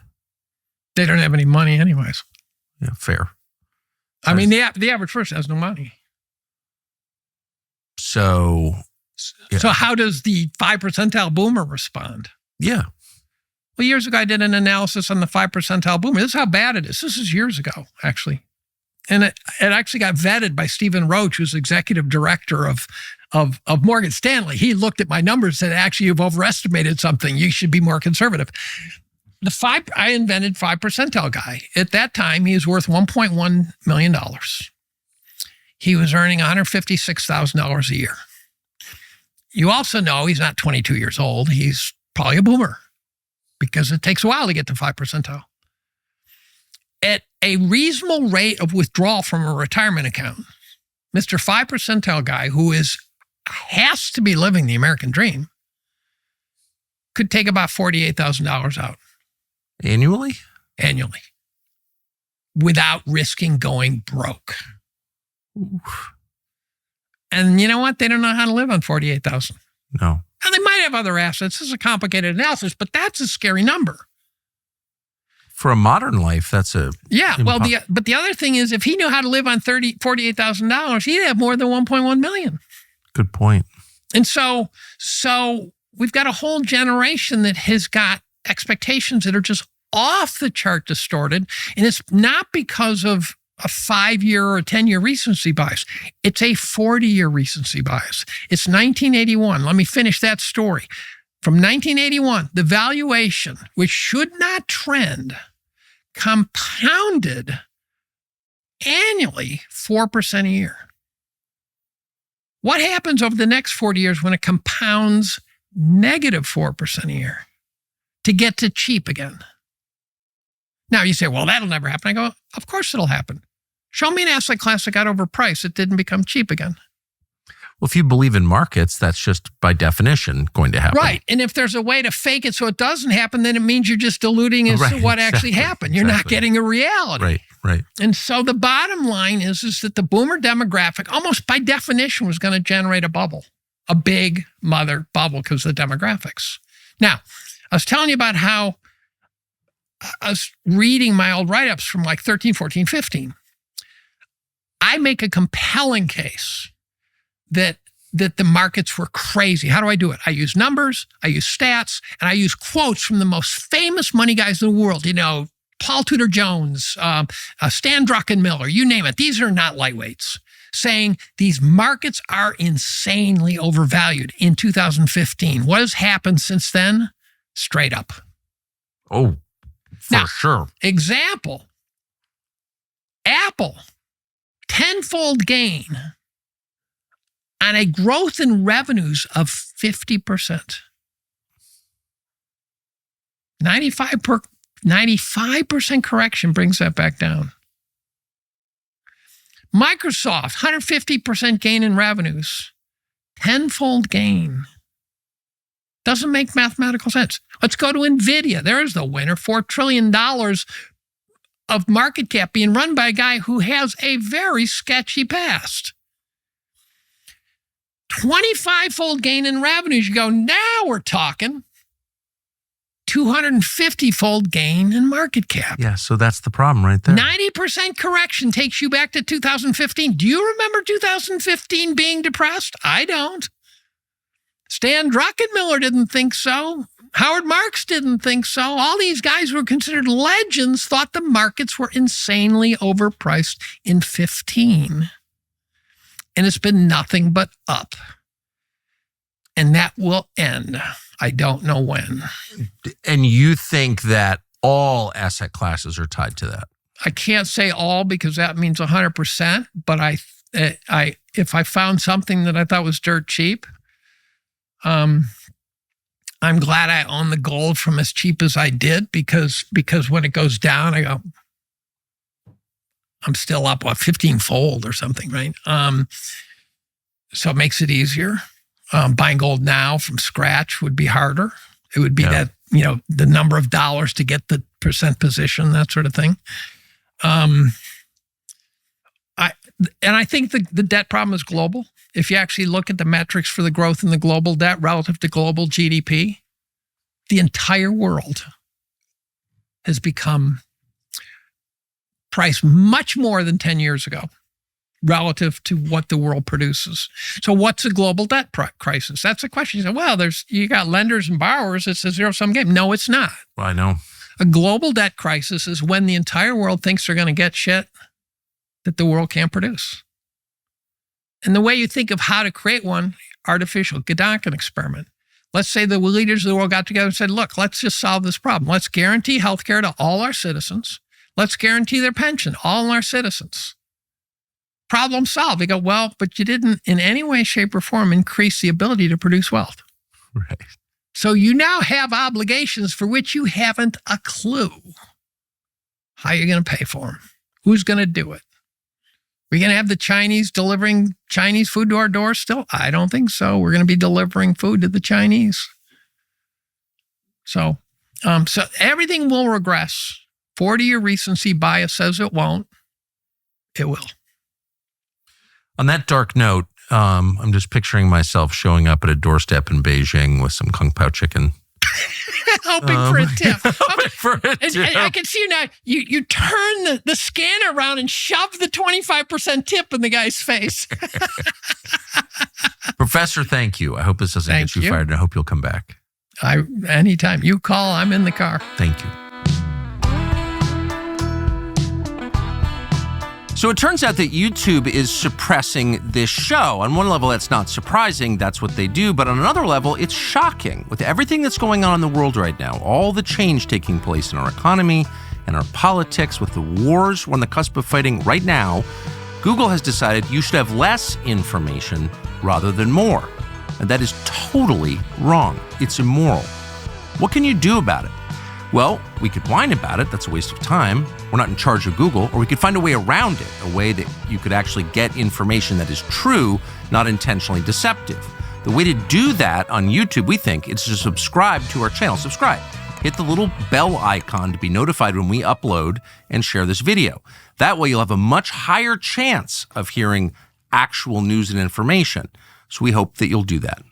They don't have any money anyways. Yeah, fair. The average person has no money. So how does the 5 percentile boomer respond? Yeah. Well, years ago, I did an analysis on the 5 percentile boomer. This is how bad it is. This is years ago, actually. And it actually got vetted by Stephen Roach, who's executive director of Morgan Stanley. He looked at my numbers and said, actually, you've overestimated something. You should be more conservative. I invented 5 percentile guy. At that time, he was worth $1.1 million. He was earning $156,000 a year. You also know he's not 22 years old. He's probably a boomer because it takes a while to get to 5 percentile. At a reasonable rate of withdrawal from a retirement account, Mr. 5 percentile guy, who has to be living the American dream, could take about $48,000 out. Annually? Annually. Without risking going broke. Oof. And you know what? They don't know how to live on $48,000. No. And they might have other assets. This is a complicated analysis, but that's a scary number. For a modern life, that's a... Yeah, but the other thing is, if he knew how to live on $48,000, he'd have more than $1.1 million. Good point. And so we've got a whole generation that has got expectations that are just off the chart distorted. And it's not because of a 5-year or a 10-year recency bias. It's a 40-year recency bias. It's 1981. Let me finish that story. From 1981, the valuation, which should not trend, compounded annually 4% a year. What happens over the next 40 years when it compounds negative 4% a year to get to cheap again? Now you say, well, that'll never happen. I go, of course it'll happen. Show me an asset class that got overpriced. It didn't become cheap again. Well, if you believe in markets, that's just by definition going to happen. Right. And if there's a way to fake it so it doesn't happen, then it means you're just diluting as to what actually happened. You're not getting a reality. Right. And so the bottom line is that the boomer demographic, almost by definition, was going to generate a bubble, a big mother bubble because of the demographics. Now, I was telling you about how I was reading my old write-ups from like 13, 14, 15. I make a compelling case that the markets were crazy. How do I do it? I use numbers, I use stats, and I use quotes from the most famous money guys in the world. You know, Paul Tudor Jones, Stan Druckenmiller, you name it. These are not lightweights, saying these markets are insanely overvalued in 2015. What has happened since then? Straight up. Oh, for sure. Example, Apple, tenfold gain on a growth in revenues of 50%. 95% correction brings that back down. Microsoft, 150% gain in revenues, tenfold gain. Doesn't make mathematical sense. Let's go to NVIDIA. There's the winner, $4 trillion of market cap being run by a guy who has a very sketchy past. 25-fold gain in revenues. You go, now we're talking. 250-fold gain in market cap. Yeah, so that's the problem right there. 90% correction takes you back to 2015. Do you remember 2015 being depressed? I don't. Stan Druckenmiller didn't think so. Howard Marks didn't think so. All these guys who were considered legends thought the markets were insanely overpriced in 15. And it's been nothing but up. And that will end. I don't know when. And you think that all asset classes are tied to that? I can't say all because that means 100%. But if I found something that I thought was dirt cheap, I'm glad I own the gold from as cheap as I did because when it goes down, I go, I'm still up, 15-fold or something, right? So it makes it easier. Buying gold now from scratch would be harder. It would be that, the number of dollars to get the percent position, that sort of thing. I think the debt problem is global. If you actually look at the metrics for the growth in the global debt relative to global GDP, the entire world has become priced much more than 10 years ago relative to what the world produces. So what's a global debt crisis? That's a question. You say, well, you got lenders and borrowers. It's a zero-sum game. No, it's not. Well, I know. A global debt crisis is when the entire world thinks they're going to get shit that the world can't produce. And the way you think of how to create one, artificial, Gedanken experiment. Let's say the leaders of the world got together and said, look, let's just solve this problem. Let's guarantee healthcare to all our citizens. Let's guarantee their pension, all our citizens. Problem solved. They go, well, but you didn't in any way, shape, or form increase the ability to produce wealth. Right. So you now have obligations for which you haven't a clue. How are you going to pay for them? Who's going to do it? Are we going to have the Chinese delivering Chinese food to our doors still? I don't think so. We're going to be delivering food to the Chinese. So everything will regress. 40-year recency bias says it won't. It will. On that dark note, I'm just picturing myself showing up at a doorstep in Beijing with some Kung Pao chicken. Hoping for a tip. And I can see you now. You turn the scanner around and shove the 25% tip in the guy's face. Professor, thank you. I hope this doesn't get you fired, and I hope you'll come back. Anytime. You call, I'm in the car. Thank you. So it turns out that YouTube is suppressing this show. On one level, that's not surprising. That's what they do. But on another level, it's shocking. With everything that's going on in the world right now, all the change taking place in our economy and our politics, with the wars we're on the cusp of fighting right now, Google has decided you should have less information rather than more. And that is totally wrong. It's immoral. What can you do about it? Well, we could whine about it. That's a waste of time. We're not in charge of Google. Or we could find a way around it, a way that you could actually get information that is true, not intentionally deceptive. The way to do that on YouTube, we think, is to subscribe to our channel. Subscribe. Hit the little bell icon to be notified when we upload and share this video. That way you'll have a much higher chance of hearing actual news and information. So we hope that you'll do that.